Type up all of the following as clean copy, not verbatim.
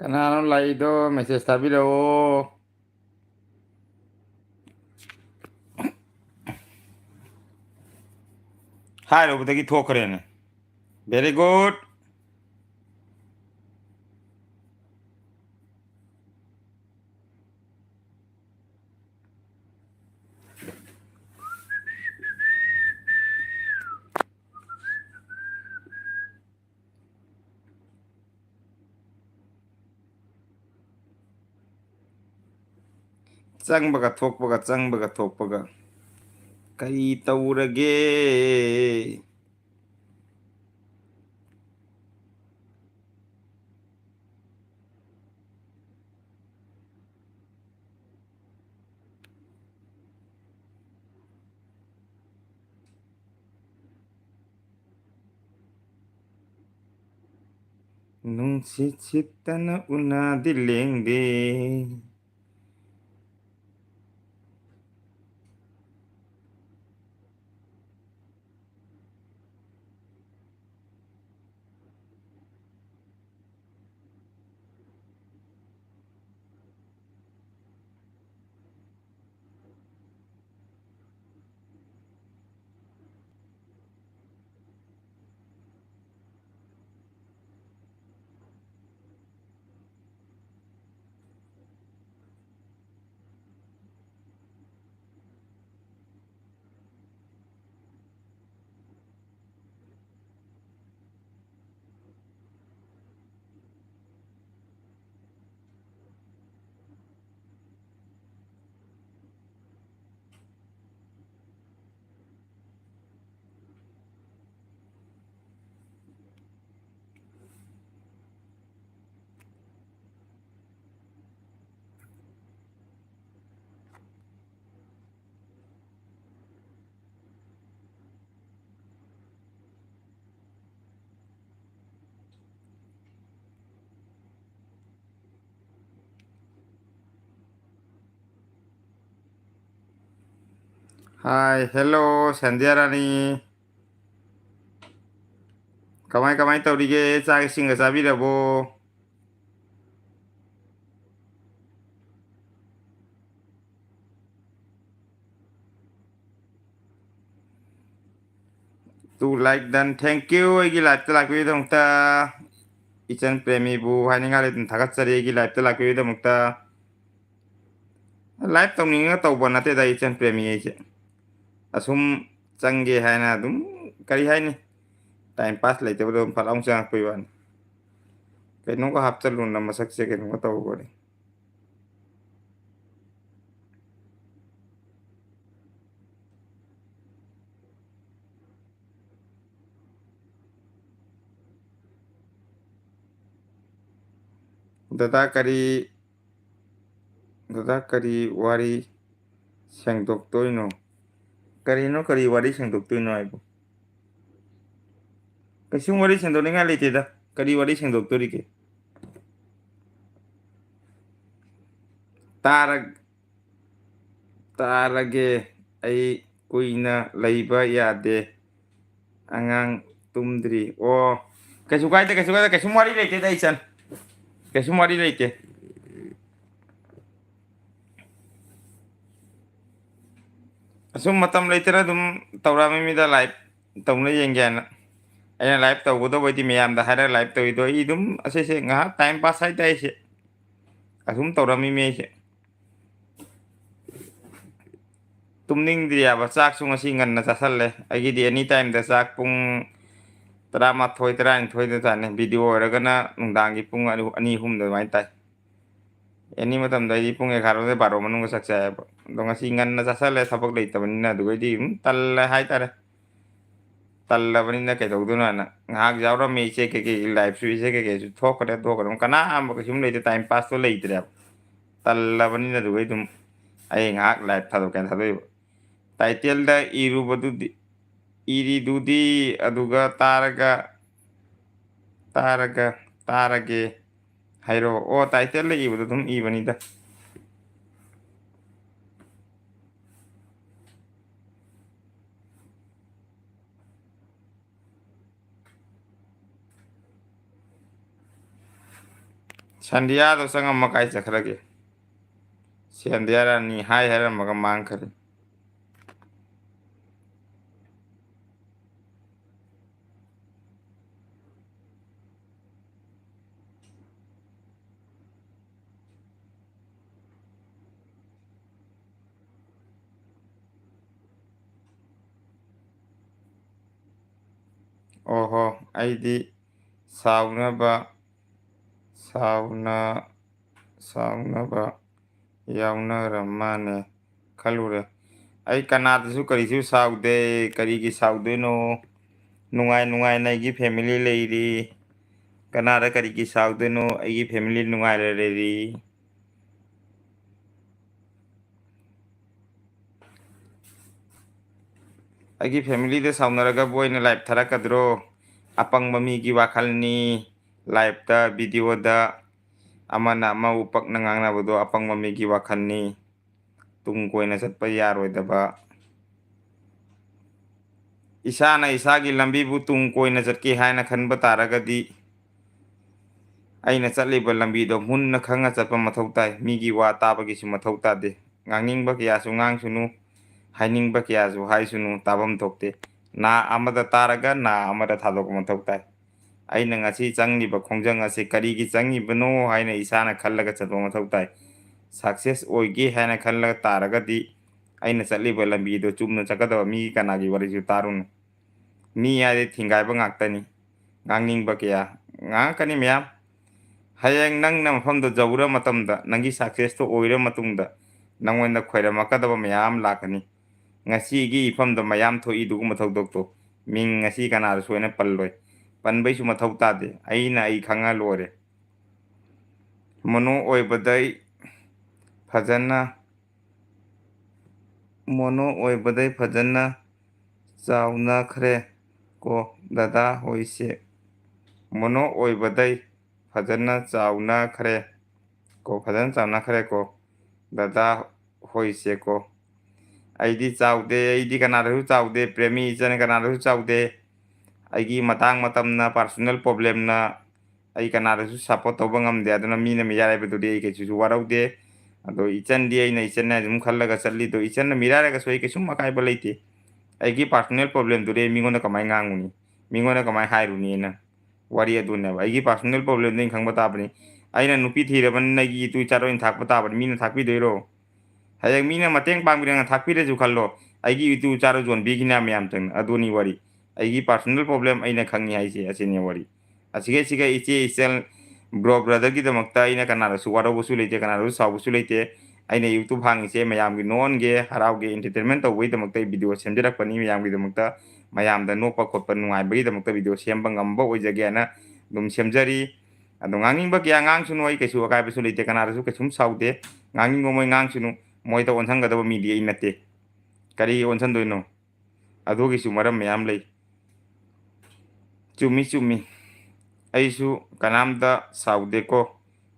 ꯀꯅꯥꯅꯣ ꯂꯩꯗꯣ ꯃꯦꯁꯦꯖ ꯊꯥꯕꯤꯔꯛꯑꯣ ꯍꯥꯏꯔꯨꯕꯗꯒꯤ ꯊꯣꯛꯈ꯭ꯔꯦꯅꯦ ꯚꯦꯔꯤ ꯒꯨꯗ ꯆꯪꯕꯒ ꯊꯣꯛꯄꯒ ꯆꯪꯕꯒ ꯊꯣꯛꯄꯒ ꯀꯔꯤ ꯇꯧꯔꯒꯦ ꯅꯨꯡꯁꯤꯠ ꯁꯤꯠꯇꯅ ꯎꯅꯥꯗꯤ ꯂꯦꯡꯗꯦ ꯍꯥꯏ ꯍꯦꯜꯂꯣ ꯁꯟꯙ꯭ꯌꯥ ꯔꯥꯅꯤ ꯀꯃꯥꯏ ꯀꯃꯥꯏ ꯇꯧꯔꯤꯒꯦ ꯆꯥꯛ ꯏꯁꯤꯡꯒ ꯆꯥꯕꯤꯔꯕꯣ ꯇꯨ ꯂꯥꯏꯛ ꯗꯟ ꯊꯦꯡꯀ꯭ꯌꯨ ꯑꯩꯒꯤ ꯂꯥꯏꯐꯇ ꯂꯥꯛꯄꯤꯕꯒꯤꯗꯃꯛꯇ ꯏꯆꯟ ꯄ꯭ꯔꯦꯃꯤꯕꯨ ꯍꯥꯏꯅꯤꯡꯉꯥꯏ ꯂꯩꯇꯅ ꯊꯥꯒꯠꯆꯔꯤ ꯑꯩꯒꯤ ꯂꯥꯏꯐꯇ ꯂꯥꯛꯄꯤꯕꯒꯤꯗꯃꯛꯇ ꯂꯥꯏꯐ ꯇꯧꯅꯤꯡꯉꯒ ꯇꯧꯕ ꯅꯠꯇꯦꯗ ꯏꯆꯟ ꯄ꯭ꯔꯦꯃꯤ ꯑꯩꯁꯦ ꯑꯁꯨꯝ ꯆꯪꯒꯦ ꯍꯥꯏꯅ ꯑꯗꯨꯝ ꯀꯔꯤ ꯍꯥꯏꯅꯤ ꯇꯥꯏꯝ ꯄꯥꯁ ꯂꯩꯇꯕꯗꯣ ꯐꯠ ꯂꯥꯎ ꯆꯪꯉꯛꯄꯩ ꯋꯥꯅꯤ ꯀꯩꯅꯣꯒ ꯍꯥꯞꯆꯜꯂꯨꯅ ꯃꯁꯛꯁꯦ ꯀꯩꯅꯣꯒ ꯇꯧꯕꯅꯤ ꯗꯗꯥ ꯀꯔꯤ ꯋꯥꯔꯤ ꯁꯦꯡꯗꯣꯛꯇꯣꯏꯅꯣ ꯀꯔꯤꯅꯣ ꯀꯔꯤ ꯋꯥꯔꯤ ꯁꯦꯡꯗꯣꯛꯇꯣꯏꯅꯣ ꯍꯥꯏꯕꯣ ꯀꯩꯁꯨꯝ ꯋꯥꯔꯤ ꯁꯦꯡꯗꯣꯛꯅꯤꯡꯉꯥꯏ ꯂꯩꯇꯦꯗ ꯀꯔꯤ ꯋꯥꯔꯤ ꯁꯦꯡꯗꯣꯛꯇꯣꯔꯤꯒꯦ ꯇꯥꯔꯒꯦ ꯑꯩ ꯀꯨꯏꯅ ꯂꯩꯕ ꯌꯥꯗꯦ ꯑꯉꯥꯡ ꯇꯨꯝꯗ꯭ꯔꯤ ꯑꯣ ꯀꯩꯁꯨ ꯀꯥꯏꯗꯦ ꯀꯩꯁꯨ ꯀꯥꯏꯗꯦ ꯀꯩꯁꯨꯝ ꯋꯥꯔꯤ ꯂꯩꯇꯦꯗ ꯏꯆꯟ ꯀꯩꯁꯨꯝ ꯋꯥꯔꯤ ꯂꯩꯇꯦ ꯑꯁꯨꯝ ꯃꯇꯝ ꯂꯩꯇꯅ ꯑꯗꯨꯝ ꯇꯧꯔꯛꯃꯤꯗ ꯂꯥꯏꯐ ꯇꯧꯅ ꯌꯦꯡꯒꯦ ꯍꯥꯏꯅ ꯑꯩꯅ ꯂꯥꯏꯚ ꯇꯧꯒꯗꯧꯕꯩꯗꯤ ꯃꯌꯥꯝꯗ ꯍꯥꯏꯔꯒ ꯂꯥꯏꯚ ꯇꯧꯔꯤꯗꯣ ꯑꯩ ꯑꯗꯨꯝ ꯑꯁꯤꯁꯦ ꯉꯥꯏꯍꯥꯛ ꯇꯥꯏꯝ ꯄꯥꯁ ꯍꯥꯏꯇꯥꯔꯦ ꯑꯩꯁꯦ ꯑꯁꯨꯝ ꯇꯧꯔꯝꯃꯤꯃꯤ ꯑꯩꯁꯦ ꯇꯨꯝꯅꯤꯡꯗ꯭ꯔꯤꯌꯥꯕ ꯆꯥꯛꯁꯨ ꯉꯁꯤ ꯉꯟꯅ ꯆꯥꯁꯜꯂꯦ ꯑꯩꯒꯤꯗꯤ ꯑꯦꯅꯤ ꯇꯥꯏꯝꯗ ꯆꯥꯛ ꯄꯨꯡ 12 ꯇꯥꯅꯤ ꯚꯤꯗꯤꯑꯣ ꯑꯣꯏꯔꯒꯅ ꯅꯨꯡꯗꯥꯡꯒꯤ ꯄꯨꯡ 2-3 ꯑꯗꯨꯃꯥꯏꯅ ꯇꯥꯏ ꯑꯦꯅꯤ ꯃꯇꯝꯗ ꯑꯩꯗꯤ ꯄꯨꯡ 11 12 ꯃꯅꯨꯡꯗ ꯆꯥꯛ ꯆꯥꯏꯌꯦꯕ ꯑꯗꯣ ꯉꯁꯤ ꯉꯟꯅ ꯆꯥꯁꯜꯂꯦ ꯊꯕꯛ ꯂꯩꯇꯕꯅꯤꯅ ꯑꯗꯨꯒꯩꯗꯤ ꯇꯜꯂꯦ ꯍꯥꯏꯇꯥꯔꯦ ꯇꯜꯂꯕꯅꯤꯅ ꯀꯩꯗꯧꯗꯣꯏꯅꯣꯅ ꯉꯥꯏꯍꯥꯛ ꯌꯥꯎꯔꯝꯃꯤ ꯏꯆꯦ ꯀꯩꯀꯩ ꯂꯥꯏꯐꯁꯨ ꯏꯆꯦ ꯀꯩꯀꯩꯁꯨ ꯊꯣꯛꯈ꯭ꯔꯦ ꯀꯅꯥꯝꯕ ꯀꯩꯁꯨꯝ ꯂꯩꯇꯦ ꯇꯥꯏꯝ ꯄꯥꯁꯇꯣ ꯂꯩꯇ꯭ꯔꯦꯕ ꯇꯜꯂꯕꯅꯤꯅ ꯑꯗꯨꯒꯩ ꯑꯗꯨꯝ ꯑꯩ ꯉꯥꯏꯍꯥꯛ ꯂꯥꯏꯐ ꯊꯥꯗꯣꯛꯀꯦꯅ ꯊꯥꯗꯣꯛꯏꯕ ꯇꯥꯏꯇꯦꯜꯗ ꯏꯔꯤꯗꯨꯗꯤ ꯑꯗꯨꯒ ꯇꯥꯔꯒꯦ ꯍꯥꯏꯔꯛꯑꯣ ꯑꯣ ꯇꯥꯏꯇꯜꯗ ꯏꯕꯗꯣ ꯑꯗꯨꯝ ꯏꯕꯅꯤꯗ ꯁꯟꯗꯤꯌꯥꯗꯣ ꯆꯪꯉꯝꯃ ꯀꯥꯏ ꯆꯠꯈ꯭ꯔꯒꯦ ꯁꯟꯗꯤꯌꯥꯔꯅꯤ ꯍꯥꯏ ꯍꯥꯏꯔꯝꯃꯒ ꯃꯥꯡꯈ꯭ꯔꯦ ꯑꯣꯍꯣ ꯑꯩꯗꯤ ꯁꯥꯎꯅꯕ ꯁꯥꯎꯅ ꯁꯥꯎꯅꯕ ꯌꯥꯎꯅꯔꯝꯃꯥꯅꯦ ꯈꯜꯂꯨꯔꯦ ꯑꯩ ꯀꯅꯥꯗꯁꯨ ꯀꯔꯤꯁꯨ ꯁꯥꯎꯗꯦ ꯀꯔꯤꯒꯤ ꯁꯥꯎꯗꯣꯏꯅꯣ ꯅꯨꯡꯉꯥꯏ ꯅꯨꯡꯉꯥꯏꯅ ꯑꯩꯒꯤ ꯐꯦꯃꯤꯂꯤ ꯂꯩꯔꯤ ꯀꯅꯥꯗ ꯀꯔꯤꯒꯤ ꯁꯥꯎꯗꯣꯏꯅꯣ ꯑꯩꯒꯤ ꯐꯦꯃꯤꯂꯤ ꯅꯨꯡꯉꯥꯏꯔ ꯂꯩꯔꯤ ꯑꯩꯒꯤ ꯐꯦꯃꯤꯂꯤꯗ ꯁꯥꯎꯅꯔꯒꯕꯨ ꯑꯣꯏꯅ ꯂꯥꯏꯞ ꯊꯥꯔꯛꯀꯗ꯭ꯔꯣ ꯑꯄꯪꯕ ꯃꯤꯒꯤ ꯋꯥꯈꯜꯅꯤ ꯂꯥꯏꯞꯇ ꯚꯤꯗꯤꯑꯣꯗ ꯑꯃꯅ ꯑꯃꯕꯨ ꯄꯛꯅ ꯉꯥꯡꯅꯕꯗꯣ ꯑꯄꯪꯕ ꯃꯤꯒꯤ ꯋꯥꯈꯜꯅꯤ ꯇꯨꯡ ꯀꯣꯏꯅ ꯆꯠꯄ ꯌꯥꯔꯣꯏꯗꯕ ꯏꯁꯥꯅ ꯏꯁꯥꯒꯤ ꯂꯝꯕꯤꯕꯨ ꯇꯨꯡ ꯀꯣꯏꯅ ꯆꯠꯀꯦ ꯍꯥꯏꯅ ꯈꯟꯕ ꯇꯥꯔꯒꯗꯤ ꯑꯩꯅ ꯆꯠꯂꯤꯕ ꯂꯝꯕꯤꯗꯣ ꯃꯨꯟꯅ ꯈꯪꯅ ꯆꯠꯄ ꯃꯊꯧ ꯇꯥꯏ ꯃꯤꯒꯤ ꯋꯥ ꯇꯥꯕꯒꯤꯁꯨ ꯃꯊꯧ ꯇꯥꯗꯦ ꯉꯥꯡꯅꯤꯡꯕ ꯀꯌꯥꯁꯨ ꯉꯥꯡꯁꯅꯨ ꯍꯥꯏꯅꯤꯡꯕ ꯀꯌꯥꯁꯨ ꯍꯥꯏꯁꯅꯨ ꯇꯥꯐꯝ ꯊꯣꯛꯇꯦ ꯅꯥ ꯑꯃꯗ ꯇꯥꯔꯒ ꯅꯥ ꯑꯃꯗ ꯊꯥꯗꯣꯛꯄ ꯃꯊꯧ ꯇꯥꯏ ꯑꯩꯅ ꯉꯁꯤ ꯆꯪꯂꯤꯕ ꯈꯣꯡꯖꯪ ꯑꯁꯤ ꯀꯔꯤꯒꯤ ꯆꯪꯉꯤꯕꯅꯣ ꯍꯥꯏꯅ ꯏꯁꯥꯅ ꯈꯜꯂꯒ ꯆꯠꯄ ꯃꯊꯧ ꯇꯥꯏ ꯁꯛꯁꯦꯁ ꯑꯣꯏꯒꯦ ꯍꯥꯏꯅ ꯈꯜꯂꯒ ꯇꯥꯔꯒꯗꯤ ꯑꯩꯅ ꯆꯠꯂꯤꯕ ꯂꯝꯕꯤꯗꯣ ꯆꯨꯝꯅ ꯆꯠꯀꯗꯕ ꯃꯤꯒꯤ ꯀꯅꯥꯒꯤ ꯋꯥꯔꯤꯁꯨ ꯇꯥꯔꯨꯅꯨ ꯃꯤ ꯍꯥꯏꯗꯤ ꯊꯤꯡꯒꯥꯏꯕ ꯉꯥꯛꯇꯅꯤ ꯉꯥꯡꯅꯤꯡꯕ ꯀꯌꯥ ꯉꯥꯡꯉꯛꯀꯅꯤ ꯃꯌꯥꯝ ꯍꯌꯦꯡ ꯅꯪꯅ ꯃꯐꯝꯗꯨ ꯌꯧꯔ ꯃꯇꯝꯗ ꯅꯪꯒꯤ ꯁꯛꯁꯦꯁꯇꯨ ꯑꯣꯏꯔ ꯃꯇꯨꯡꯗ ꯅꯪꯉꯣꯟꯗ ꯈꯣꯏꯔꯝꯃꯛꯀꯗꯕ ꯃꯌꯥꯝ ꯂꯥꯛꯀꯅꯤ ꯉꯁꯤꯒꯤ ꯏꯐꯝꯗ ꯃꯌꯥꯝ ꯊꯣꯛꯏꯗꯨꯒꯨꯝꯕ ꯊꯧꯗꯣꯛꯇꯣ ꯃꯤꯡ ꯉꯁꯤ ꯀꯅꯥꯗ ꯁꯣꯏꯅ ꯄꯜꯂꯣꯏ ꯄꯟꯕꯩꯁꯨ ꯃꯊꯧ ꯇꯥꯗꯦ ꯑꯩꯅ ꯑꯩ ꯈꯪꯉ ꯂꯣꯏꯔꯦ ꯃꯣꯅꯣ ꯑꯣꯏꯕꯗꯩ ꯐꯖꯅ ꯃꯣꯅꯣ ꯑꯣꯏꯕꯗꯩ ꯐꯖꯅ ꯆꯥꯎꯅꯈ꯭ꯔꯦ ꯀꯣ ꯗꯗꯥ ꯍꯣꯏꯁꯦ ꯃꯣꯅꯣ ꯑꯣꯏꯕꯗꯩ ꯐꯖꯅ ꯆꯥꯎꯅꯈ꯭ꯔꯦ ꯀꯣ ꯐꯖꯅ ꯆꯥꯎꯅꯈ꯭ꯔꯦꯀꯣ ꯗꯗꯥ ꯍꯣꯏꯁꯦꯀꯣ ꯑꯩꯗꯤ ꯆꯥꯎꯗꯦ ꯑꯩꯗꯤ ꯀꯅꯥꯗꯁꯨ ꯆꯥꯎꯗꯦ ꯄ꯭ꯔꯦꯃꯤ ꯏꯆꯟ ꯀꯅꯥꯗꯁꯨ ꯆꯥꯎꯗꯦ ꯑꯩꯒꯤ ꯃꯇꯥꯡ ꯃꯇꯝꯅ ꯄꯥꯔꯁꯣꯅꯦꯜ ꯄ꯭ꯔꯣꯕ꯭ꯂꯦꯝꯅ ꯑꯩ ꯀꯅꯥꯗꯁꯨ ꯁꯞꯄꯣꯔꯠ ꯇꯧꯕ ꯉꯝꯗꯦ ꯑꯗꯨꯅ ꯃꯤꯅ ꯃꯤꯔꯥꯏꯕꯗꯨꯗꯤ ꯑꯩ ꯀꯩꯁꯨ ꯋꯥꯔꯧꯗꯦ ꯑꯗꯣ ꯏꯆꯟꯗꯤ ꯑꯩꯅ ꯏꯆꯟꯅ ꯑꯗꯨꯝ ꯈꯜꯂꯒ ꯆꯠꯂꯤꯗꯣ ꯏꯆꯟꯅ ꯃꯤꯔꯥꯏꯔꯒꯁꯨ ꯑꯩ ꯀꯩꯁꯨꯝ ꯑꯀꯥꯏꯕ ꯂꯩꯇꯦ ꯑꯩꯒꯤ ꯄꯥꯔꯁꯣꯅꯦꯜ ꯄ꯭ꯔꯣꯕ꯭ꯂꯦꯝꯗꯨꯗꯤ ꯑꯩ ꯃꯤꯉꯣꯟꯗ ꯀꯃꯥꯏꯅ ꯉꯥꯡꯉꯨꯅꯤ ꯃꯤꯉꯣꯟꯗ ꯀꯃꯥꯏꯅ ꯍꯥꯏꯔꯨꯅꯤꯅ ꯋꯥꯔꯤ ꯑꯗꯨꯅꯦꯕ ꯑꯩꯒꯤ ꯄꯥꯔꯁꯣꯅꯦꯜ ꯄ꯭ꯔꯣꯕ꯭ꯂꯦꯝꯗ ꯑꯩꯅ ꯈꯪꯕ ꯇꯥꯕꯅꯤ ꯑꯩꯅ ꯅꯨꯄꯤ ꯊꯤꯔꯕꯅꯤꯅ ꯑꯩꯒꯤ ꯏꯇꯨ ꯏꯆꯥꯔꯣꯏꯅ ꯊꯥꯛꯄ ꯇꯥꯕꯅꯤ ꯃꯤꯅ ꯊꯥꯛꯄꯤꯗꯣꯏꯔꯣ ꯍꯌꯦꯡ ꯃꯤꯅ ꯃꯇꯦꯡ ꯄꯥꯡꯕꯤꯔꯒ ꯊꯥꯛꯄꯤꯔꯁꯨ ꯈꯜꯂꯣ ꯑꯩꯒꯤ ꯏꯇꯨ ꯏꯆꯥꯔꯣ ꯌꯣꯟꯕꯤꯈꯤꯅ ꯃꯌꯥꯝ ꯆꯪꯅ ꯑꯗꯨꯅꯤ ꯋꯥꯔꯤ ꯑꯩꯒꯤ ꯄꯥꯔꯁꯣꯅꯦꯜ ꯄ꯭ꯔꯣꯕ꯭ꯂꯦꯝ ꯑꯩꯅ ꯈꯪꯉꯤ ꯍꯥꯏꯁꯦ ꯑꯁꯤꯅꯤ ꯋꯥꯔꯤ ꯑꯁꯤꯒꯩꯁꯤꯒ ꯏꯆꯦ ꯏꯆꯜ ꯕ꯭ꯔꯣ ꯕ꯭ꯔꯗꯔꯒꯤꯗꯃꯛꯇ ꯑꯩꯅ ꯀꯅꯥꯗꯁꯨ ꯋꯥꯔꯧꯕꯁꯨ ꯂꯩꯇꯦ ꯀꯅꯥꯗꯁꯨ ꯁꯥꯎꯕꯁꯨ ꯂꯩꯇꯦ ꯑꯩꯅ ꯌꯨꯇꯨꯕ ꯍꯥꯡꯉꯤꯁꯦ ꯃꯌꯥꯝꯒꯤ ꯅꯣꯟꯒꯦ ꯍꯔꯥꯎꯒꯦ ꯑꯦꯟꯇꯔꯇꯦꯟꯃꯦꯟ ꯇꯧꯕꯒꯤꯗꯃꯛꯇ ꯑꯩ ꯚꯤꯗꯤꯑꯣ ꯁꯦꯝꯖꯔꯛꯄꯅꯤ ꯃꯌꯥꯝꯒꯤꯗꯃꯛꯇ ꯃꯌꯥꯝꯗ ꯅꯣꯛꯄ ꯈꯣꯠꯄ ꯅꯨꯡꯉꯥꯏꯕꯒꯤꯗꯃꯛꯇ ꯚꯤꯗꯤꯑꯣ ꯁꯦꯝꯕ ꯉꯝꯕ ꯑꯣꯏꯖꯒꯦꯅ ꯑꯗꯨꯝ ꯁꯦꯝꯖꯔꯤ ꯑꯗꯣ ꯉꯥꯡꯅꯤꯡꯕ ꯀꯌꯥ ꯉꯥꯡꯁꯨꯅꯨ ꯑꯩ ꯀꯩꯁꯨ ꯑꯀꯥꯏꯕꯁꯨ ꯂꯩꯇꯦ ꯀꯅꯥꯗꯁꯨ ꯀꯩꯁꯨꯝ ꯁꯥꯎꯗꯦ ꯉꯥꯡꯅꯤꯡꯕ ꯃꯣꯏ ꯉꯥꯡꯁꯨꯅꯨ ꯃꯣꯏꯗ ꯑꯣꯟꯁꯤꯟꯒꯗꯕ ꯃꯤꯗꯤ ꯑꯩ ꯅꯠꯇꯦ ꯀꯔꯤ ꯑꯣꯟꯁꯤꯟꯗꯣꯏꯅꯣ ꯑꯗꯨꯒꯤꯁꯨ ꯃꯔꯝ ꯃꯌꯥꯝ ꯂꯩ ꯆꯨꯝꯃꯤ ꯆꯨꯝꯃꯤ ꯑꯩꯁꯨ ꯀꯅꯥꯝꯇ ꯁꯥꯎꯗꯦꯀꯣ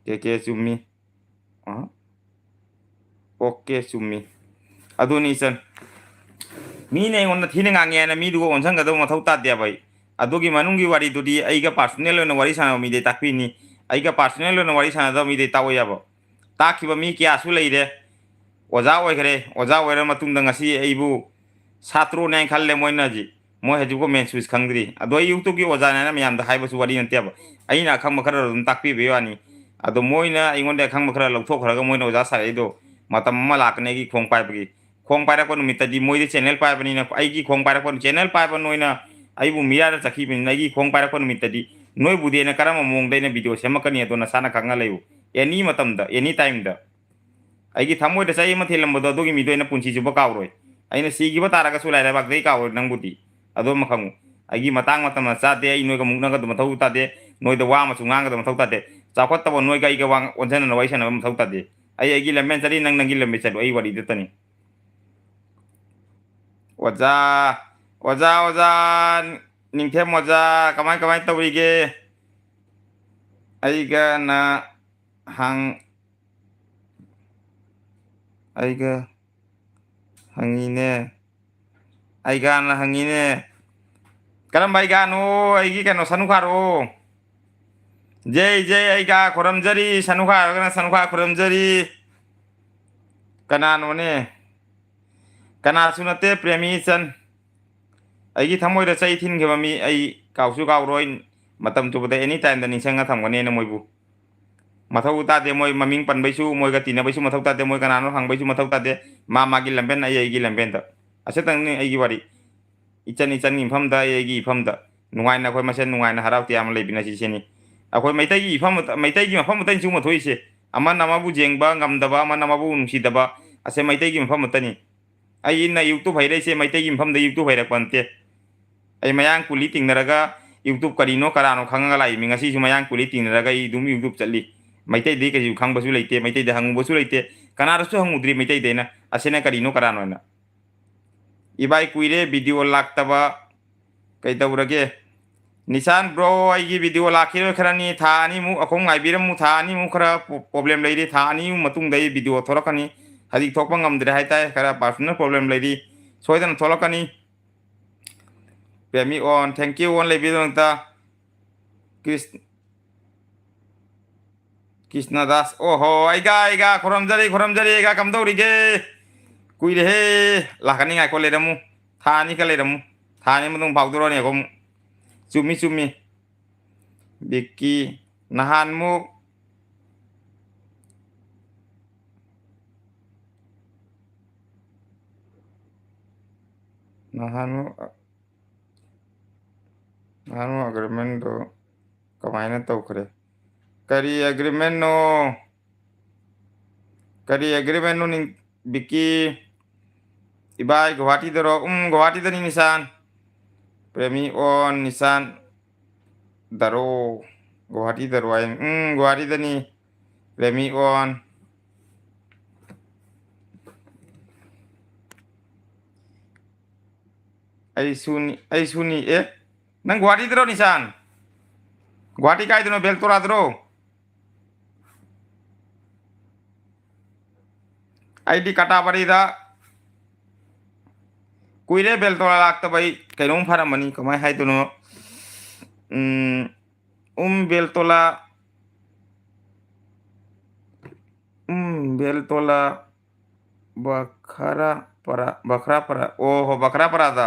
ꯀꯦꯀꯦ ꯆꯨꯝꯃꯤ ꯑꯣꯀꯦ ꯆꯨꯝꯃꯤ ꯑꯗꯨꯅꯤ ꯏꯆꯟ ꯃꯤꯅ ꯑꯩꯉꯣꯟꯗ ꯊꯤꯅ ꯉꯥꯡꯉꯦ ꯍꯥꯏꯅ ꯃꯤꯗꯨꯒ ꯑꯣꯟꯁꯤꯟꯒꯗꯕ ꯃꯊꯧ ꯇꯥꯗꯦꯕ ꯑꯩ ꯑꯗꯨꯒꯤ ꯃꯅꯨꯡꯒꯤ ꯋꯥꯔꯤꯗꯨꯗꯤ ꯑꯩꯒ ꯄꯥꯔꯁꯣꯅꯦꯜ ꯑꯣꯏꯅ ꯋꯥꯔꯤ ꯁꯥꯟꯅꯕ ꯃꯤꯗꯩ ꯇꯥꯛꯄꯤꯅꯤ ꯑꯩꯒ ꯄꯥꯔꯁꯣꯅꯦꯜ ꯑꯣꯏꯅ ꯋꯥꯔꯤ ꯁꯥꯟꯅꯗꯕ ꯃꯤꯗꯩ ꯇꯥꯛꯑꯣ ꯌꯥꯕ ꯇꯥꯛꯈꯤꯕ ꯃꯤ ꯀꯌꯥꯁꯨ ꯂꯩꯔꯦ ꯑꯣꯖꯥ ꯑꯣꯏꯈꯔꯦ ꯑꯣꯖꯥ ꯑꯣꯏꯔ ꯃꯇꯨꯡꯗ ꯉꯁꯤ ꯑꯩꯕꯨ ꯁꯥꯇ꯭ꯔꯣꯅꯦ ꯍꯥꯏꯅ ꯈꯜꯂꯦ ꯃꯣꯏꯅ ꯍꯧꯖꯤꯛ ꯃꯣꯏ ꯍꯧꯖꯤꯛꯐꯥꯎ ꯃꯦꯟ ꯁ꯭ꯋꯤꯁ ꯈꯪꯗ꯭ꯔꯤ ꯑꯗꯣ ꯑꯩ ꯌꯨꯇꯨꯕꯀꯤ ꯑꯣꯖꯥꯅꯦ ꯍꯥꯏꯅ ꯃꯌꯥꯝꯗ ꯍꯥꯏꯕꯁꯨ ꯋꯥꯔꯤ ꯅꯠꯇꯦꯕ ꯑꯩꯅ ꯑꯈꯪꯕ ꯈꯔ ꯑꯗꯨꯝ ꯇꯥꯛꯄꯤꯕꯩ ꯋꯥꯅꯤ ꯑꯗꯣ ꯃꯣꯏꯅ ꯑꯩꯉꯣꯟꯗ ꯑꯈꯪꯕ ꯈꯔ ꯂꯧꯊꯣꯛꯈ꯭ꯔꯒ ꯃꯣꯏꯅ ꯑꯣꯖꯥ ꯁꯥꯔꯛꯏꯗꯣ ꯃꯇꯝ ꯑꯃ ꯂꯥꯛꯀꯅꯤ ꯑꯩꯒꯤ ꯈꯣꯡ ꯄꯥꯏꯕꯒꯤ ꯈꯣꯡ ꯄꯥꯏꯔꯛꯄ ꯅꯨꯃꯤꯠꯇꯗꯤ ꯃꯣꯏꯗꯤ ꯆꯦꯅꯦꯜ ꯄꯥꯏꯕꯅꯤꯅ ꯑꯩꯒꯤ ꯈꯣꯡ ꯄꯥꯏꯔꯛꯄ ꯆꯦꯅꯦꯜ ꯄꯥꯏꯕ ꯅꯣꯏꯅ ꯑꯩꯕꯨ ꯃꯤꯔꯥꯏꯔ ꯆꯠꯈꯤꯕꯅꯤꯅ ꯑꯩꯒꯤ ꯈꯣꯡ ꯄꯥꯏꯔꯛꯄ ꯅꯨꯃꯤꯠꯇꯗꯤ ꯅꯣꯏꯕꯨꯗꯤ ꯑꯩꯅ ꯀꯔꯝꯕ ꯃꯑꯣꯡꯗ ꯑꯩꯅ ꯚꯤꯗꯤꯑꯣ ꯁꯦꯝꯃꯛꯀꯅꯤ ꯑꯗꯣ ꯅꯁꯥꯅ ꯈꯪꯉ ꯂꯩꯌꯨ ꯑꯦꯅꯤ ꯃꯇꯝꯗ ꯑꯦꯅꯤ ꯇꯥꯏꯝꯗ ꯑꯩꯒꯤ ꯊꯃꯣꯏꯗ ꯆꯍꯤ ꯑꯃ ꯊꯤꯜꯂꯝꯕꯗꯣ ꯑꯗꯨꯒꯤ ꯃꯤꯗꯣ ꯑꯩꯅ ꯄꯨꯟꯁꯤ ꯆꯨꯞꯄ ꯀꯥꯎꯔꯣꯏ ꯑꯩꯅ ꯁꯤꯈꯤꯕ ꯇꯥꯔꯒꯁꯨ ꯂꯥꯏꯔꯩꯕꯥꯛꯇꯒꯤ ꯀꯥꯎꯔꯣꯏ ꯅꯪꯕꯨꯗꯤ ꯑꯗꯨꯃ ꯈꯪꯉꯨ ꯑꯩꯒꯤ ꯃꯇꯥꯡ ꯃꯇꯝꯅ ꯆꯥꯗꯦ ꯑꯩ ꯅꯣꯏꯒ ꯃꯨꯛꯅꯒꯗꯕ ꯃꯊꯧ ꯇꯥꯗꯦ ꯅꯣꯏꯗ ꯋꯥ ꯑꯃꯁꯨ ꯉꯥꯡꯒꯗꯕ ꯃꯊꯧ ꯇꯥꯗꯦ ꯆꯥꯎꯈꯠꯇꯕ ꯅꯣꯏꯒ ꯑꯩꯒ ꯋꯥ ꯑꯣꯟꯖꯟꯅꯅ ꯋꯥꯔꯤ ꯁꯥꯟꯅꯕ ꯃꯊꯧ ꯇꯥꯗꯦ ꯑꯩ ꯑꯩꯒꯤ ꯂꯝꯕꯦꯟ ꯆꯠꯂꯤ ꯅꯪ ꯅꯪꯒꯤ ꯂꯝꯕꯤ ꯆꯠꯂꯨ ꯑꯩ ꯋꯥꯔꯤꯗꯨꯇꯅꯤ ꯑꯣꯖꯥ ꯑꯣꯖꯥ ꯑꯣꯖꯥ ꯅꯤꯡꯊꯦꯝ ꯑꯣꯖꯥ ꯀꯃꯥꯏ ꯀꯃꯥꯏ ꯇꯧꯔꯤꯒꯦ ꯑꯩꯒꯅ ꯍꯪ ꯑꯩꯒ ꯍꯪꯉꯤꯅꯦ ꯑꯩꯒꯅ ꯍꯪꯉꯤꯅꯦ ꯀꯔꯝꯕ ꯑꯩꯒꯥꯅꯣ ꯑꯩꯒꯤ ꯀꯩꯅꯣ ꯁꯅꯨ ꯈꯥꯔꯣ जय ऐका खुरमजरी सनुखा सनुखा खुरमजरी कनानोने कनासु नते प्रेमी सन ꯑꯩꯒꯤ ꯊꯃꯣꯏꯗ ꯆꯩ ꯊꯤꯟꯈꯤꯕ ꯃꯤ ꯑꯩ ꯀꯥꯎꯁꯨ ꯀꯥꯎꯔꯣꯏ ꯃꯇꯝ ꯆꯨꯞꯄꯗ ꯑꯦꯅꯤ ꯇꯥꯏꯝꯗ ꯅꯤꯡꯁꯤꯡꯉ ꯊꯝꯒꯅꯦꯅ ꯃꯣꯏꯕꯨ ꯃꯊꯧ ꯇꯥꯗꯦ ꯃꯣꯏ ꯃꯃꯤꯡ ꯄꯟꯕꯩꯁꯨ ꯃꯣꯏꯒ ꯇꯤꯟꯅꯕꯩꯁꯨ ꯃꯊꯧ ꯇꯥꯗꯦ ꯃꯣꯏ ꯀꯅꯥꯅꯣ ꯍꯪꯕꯩꯁꯨ ꯃꯊꯧ ꯇꯥꯗꯦ ꯃꯥꯒꯤ ꯂꯝꯕꯦꯟ ꯑꯩꯒꯤ ꯂꯝꯕꯦꯟꯗ ꯑꯁꯤꯇꯪꯅꯤ ꯑꯩꯒꯤ ꯋꯥꯔꯤ ꯏꯆꯟꯒꯤ ꯃꯐꯝꯗ ꯑꯩꯒꯤ ꯏꯐꯝꯗ ꯅꯨꯡꯉꯥꯏꯅ ꯑꯩꯈꯣꯏ ꯃꯁꯦꯟ ꯅꯨꯡꯉꯥꯏꯅ ꯍꯔꯥꯎ ꯇꯌꯥꯝꯅ ꯂꯩꯕꯤꯅꯁꯤ ꯁꯤꯅꯤ ꯑꯩꯈꯣꯏ ꯃꯩꯇꯩꯒꯤ ꯃꯐꯝ ꯑꯃꯇꯅꯤ ꯁꯤꯒꯨꯝꯕ ꯊꯣꯛꯏꯁꯦ ꯑꯃꯅ ꯑꯃꯕꯨ ꯖꯦꯡꯕ ꯉꯝꯗꯕ ꯑꯃꯅ ꯑꯃꯕꯨ ꯅꯨꯡꯁꯤꯗꯕ ꯑꯁꯦ ꯃꯩꯇꯩꯒꯤ ꯃꯐꯝ ꯑꯃꯇꯅꯤ ꯑꯩꯅ ꯌꯨꯇꯨꯕ ꯍꯩꯔꯛꯏꯁꯦ ꯃꯩꯇꯩꯒꯤ ꯃꯐꯝꯗ ꯌꯨꯇꯨꯕ ꯍꯩꯔꯛꯄ ꯅꯠꯇꯦ ꯑꯩ ꯃꯌꯥꯡ ꯀꯨꯂꯤ ꯇꯤꯡꯅꯔꯒ ꯌꯨꯇꯨꯕ ꯀꯔꯤꯅꯣ ꯀꯔꯥꯅꯣ ꯈꯪꯉꯒ ꯂꯥꯛꯏꯃꯤ ꯉꯁꯤꯁꯨ ꯃꯌꯥꯡ ꯀꯨꯂꯤ ꯇꯤꯡꯅꯔꯒ ꯑꯩ ꯑꯗꯨꯝ ꯌꯨꯇꯨꯕ ꯆꯠꯂꯤ ꯃꯩꯇꯩꯗꯩ ꯀꯩꯁꯨ ꯈꯪꯕꯁꯨ ꯂꯩꯇꯦ ꯃꯩꯇꯩꯗ ꯍꯪꯉꯨꯕꯁꯨ ꯂꯩꯇꯦ ꯀꯅꯥꯗꯁꯨ ꯍꯪꯉꯨꯗ꯭ꯔꯤ ꯃꯩꯇꯩꯗꯩꯅ ꯑꯁꯤꯅ ꯀꯔꯤꯅꯣ ꯀꯔꯥꯅꯣꯅ 이바이 कुइरे वीडियो लाक्तबा कईतौरगे निशान ब्रो अगी वीडियो लाखिरो खरानी था अनीमु अखों ngaibirmu था अनीमु खरा प्रॉब्लम लेरी था अनीमु मतुंग दई वीडियो थोरकनी हदी थोपा ngamdre हाइताय खरा पर्सनल प्रॉब्लम लेरी सोयदन थोलकनी पेमी ऑन थैंक यू ऑन लेबिदंता कृष्ण कृष्णदास ओहो आइगा खुरमजरी आइगा कमदौरिगे कुइरे हे लाखनी ngaiko लेरमु थानी का लेरमु थानी मदुंग फाउदरोनी अखों चुमी बिक्की नहानमु नहानमु नहानमु अग्रीमेंट दो कमायना तौखरे करी एग्रीमेंट नो निंग बिक्की इबाई गुवाहाटी दरो गुवाहाटी दनी निशान प्रेमी ऑन निशान दरो गुवाहाटी दरो आई गुवाहाटी दनी प्रेमी ऑन आई सुनी ए नंग गुवाहाटी दरो निशान गुवाहाटी काय दनो बेलतोरा दरो आईडी कटा बरीदा कुइरे बेलतोरा लागता भाई कैनों फरमनी कमाय हाय दोनो बेलतोला बेलतोला बखरा परा ओहो बखरा परा दा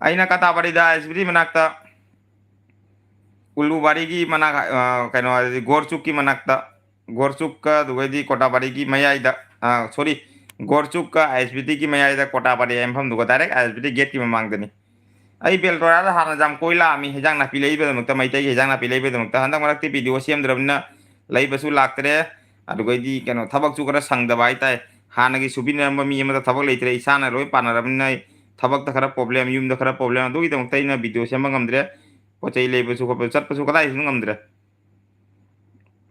आईना कता बरीदा एसबी मनाक्ता उल्लूबाड़ी की मना कैनो गोरचुक की मनाक्ता गोरचुक का दुगैदी कोटाबाड़ी की मयाइदा सॉरी गोरचुक का एसबीटी की मयाइदा कोटाबाड़ी एमफम दुगा डायरेक्ट एसबीटी गेट की ममांगदनी आई बेलतोरा हाना जाम कोइला मी हेजांग नापी लेइबदमक्ता मैतै हेजांग नापी लेइबदमक्ता हंदक मरक्ति वीडियो सेमद्रबना लेइबसु लाक्तरे अदुगैदी कैनो थबक चुकरा संगदबा हाइताय हानगी सुबिनरम मी अमदा थबक लेइतरे इसाना लोय पानरबना थबक त खरा प्रॉब्लम युम द खरा प्रॉब्लम अदुगीदमक्ता इना वीडियो सेम ngamdre पोचै लेइबसु खप चटपसु कदाइ सु ngamdre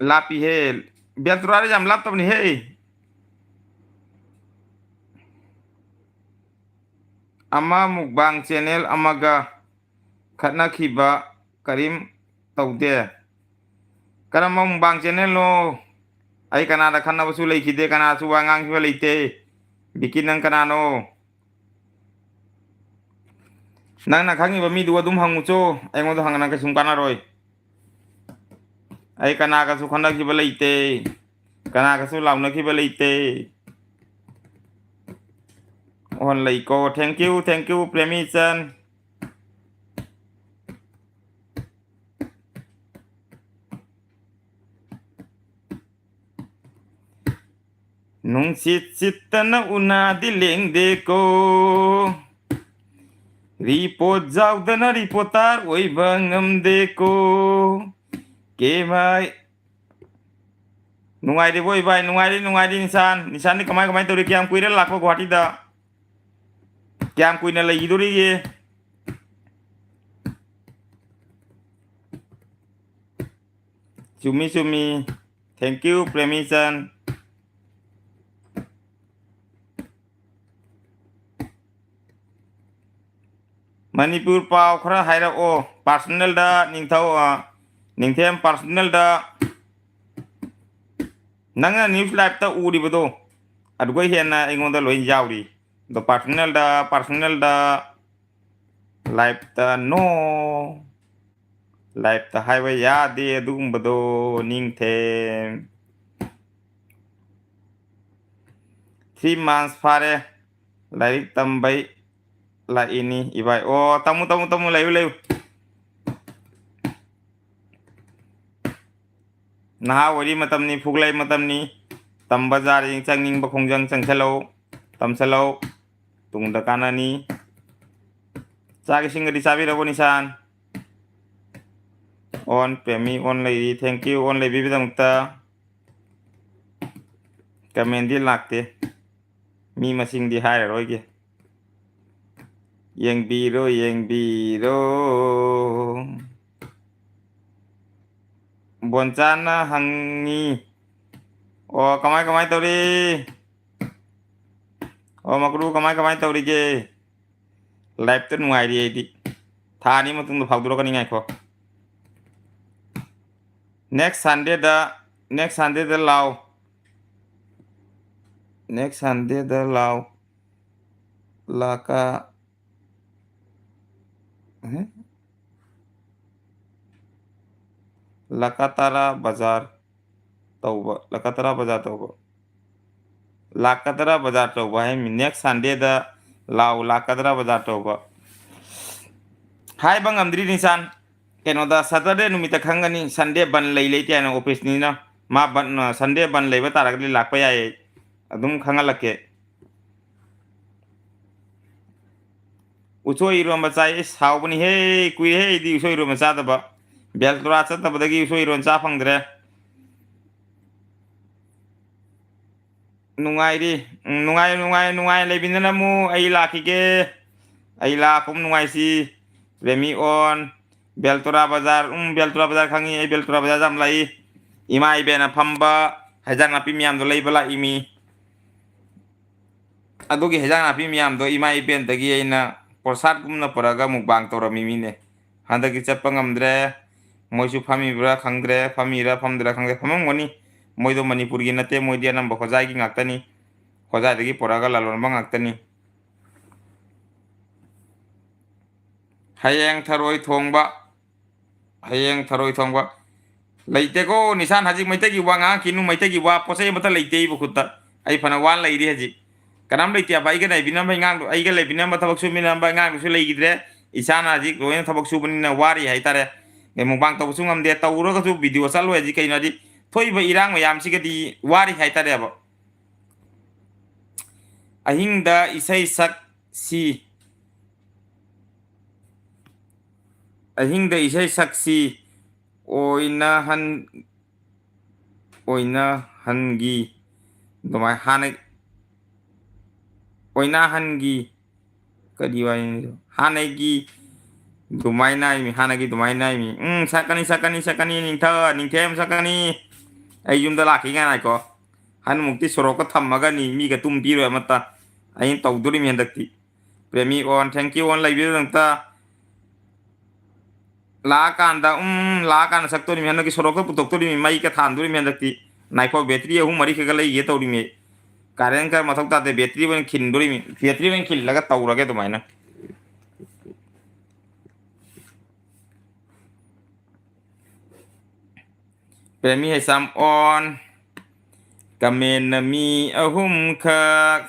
लापी हे बेलतोरा जाम लापतबनी हे अमा मुकबांग चैनल अमागा खतनाखिबा करीम तौदे करम मुकबांग चैनल नो आई कनादा खन्नबसु लेखिदे कनासु वांगांगसिबा लेते बिकि नंग कनानो नंगना खांगिबा मीदु अदुम हंगुचो आइंगोदो हंगना कसुम कानारोय आई कनागासु खन्नखिबा लेते कनागासु लाउनखिबा लेते on leiko thank you प्रेमी सन nungsit sitana una dileng deko report jaudana reporter oi bangam deko ke mai nungai de boy bai nungai de nisan ni kamai tori kyam kuira lakko guwahati da kyam kuina leidori ye Sumi thank you प्रेमी सन मणिपुर पाव खरा हायरा ओ personal दा निंथेम personal दा नंगा news live ता उरिबदो अदुगै हेना एंगोंदा lion Jawari the personal दा live ता no ꯂꯥꯏꯐꯇ ꯍꯥꯏꯕ ꯌꯥꯗꯦ ꯑꯗꯨꯒꯨꯝꯕꯗꯣ ꯅꯤꯡꯊꯦꯝ 3 months ꯐꯥꯔꯦ ꯂꯥꯏꯔꯤꯛ ꯇꯝꯕꯩ ꯂꯥꯛꯏꯅꯤ 이바ꯏ ꯑꯣ ꯇꯝꯃꯨ ꯂꯩꯌꯨ ꯅꯍꯥ ꯑꯣꯏꯔꯤ ꯃꯇꯝꯅꯤ ꯐꯨꯒꯠꯂꯛꯏ ꯃꯇꯝꯅꯤ ꯇꯝꯕ ꯖꯥꯔꯤ ꯆꯪꯅꯤꯡꯕ ꯈꯣꯡꯖꯪ ꯆꯪꯁꯜꯂꯧ ꯇꯝꯁꯜꯂꯧ ꯇꯨꯡꯗ ꯀꯥꯟꯅꯅꯤ ꯆꯥꯛ ꯏꯁꯤꯡꯒꯗꯤ ꯆꯥꯕꯤꯔꯕꯣ ꯅꯤꯁꯥꯟ ꯑꯣꯟ ꯄꯦꯃꯤ ꯑꯣꯟ ꯂꯩꯔꯤ ꯊꯦꯡꯀ꯭ꯌꯨ ꯑꯣꯟ ꯂꯩꯕꯤꯕꯒꯤꯗꯃꯛꯇ ꯀꯃꯦꯟꯗꯤ ꯂꯥꯛꯇꯦ ꯃꯤ ꯃꯁꯤꯡꯗꯤ ꯍꯥꯏꯔꯔꯣꯏꯒꯦ ꯌꯦꯡꯕꯤꯔꯣ ꯕꯣꯟꯆꯥꯅ ꯍꯪꯉꯤ ꯑꯣ ꯀꯃꯥꯏ ꯇꯧꯔꯤ ꯑꯣ ꯃꯀ꯭ꯔꯨ ꯀꯃꯥꯏ ꯇꯧꯔꯤꯒꯦ ꯂꯥꯏꯐꯇ ꯅꯨꯡꯉꯥꯏꯔꯤ ꯑꯩꯗꯤ ꯊꯥ 2 ꯃꯇꯨꯡꯗ ꯐꯥꯎꯗꯣꯔꯛꯀꯅꯤ ꯉꯥꯏꯈꯣ ꯅꯦꯛꯁ ꯁꯟꯗꯦꯗ ꯂꯥꯎ ꯅꯦꯛꯁ ꯁꯟꯗꯦꯗ ꯂꯥꯎ ꯂꯥꯛꯀ ꯂꯀꯥꯇꯥꯔꯥ ꯕꯖꯥꯔ ꯇꯧꯕ ꯂꯥꯛꯀꯗ꯭ꯔꯥ ꯕꯖꯥꯔ ꯇꯧꯕ ꯍꯥꯏꯃꯤ ꯅꯦꯛꯁ ꯁꯟꯗꯦꯗ ꯂꯥꯎ ꯂꯥꯛꯀꯗ꯭ꯔꯥ ꯕꯖꯥꯔ ꯇꯧꯕ ꯍꯥꯏꯕ ꯉꯝꯗ꯭ꯔꯤ ꯅꯤꯁꯥꯟ ꯀꯩꯅꯣꯗ ꯁꯇꯔꯗꯦ ꯅꯨꯃꯤꯠꯇ ꯈꯪꯒꯅꯤ ꯁꯟꯗꯦ ꯕꯟ ꯂꯩꯇꯦ ꯍꯥꯏꯅ ꯑꯣꯐꯤꯁꯅꯤꯅ ꯃꯥ ꯁꯟꯗꯦ ꯕꯟ ꯂꯩꯕ ꯇꯥꯔꯒꯗꯤ ꯂꯥꯛꯄ ꯌꯥꯏ ꯑꯗꯨꯝ ꯈꯪꯍꯜꯂꯛꯀꯦ ꯎꯁꯣꯏ ꯏꯔꯣꯝꯕ ꯆꯥꯏ ꯍꯥꯎꯕꯅꯤꯍꯦ ꯀꯨꯏꯔꯦꯍꯦ ꯑꯩꯗꯤ ꯎꯁꯣꯏ ꯏꯔꯣꯝꯕ ꯆꯥꯗꯕ ꯕꯦꯜꯇꯣꯔꯥ ꯆꯠꯇꯕꯗꯒꯤ ꯎꯁꯣꯏ ꯏꯔꯣꯟ ꯆꯥ ꯐꯪꯗ꯭ꯔꯦ ꯅꯨꯡꯉꯥꯏꯔꯤ ꯅꯨꯡꯉꯥꯏ ꯂꯩꯃꯤꯟꯅꯔꯝꯃꯨ ꯑꯩ ꯂꯥꯛꯈꯤꯒꯦ ꯑꯩ ꯂꯥꯛꯄ ꯅꯨꯡꯉꯥꯏꯁꯤ ꯔꯦꯃꯤ ꯑꯣꯟ ꯕꯦꯜꯇꯣꯔꯥ ꯕꯖꯥꯔ ꯈꯪꯉꯤ ꯑꯩ ꯕꯦꯜꯇꯣꯔꯥ ꯕꯖꯥꯔꯗ ꯌꯥꯝ ꯂꯥꯛꯏ ꯏꯃꯥ ꯏꯕꯦꯟꯅ ꯐꯝꯕ ꯍꯩꯖꯥꯡ ꯅꯥꯄꯤ ꯃꯌꯥꯝꯗꯣ ꯂꯩꯕ ꯂꯥꯛꯏ ꯃꯤ ꯑꯗꯨꯒꯤ ꯍꯩꯖꯥꯡ ꯅꯥꯄꯤ ꯃꯌꯥꯝꯗꯣ ꯏꯃꯥ ꯏꯕꯦꯟꯗꯒꯤ ꯑꯩꯅ ꯄ꯭ꯔꯣꯁꯥꯠꯒꯨꯝꯅ ꯄꯨꯔꯛꯑꯒ ꯃꯨꯛꯕꯥꯡ ꯇꯧꯔꯝꯃꯤ ꯃꯤꯅꯦ ꯍꯟꯗꯛꯀꯤ ꯆꯠꯄ ꯉꯝꯗ꯭ꯔꯦ ꯃꯣꯏꯁꯨ ꯐꯝꯃꯤꯕ꯭ꯔꯥ ꯈꯪꯗ꯭ꯔꯦ ꯐꯝꯃꯤꯔꯥ ꯐꯝꯗ꯭ꯔꯥ ꯈꯪꯗ꯭ꯔꯦ ꯐꯝꯃꯝꯒꯅꯤ ꯃꯣꯏꯗꯣ ꯃꯅꯤꯄꯨꯔꯒꯤ ꯅꯠꯇꯦ ꯃꯣꯏꯗꯤ ꯑꯅꯝꯕ ꯍꯣꯖꯥꯏꯒꯤ ꯉꯥꯛꯇꯅꯤ ꯍꯣꯖꯥꯏꯗꯒꯤ ꯄꯨꯔꯛꯑꯒ ꯂꯂꯣꯟꯕ ꯉꯥꯛꯇꯅꯤ ꯍꯌꯦꯡ ꯊꯔꯣꯏ ꯊꯣꯡꯕ ꯂꯩꯇꯦꯀꯣ ꯅꯤꯁꯥꯟ ꯍꯧꯖꯤꯛ ꯃꯩꯇꯩꯒꯤ ꯋꯥ ꯉꯥꯡꯈꯤꯅꯨ ꯃꯩꯇꯩꯒꯤ ꯋꯥ ꯄꯣꯠꯆꯩ ꯑꯃꯠꯇ ꯂꯩꯇꯦ ꯑꯩꯕꯨ ꯈꯨꯠꯇ ꯑꯩ ꯐꯅ ꯋꯥꯅ ꯂꯩꯔꯤ ꯍꯧꯖꯤꯛ ꯀꯅꯥꯝ ꯂꯩꯇꯦꯕ ꯑꯩꯒ ꯂꯩꯕꯤꯅꯕ ꯑꯉꯥꯡꯗꯣ ꯑꯩꯒ ꯂꯩꯕꯤꯅꯕ ꯊꯕꯛ ꯁꯨꯃꯤꯟꯅꯕ ꯑꯉꯥꯡꯗꯨꯁꯨ ꯂꯩꯈꯤꯗ꯭ꯔꯦ ꯏꯁꯥꯅ ꯍꯧꯖꯤꯛ ꯂꯣꯏꯅ ꯊꯕꯛ ꯁꯨꯕꯅꯤꯅ ꯋꯥꯔꯤ ꯍꯥꯏꯇꯥꯔꯦ ꯃꯨꯛꯕꯥꯡ ꯇꯧꯕꯁꯨ ꯉꯝꯗꯦ ꯇꯧꯔꯒꯁꯨ ꯚꯤꯗꯤꯑꯣ ꯆꯠꯂꯣꯏ ꯍꯧꯖꯤꯛ ꯀꯩꯅꯣ ꯍꯥꯏꯗꯤ ꯊꯣꯛꯏꯕ ꯏꯔꯥꯡ ꯃꯌꯥꯝꯁꯤꯒꯗꯤ ꯋꯥꯔꯤ ꯍꯥꯏꯇꯥꯔꯦꯕ ꯑꯍꯤꯡꯗ ꯏꯁꯩ ꯁꯛꯁꯤ ꯑꯍꯤꯡꯗ ꯏꯁꯩ ꯁꯛꯁꯤ ꯑꯣꯏꯅꯍꯟꯒꯤ ꯑꯗꯨꯃꯥꯏꯅ ꯑꯣꯏꯅꯍꯟꯒꯤ ꯀꯔꯤ ꯋꯥꯔꯤꯅꯣ ꯍꯥꯟꯅꯒꯤ ꯍꯥꯟꯅꯒꯤ ꯑꯗꯨꯃꯥꯏꯅ ꯁꯛꯀꯅꯤ ꯅꯤꯡꯊꯦꯝ ꯁꯛꯀꯅꯤ ꯑꯩ ꯌꯨꯝꯗ ꯂꯥꯛꯈꯤꯒꯦ ꯉꯥꯏꯈꯣ ꯍꯟꯃꯨꯛꯇꯤ ꯁꯣꯔꯣꯛꯀ ꯊꯝꯃꯒꯅꯤ ꯃꯤꯒ ꯇꯨꯝ ꯄꯤꯔꯣꯏ ꯑꯃꯠꯇ ꯑꯩꯅ ꯇꯧꯗꯣꯔꯤꯃꯤ ꯍꯟꯗꯛꯇꯤ ꯄ꯭ꯔꯦꯃꯤ ꯑꯣꯟ ꯊꯦꯡꯀ꯭ꯌꯨ ꯑꯣꯟ ꯂꯩꯕꯤꯕꯗꯃꯛꯇ ꯂꯥꯛꯑꯀꯥꯟꯗ ꯁꯛꯇꯣꯔꯤꯃꯤ ꯍꯟꯗꯛꯀꯤ ꯁꯣꯔꯣꯛꯀ ꯄꯨꯊꯣꯛꯇꯣꯔꯤꯃꯤ ꯃꯩꯀ ꯊꯥꯟꯗꯣꯔꯤꯃꯤ ꯍꯟꯗꯛꯇꯤ ꯅꯥꯏꯈꯣ ꯕꯦꯇ꯭ꯔꯤ 3 4 ꯈꯛꯒ ꯂꯩꯒꯦ ꯇꯧꯔꯤꯃꯤ ꯀꯥꯔꯦꯟ ꯈꯔ ꯃꯊꯧ ꯇꯥꯗꯦ ꯕꯦꯇ꯭ꯔꯤ ꯑꯣꯏꯅ ꯈꯤꯟꯗꯣꯔꯤꯃꯤ ꯕꯦꯇ꯭ꯔꯤ ꯑꯣꯏꯅ ꯈꯤꯜꯂꯒ ꯇꯧꯔꯒꯦ ꯑꯗꯨꯃꯥꯏꯅ ꯄ꯭ꯔꯦꯃꯤ ꯍꯩꯁꯥꯝ ꯑꯣꯟ ꯀꯃꯦꯟꯅ ꯃꯤ 3 ꯈꯛ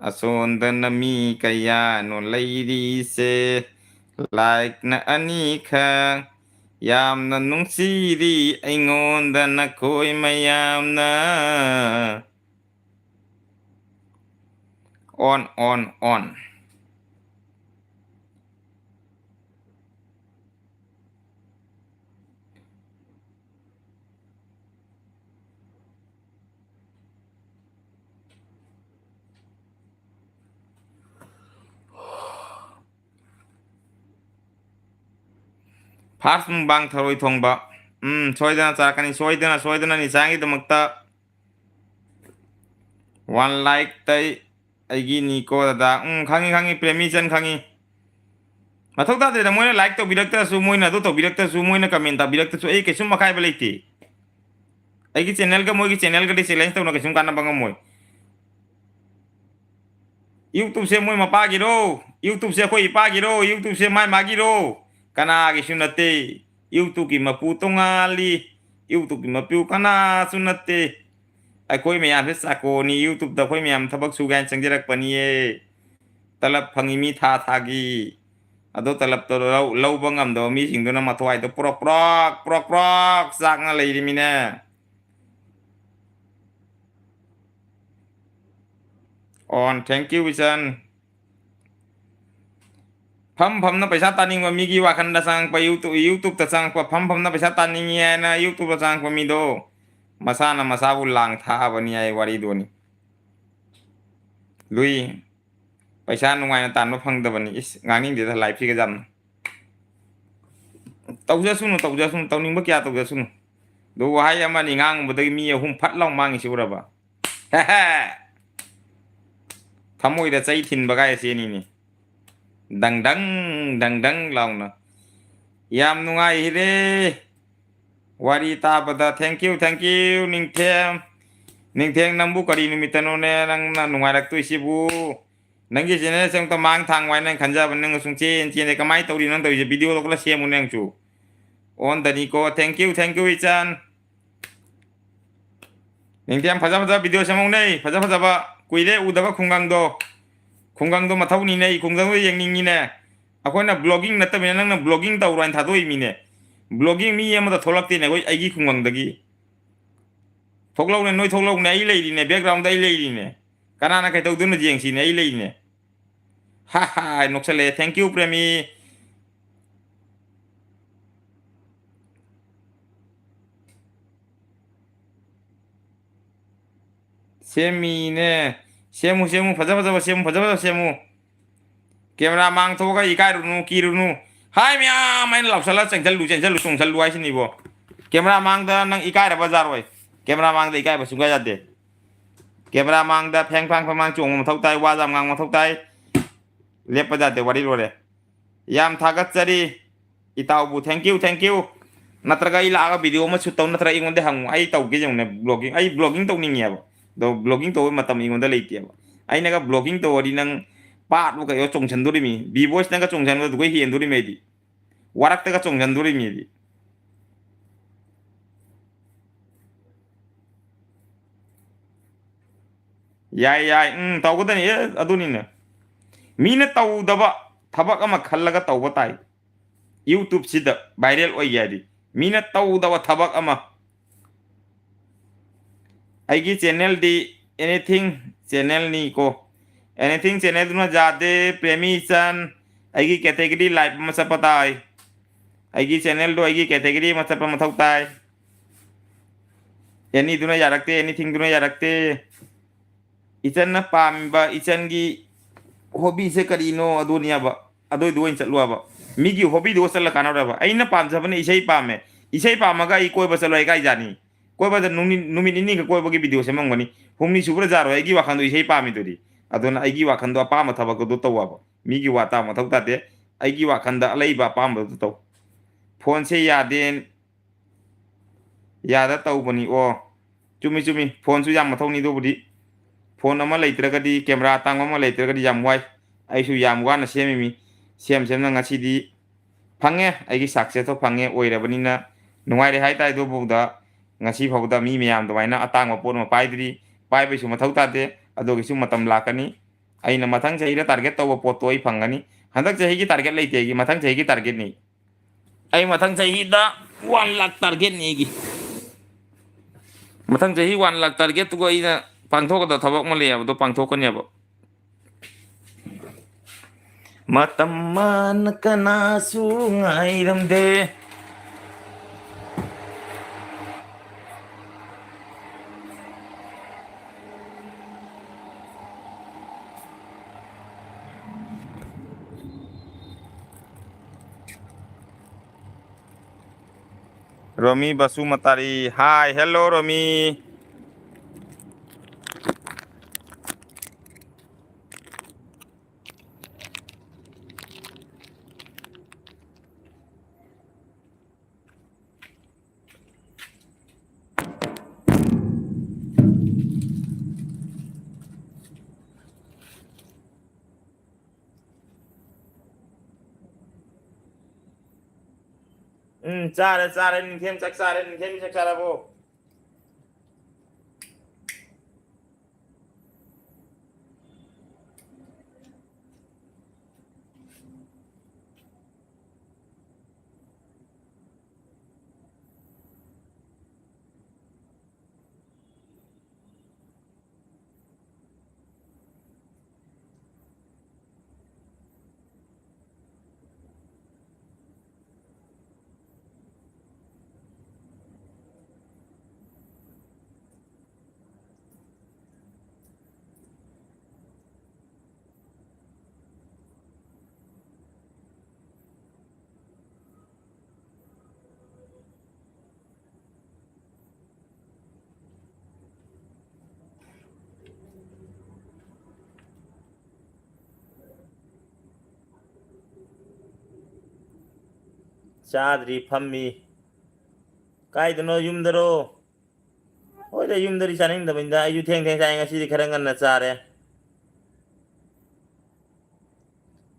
ꯑꯁꯣꯟꯗꯅ ꯃꯤ ꯀꯌꯥꯅꯣ ꯂꯩꯔꯤꯁꯦ ꯂꯥꯏꯛꯅ 2 ꯈꯛ ꯌꯥꯝꯅ ꯅꯨꯡꯁꯤꯔꯤ ꯑꯩꯉꯣꯟꯗ ꯅꯈꯣꯏ ꯃꯌꯥꯝꯅ ꯑꯣꯟ ꯐꯥꯔꯁ ꯃꯨꯛꯕꯥꯡ ꯊꯔꯣꯏ ꯊꯣꯡꯕ ꯁꯣꯏꯗꯅ ꯆꯥꯔꯛꯀꯅꯤ ꯁꯣꯏꯗꯅ ꯅꯤꯁꯥꯡꯒꯤꯗꯃꯛꯇ 1 ꯂꯥꯏꯛꯇ ꯑꯩꯒꯤ ꯅꯤꯀꯣ ꯗꯗꯥ ꯈꯪꯉꯤ ꯄ꯭ꯔꯦꯃꯤꯆꯟ ꯈꯪꯉꯤ ꯃꯊꯧ ꯇꯥꯗꯦꯗ ꯃꯣꯏꯅ ꯂꯥꯏꯛ ꯇꯧꯕꯤꯔꯛꯇ꯭ꯔꯁꯨ ꯃꯣꯏꯅ ꯑꯗꯨ ꯇꯧꯕꯤꯔꯛꯇ꯭ꯔꯁꯨ ꯃꯣꯏꯅ ꯀꯃꯦꯟ ꯇꯥꯕꯤꯔꯛꯇ꯭ꯔꯁꯨ ꯑꯩ ꯀꯩꯁꯨꯝ ꯑꯀꯥꯏꯕ ꯂꯩꯇꯦ ꯑꯩꯒꯤ ꯆꯦꯅꯦꯜꯒ ꯃꯣꯏꯒꯤ ꯆꯦꯅꯦꯜꯒꯗꯤ ꯆꯦꯂꯦꯟꯖ ꯇꯧꯅ ꯀꯩꯁꯨꯝ ꯀꯥꯟꯅꯕ ꯉꯝꯃꯣꯏ ꯌꯨꯇꯨꯕꯁꯦ ꯃꯣꯏ ꯃꯄꯥꯒꯤꯔꯣ ꯌꯨꯇꯨꯕꯁꯦ ꯑꯩꯈꯣꯏ ꯏꯄꯥꯒꯤꯔꯣ ꯌꯨꯇꯨꯕꯁꯦ ꯃꯥꯒꯤꯔꯣ ꯀꯅꯥꯒꯤꯁꯨ ꯅꯠꯇꯦ ꯌꯨꯇꯨꯕꯀꯤ ꯃꯄꯨ ꯇꯣꯉꯥꯜꯂꯤ ꯌꯨꯇꯨꯕꯀꯤ ꯃꯄꯨ ꯀꯅꯥꯁꯨ ꯅꯠꯇꯦ ꯑꯩꯈꯣꯏ ꯃꯌꯥꯝꯁꯦ ꯆꯥꯀꯣꯅꯤ ꯌꯨꯇꯨꯕꯇ ꯑꯩꯈꯣꯏ ꯃꯌꯥꯝ ꯊꯕꯛ ꯁꯨꯒꯥꯏꯅ ꯆꯪꯖꯔꯛꯄꯅꯤꯌꯦ ꯇꯂꯞ ꯐꯪꯉꯤ ꯃꯤ ꯊꯥ ꯊꯥꯒꯤ ꯑꯗꯣ ꯇꯂꯞꯇꯣ ꯂꯧꯕ ꯉꯝꯗꯕ ꯃꯤꯁꯤꯡꯗꯨꯅ ꯃꯊꯋꯥꯏꯗꯣ ꯄ꯭ꯔꯣꯛ ꯄ꯭ꯔꯣꯛ ꯄ꯭ꯔꯣꯛ ꯄ꯭ꯔꯣꯛ ꯆꯥꯛꯅ ꯂꯩꯔꯤꯃꯤꯅꯦ ꯑꯣꯟ ꯊꯦꯡꯛ ꯌꯨ ꯏꯆꯟ ꯐꯝꯅ ꯄꯩꯁꯥ ꯇꯥꯅꯤꯡꯕ ꯃꯤꯒꯤ ꯋꯥꯈꯟꯗ ꯆꯪꯉꯛꯄ ꯌꯨꯇꯨꯕꯇ ꯆꯪꯉꯛꯄ ꯐꯝꯅ ꯄꯩꯁꯥ ꯇꯥꯅꯤꯡꯉꯤ ꯍꯥꯏꯅ ꯌꯨꯇꯨꯕꯇ ꯆꯪꯉꯛꯄ ꯃꯤꯗꯣ ꯃꯁꯥꯅ ꯃꯁꯥꯕꯨ ꯂꯥꯡ ꯊꯥꯛꯑꯕꯅꯤ ꯍꯥꯏ ꯋꯥꯔꯤꯗꯨꯅꯤ ꯂꯨꯏ ꯄꯩꯁꯥ ꯅꯨꯡꯉꯥꯏꯅ ꯇꯥꯟꯕ ꯐꯪꯗꯕꯅꯤ ꯏꯁ ꯉꯥꯡꯅꯤꯡꯗꯦꯗ ꯂꯥꯏꯐꯁꯤꯒ ꯌꯥꯝꯅ ꯇꯧꯖꯁꯅꯨ ꯇꯧꯅꯤꯡꯕ ꯀꯌꯥ ꯇꯧꯖꯁꯅꯨ ꯑꯗꯣ ꯋꯥꯍꯩ ꯑꯃꯅꯤ ꯉꯥꯡꯉꯨꯕꯗꯒꯤ ꯃꯤ ꯑꯍꯨꯝ ꯐꯠ ꯂꯥꯎ ꯃꯥꯡꯉꯤꯁꯤ ꯎꯔꯕ ꯊꯃꯣꯏꯗ ꯆꯩ ꯊꯤꯟꯕ ꯀꯥꯏꯁꯦꯅꯤꯅꯦ ꯗꯪ ꯗꯪ ꯂꯥꯎꯅ ꯌꯥꯝ ꯅꯨꯡꯉꯥꯏꯔꯦ ꯋꯥꯔꯤ ꯇꯥꯕꯗ ꯊꯦꯡꯛ ꯌꯨ ꯅꯤꯡꯊꯦꯝ ꯅꯪꯕꯨ ꯀꯔꯤ ꯅꯨꯃꯤꯠꯇꯅꯣꯅꯦ ꯅꯪꯅ ꯅꯨꯡꯉꯥꯏꯔꯛꯇꯣꯏꯁꯤꯕꯨ ꯅꯪꯒꯤ ꯆꯦꯅꯦꯜꯁꯦ ꯑꯃꯨꯛꯇ ꯃꯥꯡ ꯊꯥꯡꯕ ꯍꯥꯏꯅ ꯈꯟꯖꯕ ꯅꯪ ꯁꯨꯡ ꯆꯦꯟꯗꯦ ꯀꯃꯥꯏꯅ ꯇꯧꯔꯤ ꯅꯪ ꯇꯧꯔꯤꯁꯦ ꯚꯤꯗꯤꯑꯣ ꯂꯧꯈꯠꯂ ꯁꯦꯝꯃꯨ ꯅꯪꯁꯨ ꯑꯣꯟꯗꯅꯤꯀꯣ ꯊꯦꯡꯛ ꯌꯨ ꯏꯆꯟ ꯅꯤꯡꯊꯦꯝ ꯐꯖ ꯚꯤꯗꯤꯑꯣ ꯁꯦꯝꯍꯧꯅꯦ ꯐꯖꯕ ꯀꯨꯏꯔꯦ ꯎꯗꯕ ꯈꯨꯡꯒꯪꯗꯣ ꯃꯊꯧꯅꯤꯅꯦ ꯈꯨꯡꯒꯪꯗꯣ ꯌꯦꯡꯅꯤꯡꯉꯤꯅꯦ ꯑꯩꯈꯣꯏꯅ ꯕ꯭ꯂꯣꯒꯤꯡ ꯅꯠꯇꯕꯅꯤꯅ ꯅꯪꯅ ꯕ꯭ꯂꯣꯒꯤꯡ ꯇꯧꯔꯣ ꯍꯥꯏꯅ ꯊꯥꯗꯣꯛꯏꯃꯤꯅꯦ ꯕ꯭ꯂꯣꯒꯤꯡ ꯃꯤ ꯑꯃꯗ ꯊꯣꯛꯂꯛꯇꯦꯅꯦ ꯑꯩꯒꯤ ꯈꯨꯡꯒꯪꯗꯒꯤ ꯊꯣꯛꯂꯛꯎꯅꯦ ꯅꯣꯏ ꯊꯣꯛꯂꯛꯎꯅꯦ ꯑꯩ ꯂꯩꯔꯤꯅꯦ ꯕꯦꯛꯒ꯭ꯔꯥꯎꯟꯗ ꯑꯩ ꯂꯩꯔꯤꯅꯦ ꯀꯅꯥꯅ ꯀꯩꯗꯧꯗꯣꯏꯅꯣ ꯌꯦꯡꯁꯤꯅꯦ ꯑꯩ ꯂꯩꯔꯤꯅꯦ ꯍꯥ ꯅꯣꯛꯁꯜꯂꯛꯑꯦ ꯊꯦꯡꯛ ꯌꯨ ꯄ꯭ꯔꯦꯃꯤ ꯁꯦꯝꯃꯤꯅꯦ ꯁꯦꯝꯃꯨ ꯐꯖ ꯁꯦꯝꯃꯨ ꯀꯦꯃꯦꯔꯥ ꯃꯥꯡꯊꯣꯛꯑꯒ ꯏꯀꯥꯏꯔꯨꯅꯨ ꯀꯤꯔꯨꯅꯨ ꯍꯥꯏ ꯃꯌꯥꯝ ꯑꯩꯅ ꯂꯥꯎꯁꯜꯂꯒ ꯆꯦꯟꯁꯜꯂꯨ ꯆꯣꯡꯁꯜꯂꯨ ꯍꯥꯏꯁꯤꯅꯤꯕꯣ ꯀꯦꯃꯦꯔꯥ ꯃꯥꯡꯗ ꯅꯪ ꯏꯀꯥꯏꯔꯕ ꯖꯥꯔꯣꯏ ꯀꯦꯃꯦꯔꯥ ꯃꯥꯡꯗ ꯏꯀꯥꯏꯕ ꯁꯨꯡꯌꯥ ꯌꯥꯗꯦ ꯀꯦꯃꯦꯔꯥ ꯃꯥꯡꯗ ꯐꯦꯡ ꯐꯥꯡ ꯐꯃꯥꯡ ꯆꯣꯡꯕ ꯃꯊꯧ ꯇꯥꯏ ꯋꯥ ꯉꯥꯡꯕ ꯃꯊꯧ ꯇꯥꯏ ꯂꯦꯞꯄ ꯌꯥꯗꯦ ꯋꯥꯔꯤ ꯂꯣꯏꯔꯦ ꯌꯥꯝ ꯊꯥꯒꯠꯆꯔꯤ ꯏꯇꯥꯎꯕꯨ ꯊꯦꯡꯛ ꯌꯨ ꯅꯠꯇ꯭ꯔꯒ ꯑꯩ ꯂꯥꯛꯑꯒ ꯚꯤꯗꯤꯑꯣ ꯑꯃ ꯁꯨꯠ ꯇꯧ ꯅꯠꯇ꯭ꯔꯒ ꯑꯩꯉꯣꯟꯗ ꯍꯪꯉꯨ ꯑꯩ ꯇꯧꯒꯦ ꯌꯦꯡꯉꯨꯅꯦ ꯕ꯭ꯂꯣꯒꯤꯡ ꯑꯩ ꯕ꯭ꯂꯣꯒꯤꯡ ꯇꯧꯅꯤꯡꯉꯦꯕ ꯑꯗꯣ ꯕ꯭ꯂꯣꯒꯤꯡ ꯇꯧꯕꯩ ꯃꯇꯝ ꯑꯩꯉꯣꯟꯗ ꯂꯩꯇꯦꯕ ꯑꯩꯅꯒ ꯕ꯭ꯂꯣꯒꯤꯡ ꯇꯧꯔꯗꯤ ꯅꯪ ꯄꯥꯠꯂꯣ ꯀꯩꯅꯣ ꯆꯣꯡꯁꯟꯗꯣꯔꯤꯃꯤ ꯕꯤ ꯚꯣꯏꯁꯅꯒ ꯆꯣꯡꯁꯟꯕ ꯑꯗꯨꯒ ꯍꯦꯟꯗꯣꯔꯤꯃꯤ ꯑꯩꯗꯤ ꯋꯥꯔꯛꯇꯒ ꯆꯣꯡꯁꯟꯗꯣꯔꯤꯃꯤ ꯑꯩꯗꯤ ꯌꯥꯏ ꯇꯧꯒꯗꯅꯤ ꯑꯗꯨꯅꯤꯅꯦ ꯃꯤꯅ ꯇꯧꯗꯕ ꯊꯕꯛ ꯑꯃ ꯈꯜꯂꯒ ꯇꯧꯕ ꯇꯥꯏ ꯌꯨꯇꯨꯕꯁꯤꯗ ꯚꯥꯏꯔꯦꯜ ꯑꯣꯏꯒꯦ ꯍꯥꯏꯗꯤ ꯃꯤꯅ ꯇꯧꯗꯕ ꯊꯕꯛ ꯑꯃ ꯑꯩꯒꯤ ꯆꯦꯅꯦꯜꯗꯤ ꯑꯦꯅꯤꯊꯤꯡ ꯆꯦꯅꯦꯜꯅꯤꯀꯣ ꯑꯦꯅꯤꯊꯤꯡ ꯆꯦꯅꯦꯜꯗꯨꯅ ꯌꯥꯗꯦ ꯄ꯭ꯔꯦꯃꯤ ꯏꯆꯟ ꯑꯩꯒꯤ ꯀꯦꯇꯦꯒꯣꯔꯤ ꯂꯥꯏꯐ ꯑꯃ ꯆꯠꯄ ꯇꯥꯏ ꯑꯩꯒꯤ ꯆꯦꯅꯦꯜꯗꯣ ꯑꯩꯒꯤ ꯀꯦꯇꯦꯒꯣꯔꯤ ꯑꯃ ꯆꯠꯄ ꯃꯊꯧ ꯇꯥꯏ ꯑꯦꯅꯤꯗꯨꯅ ꯌꯥꯔꯛꯇꯦ ꯑꯦꯅꯤꯊꯤꯡꯗꯨꯅ ꯌꯥꯔꯛꯇꯦ ꯏꯆꯟꯅ ꯄꯥꯝꯃꯤꯕ ꯏꯆꯟꯒꯤ ꯍꯣꯕꯤꯁꯦ ꯀꯔꯤꯅꯣ ꯑꯗꯨꯅꯦꯕ ꯑꯗꯨꯏꯗꯨ ꯑꯣꯏꯅ ꯆꯠꯂꯨꯕ ꯃꯤꯒꯤ ꯍꯣꯕꯤꯗꯨꯒ ꯆꯠꯂ ꯀꯥꯟꯅꯔꯕ ꯑꯩꯅ ꯄꯥꯝꯖꯕꯅ ꯏꯁꯩ ꯄꯥꯝꯃꯦ ꯏꯁꯩ ꯄꯥꯝꯃꯒ ꯑꯩ ꯀꯣꯏꯕ ꯆꯠꯂꯣ ꯑꯩ ꯀꯥꯏꯖꯥꯅꯤ ꯀꯣꯏꯕꯗ ꯅꯨꯃꯤꯠ ꯅꯤꯅꯤꯒ ꯀꯣꯏꯕꯒꯤ ꯚꯤꯗꯤꯑꯣ ꯁꯦꯝꯃꯝꯒꯅꯤ ꯍꯨꯝꯅꯤ ꯁꯨꯕ꯭ꯔꯥ ꯌꯥꯔꯣꯏ ꯑꯩꯒꯤ ꯋꯥꯈꯟꯗꯣ ꯏꯁꯩ ꯄꯥꯝꯃꯤꯗꯨꯗꯤ ꯑꯗꯨꯅ ꯑꯩꯒꯤ ꯋꯥꯈꯟꯗꯣ ꯑꯄꯥꯝꯕ ꯊꯕꯛꯇꯨ ꯇꯧꯋꯕ ꯃꯤꯒꯤ ꯋꯥ ꯇꯥ ꯃꯊꯧ ꯇꯥꯗꯦ ꯑꯩꯒꯤ ꯋꯥꯈꯟꯗ ꯑꯂꯩꯕ ꯑꯄꯥꯝꯕꯗꯨ ꯇꯧ ꯐꯣꯟꯁꯦ ꯌꯥꯗꯦ ꯌꯥꯗ ꯇꯧꯕꯅꯤ ꯑꯣ ꯆꯨꯝꯃꯤ ꯐꯣꯟꯁꯨ ꯌꯥꯝ ꯃꯊꯧꯅꯤ ꯑꯗꯨꯕꯨꯗꯤ ꯐꯣꯟ ꯑꯃ ꯂꯩꯇ꯭ꯔꯒꯗꯤ ꯀꯦꯃꯦꯔꯥ ꯑꯇꯥꯡꯕ ꯑꯃ ꯂꯩꯇ꯭ꯔꯒꯗꯤ ꯌꯥꯝ ꯋꯥꯏ ꯑꯩꯁꯨ ꯌꯥꯝ ꯋꯥꯅ ꯁꯦꯝꯃꯤꯃꯤ ꯁꯦꯝꯅ ꯉꯁꯤꯗꯤ ꯐꯪꯉꯦ ꯑꯩꯒꯤ ꯁꯛꯁꯦꯁꯇꯣ ꯐꯪꯉꯦ ꯑꯣꯏꯔꯕꯅꯤꯅ ꯅꯨꯡꯉꯥꯏꯔꯦ ꯍꯥꯏꯇꯥꯔꯦ ꯑꯗꯨꯐꯥꯎꯗ ꯉꯁꯤ ꯐꯥꯎꯗ ꯃꯤ ꯃꯌꯥꯝ ꯑꯗꯨꯃꯥꯏꯅ ꯑꯇꯥꯡꯕ ꯄꯣꯠ ꯑꯃ ꯄꯥꯏꯗ꯭ꯔꯤ ꯄꯥꯏꯕꯩꯁꯨ ꯃꯊꯧ ꯇꯥꯗꯦ ꯑꯗꯨꯒꯤꯁꯨ ꯃꯇꯝ ꯂꯥꯛꯀꯅꯤ ꯑꯩꯅ ꯃꯊꯪ ꯆꯍꯤꯗ ꯇꯥꯔꯒꯦꯠ ꯇꯧꯕ ꯄꯣꯠꯇꯣ ꯑꯩ ꯐꯪꯒꯅꯤ ꯍꯟꯗꯛ ꯆꯍꯤꯒꯤ ꯇꯥꯔꯒꯦꯠ ꯂꯩꯇꯦ ꯑꯩꯒꯤ ꯃꯊꯪ ꯆꯍꯤꯒꯤ ꯇꯥꯔꯒꯦꯠꯅꯤ ꯑꯩ ꯃꯊꯪ ꯆꯍꯤꯗ 1 lakh ꯇꯥꯔꯒꯦꯠꯅꯤ ꯑꯩꯒꯤ ꯃꯊꯪ ꯆꯍꯤ 1 lakh ꯇꯥꯔꯒꯦꯠꯇꯨꯒ ꯑꯩꯅ ꯄꯥꯡꯊꯣꯛꯀꯗꯕ ꯊꯕꯛ ꯑꯃ ꯂꯩꯌꯦꯕꯗꯣ ꯄꯥꯡꯊꯣꯛꯀꯅꯦꯕ ꯃꯇꯝ ꯃꯥꯅ ꯀꯅꯥꯁꯨ ꯉꯥꯏꯔꯝꯗꯦ Romi Basumatari. Hi, hello Romi. चारे निखेम चक चारे निखेम चक चाराबो चाद्री फम्मी कायदनो युमदरो होइदा युमदरी चानिंगदबैदा आयु थेंग थेंग चाय ngasi खरा ngana चारे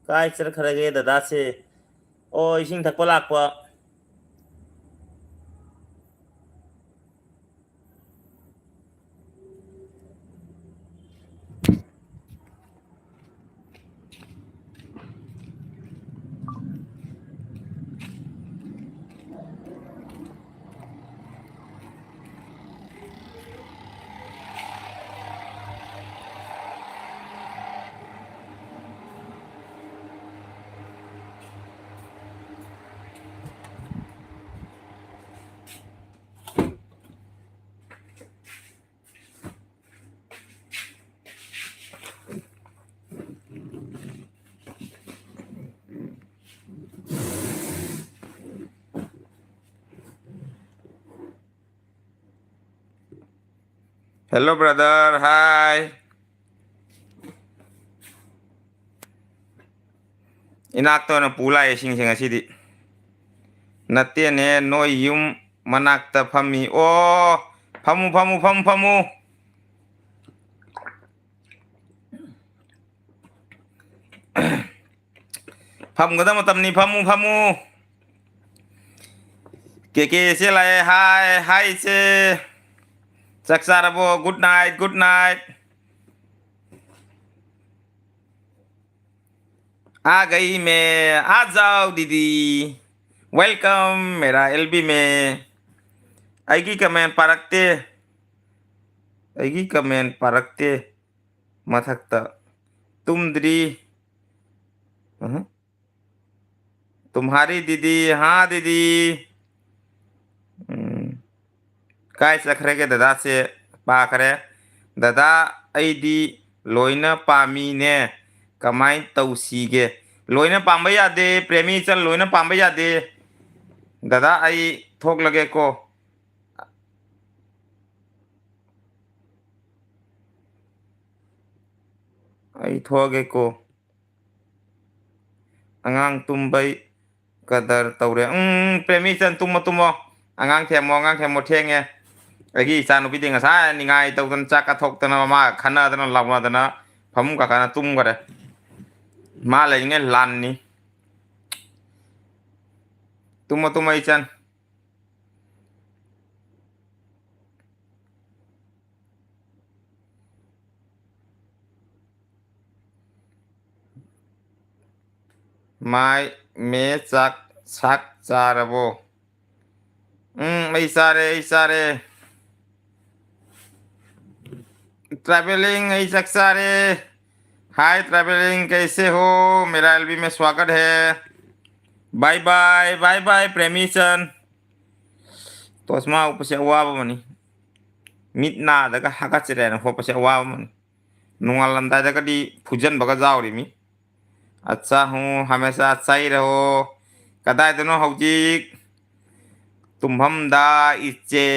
काय चर खरगे दादा से ओ इसिंग थकपा Lakpa Hello brother, hi. Inakto na pula sing sing asidi. Natia ne no yum manakta phami. Oh, phamu. Pham gada matam ni phamu. Ke se lai hi se. Saksarabo, good night. आ गई मैं आ जाओ दीदी welcome मेरा LB में आएगी comment परखते मथकता तुमद्री तुम्हारी दीदी हाँ दीदी काय चखरे के दादा से पाखरे दादा आईदी लोइना पामी ने कमाई तौसीगे लोइना पांबा यादे प्रेमी चल लोइना पांबा यादे दादा आई थोक लगे को आई थोगे को अंगांग तुम्बई कदर तौरे प्रेमी चल तुमो अंगांग थेमो ठेंगे अगी चानु पिदे ngasa ningai tautan chaka thoktana ma khana dana lagna dana pham ka kana tum करे ma lai nge lan ni तुम इचन माय में चक चारबो सारे ट्रैवलिंग चक सारे हाय ट्रैवलिंग कैसे हो मेरा एलबी में स्वागत है बाय बाय प्रेमीचन तो अस्मा उपसे अवाब मनी मितना दगा हगा चरे न होपसे अवाब मनी नुंगालंदा दगा दी फुजन बगा जावरी मी अच्छा हूँ हमेशा अच्छा ही रहो कदाई दोनों हौजिक तुम्हम दा इच्चे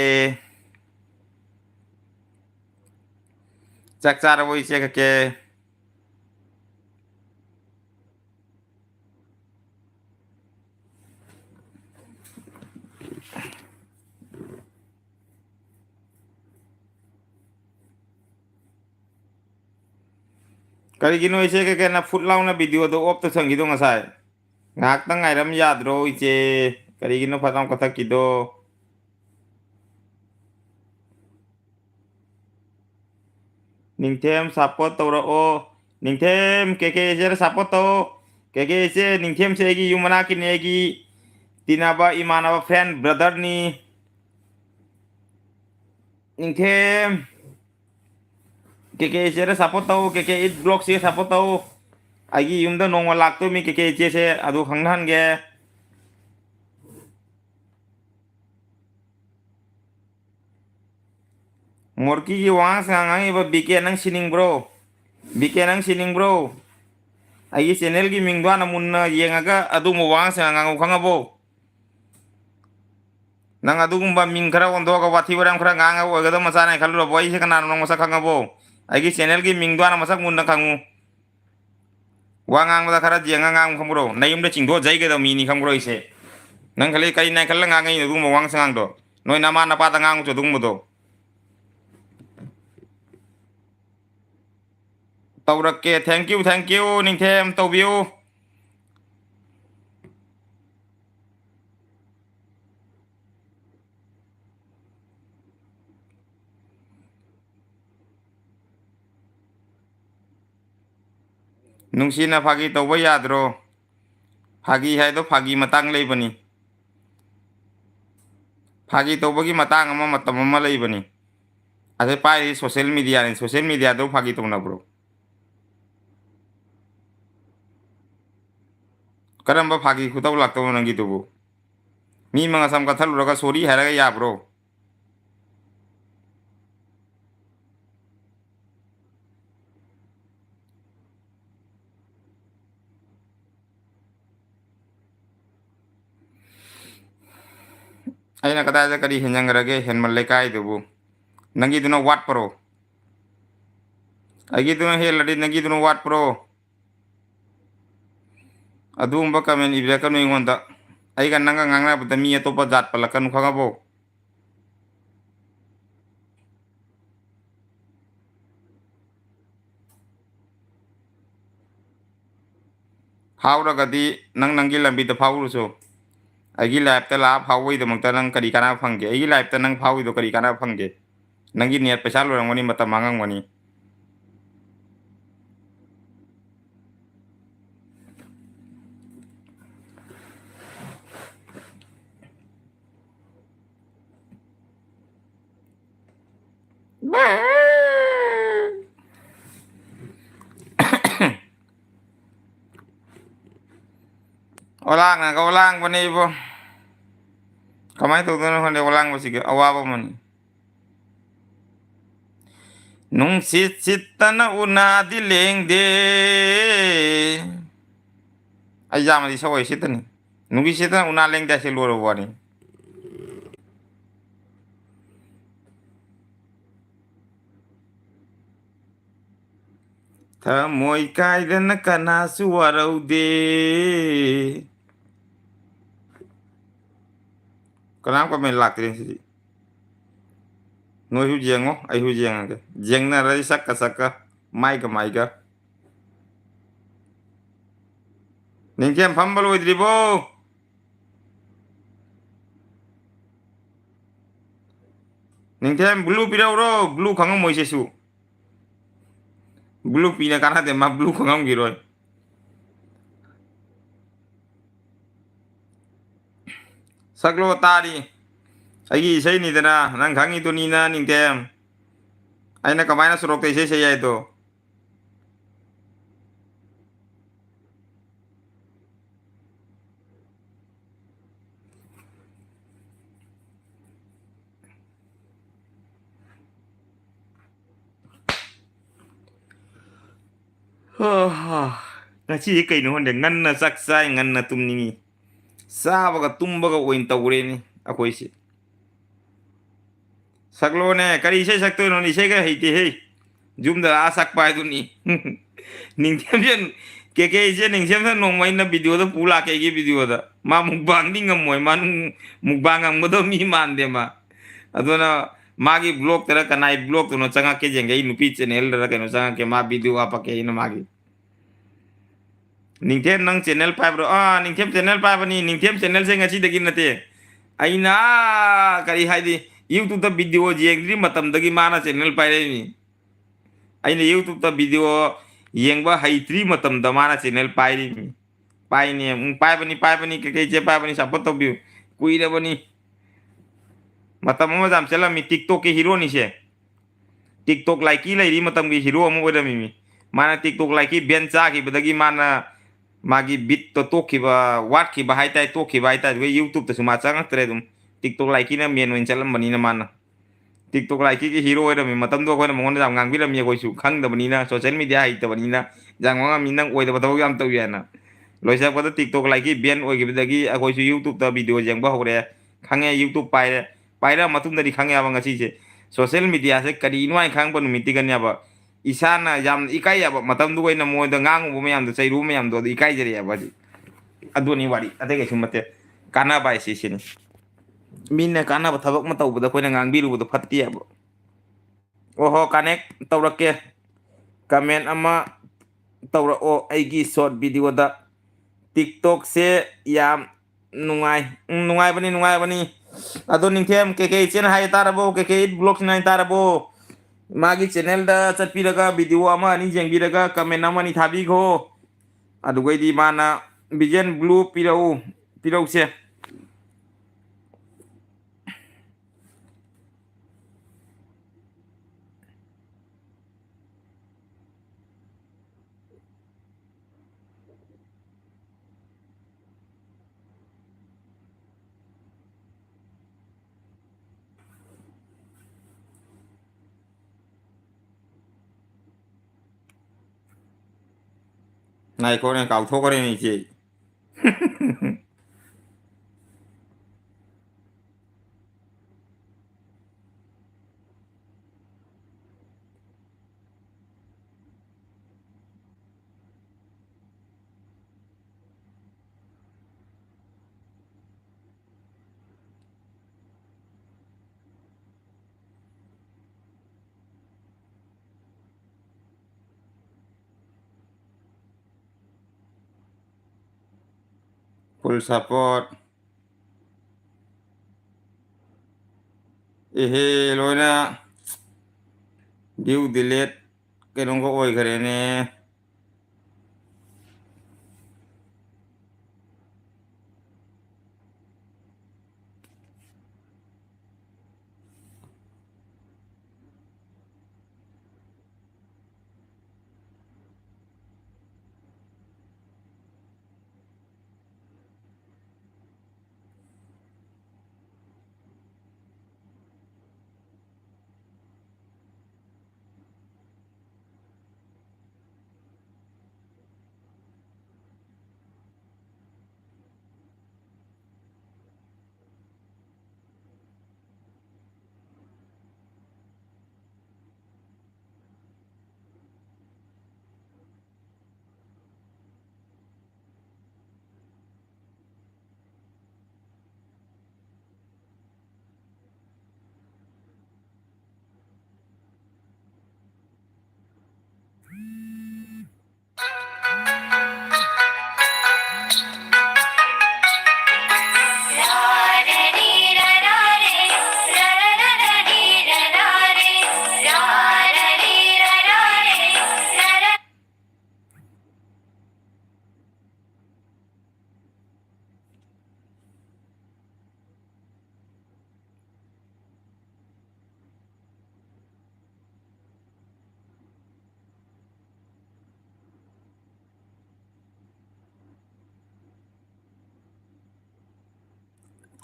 चक चार वो इसे के करीगिनो इसे के ना फुट लाउना वीडियो तो ऑफ तो संगी तो ngसाय ngak tang ngai ram yadro iche Karigino fatang kata kido. Ningthem support tawra o. Ningthem keke jer support to. Keke se ningthem se gi yumana kinegi. Tinaba imanaba friend brother ni. Ningthem keke se support to. Keke it block se support to. Agi yumda nongwa lakto mi keke se adu khanghan ge. Morki ki wang sangang iba bike nang sining bro. Bike nang sining bro. Agi channel ki mingdwa namun yengaga adu mo wang sangang khangabo. Nang adu gumba ming kara ondo ka wati baram kara nganga wo gado masana khalu boy se kana nong masa khangabo. Agi channel ki mingdwa na masak mun na khangu. Wangang da kara jenga ngang khambro. Nayum de chingdo jai ga da mini khambro ise. Nang khali kai na khalla nganga adu mo wang sangang do. Noi nama na pa ta ngang cho dung mo do. Tawrakke thank you ningthem tawbiu. Nungsina phagi tawba yadro. Phagi hai do phagi matang leibani. Phagi tawba gi matang ama matam ama leibani. Ase pai social media do phagi tawna bro. Karamba phagi khutaw laktaw nangi tubu. Mi mga sam kathal uraga sorry haraga ya bro. Aina kata aja kadi henyang rage hen malekai tubu. Nangi tuno wat pro. Agi tuno he ladi nangi tuno wat pro. Adu umba kamen ibra kanu ingonda. Ai kan nanga ngangna buta mi atopa jat palakan khangabo. Haura gadi nang nangi lambi da phawru so. Agi live ta la phawoi da mangta nang kadi kana phangge. Agi live ta nang phawoi do kadi kana phangge. Nangi niat pesa lo rangwani mata mangang wani. Olang na ka olang pa ni ibo. Kamay tutunan ko ni olang mo sige. Awa pa mo ni. Nung sit na una dileng de. Ay jama di saway sit ni. Nung sit na una leng de siluro po ni. Thamoy kayda na kanasuwaraw de. Kenapa main lak din sih? Noi hu jeng oh, ai hu jeng ke. Jeng na rai saka mai ka. Ning kem pambal wo dribo. Ning kem blue pira ro, blue khangam moi sesu. Blue pina kana de ma blue khangam giroi. Saklo tari. Agi isai ni dana nang khangi to ni na ning kem. Aina kamaina surok te isai ya itu. Ngachi kai no honde ngan na saksai ngan na tumni. Sabaga tumbaga oin tawre ni akoi si. Saklo ne kari isai sakto no ni isai ka heiti hei. Jum da asak pa itu ni. Ning kem jen keke ise ning kem san nong main na video da pula ke gi video da. Ma mukbang ni ngamoy man mukbang ang mo do mi man de ma. Adona magi blog tera kanai blog to no changa ke jengai nupi channel ra ke no changa ke ma video apa ke ino magi. Ningtem nang channel pa bro Ningtem channel pa bani Ningtem channel se ngasi dagi nate aina kari haidi YouTube ta video jengri matam dagi mana channel pa re ni aina YouTube ta video yengba haitri matam da mana channel pa ri ni pai ni pai bani ke je pai bani support to bi kui re bani matam ma jam chala mi TikTok ke hero ni se TikTok like ki lai ri matam ki hero mo da mi mana TikTok like ki ben cha ki badagi mana magi bit to ki ba wat ki ba hai tai to ki ba hai tai YouTube to suma chang tre dum TikTok like ki na men wen chalam bani na mana TikTok like ki hero da mi matam do ko na mon jam ngang bi ram ye ko su khang da bani na social media hai ta bani na jang wa mi nang oi da ba to yam to ya na loi sa ko da TikTok like ki ben oi ki badagi a ko su YouTube ta video jang ba ho re khang ye YouTube pai ra matum da di khang ya ba ngasi se social media se kadi nuai khang ba nu mi ti gan ya ba isana yam ikai ya ba matam du na mo da ngang bu me yam da sai ru me yam do ikai jere ya ba di aduni wari ate ke sumate kana bai si sin minne kana ba thabak ma taw bu da ko na ngang bi ru bu da phatti ya ba oho connect tawrake comment ama tawra o aigi short video da TikTok se yam nungai bani ado ningthem ke chen hai tarabo ke blog nai tarabo magi channel da chatpiraga video ama ani jengbiraga comment ama ni thabi go adugoi di mana vision blue pirau se này cô này cầu thua cái này chị full support lối na view delete cái nó có ôi cái này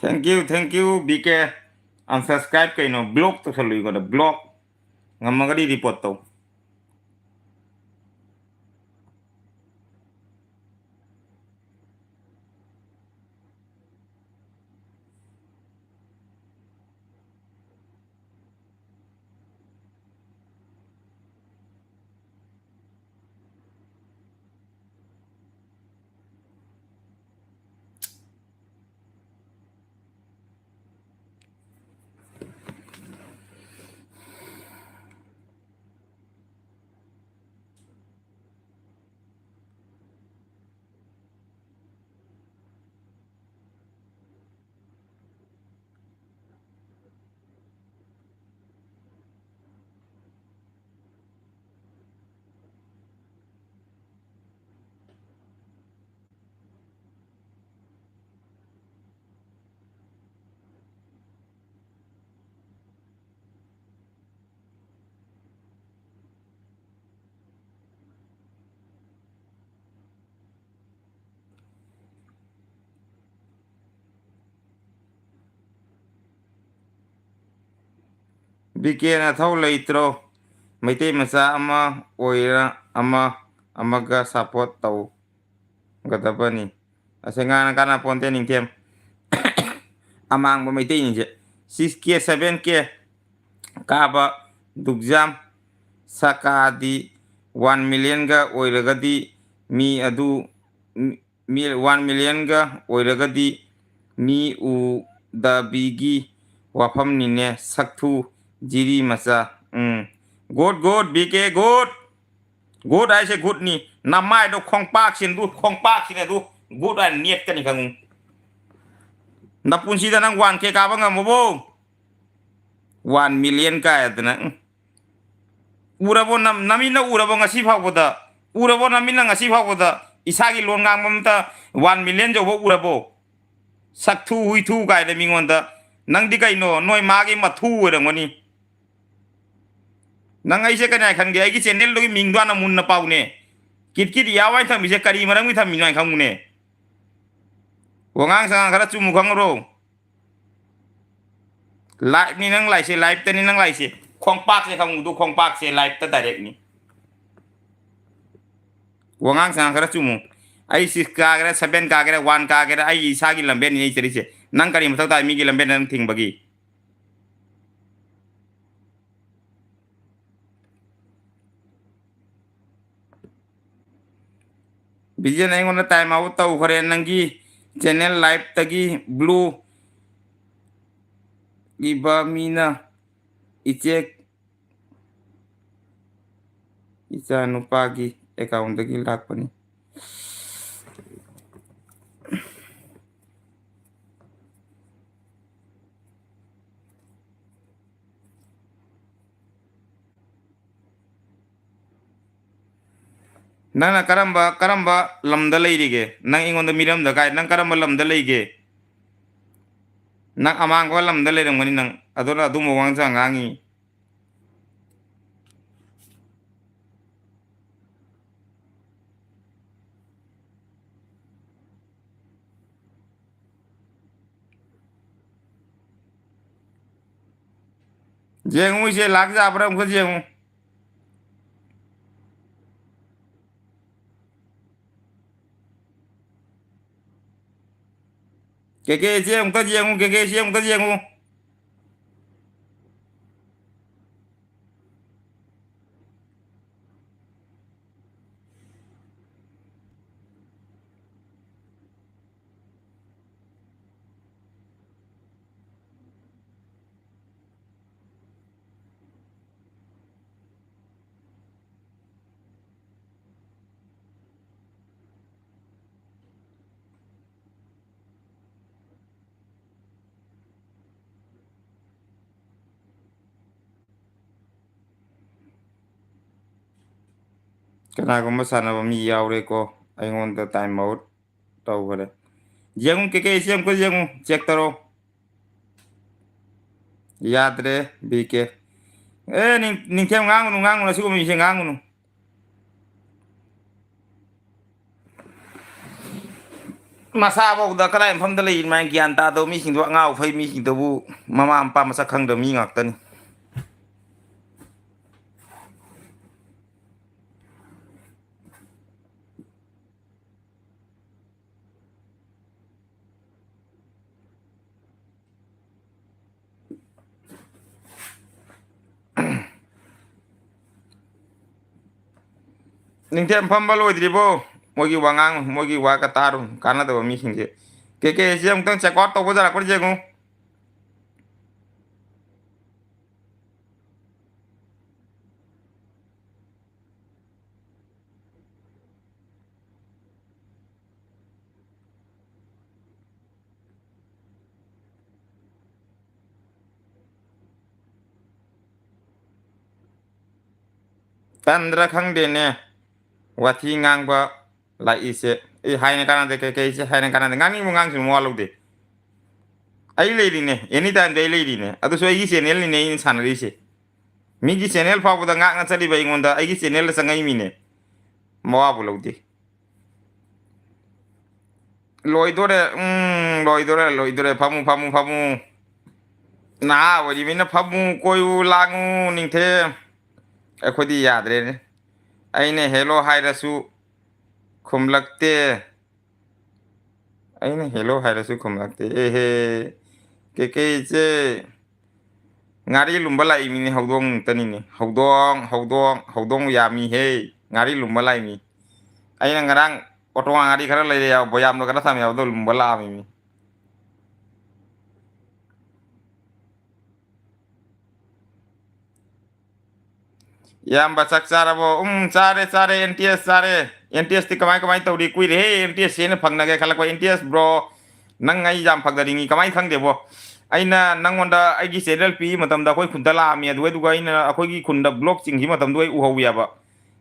thank you BK unsubscribe cái nó block to salui có block ngam cái đi report tàu BK na thau leitro maitei macha ama oira amaga support tau gadabani asenga kana ponte ningthem amang ba maitei ni je 6k 7k kaba dugjam sakadi 1 million ga oiragadi mi adu mi 1 million ga oiragadi mi u da bigi wafam nine saktu jiri masa good BK good ai se good ni namai do khong pak sin du good an niet kan ni kangu na punsi da nang 1k ka ba ngam bo 1 million ka adna urabo namina urabo ngasi phawboda urabo namina ngasi phawboda isagi lon ngang mamta 1 million jo bo urabo saktu huithu kai da mingonda nang di kai no noi magi mathu orangoni nang ai se kana khan ge ai gi channel logi mingdwa na mun na paune kit yawai tham je kari marang mi tham mi nai khamune wangang sang khara chumu khangro live ni nang lai se live te ni nang lai se khong pak se khamu du khong pak se live ta direct ni wangang sang khara chumu ai 6 ka ga 7 ka ga 1 ka ga ai sa gi lambe ni cheri se nang kari mathau ta mi gi lambe nang thing bagi bijan ai ngona time out tau khare nangi channel live tagi blue iba mina icek icha nupagi account tagi lakpani nang karamba lamda leirige nang ingonda miram da kai nang karamba lamda leige nang amang ko lamda leiram ngani nang adora adu mo wang sang ngangi jengu se lag ja abram ko jengu keke jengu ka jengu keke jengu ka jengu kana ko masana ba mi yaure ko ai ngonda time out tau khare jengu keke jengu ko jengu check taro याद रे BK ning tem ngangu na sugo mi se ngangu nu masa bo da kala pham da lein ma gyan ta do mi sing do ngau phai mi sing do bu mama ampa masa khang do mi ngak tan ning tem pham ba loi dribo mogi wangang mogi wa ka taru kana do mi sing je keke siam tang chakot to bo jara ko jengu tandra khang de ne wathi ngang ba la ise hai ne kana de keke ise hai ne kana de ngangi mo ngang su mo lo de ai le ri ne anytime de le ri ne adu so yi channel ni ne in san ri se mi gi channel fa bu da nga nga chali ba ingonda ai gi channel sangai mi ne mo wa bu lo de loi dore phamu นาวันนี้มีนะพับมูโกยูลางูนิ่งเทไอ้คนที่ยาดเลยเนี่ยไอ้เนี่ยเฮโลไฮดัสุคุมลักเตไอ้เนี่ยเฮโลไฮดัสุคุมลักเตเอ้เฮเก๋ๆเจงารีลุมบลายมีเนี่ยเขาดงตันนี่เนี่ยเขาดงยามีเฮงารีลุมบลายมีไอ้นั่งกระดังอตวงารีขนาดเลยเดียวพยายามเรากระทำยาวตัวลุมบลามี yang basak cara bo care care NTS care NTS ti kamai kamai tau di kui re NTS ne phang na ge khala ko NTS bro nang ngai jam phang da ringi kamai khang de bo aina nang wanda ai gi serial pi matam da koi khunda la mi du du gai na akoi gi khunda block ching hi matam du u ho ya ba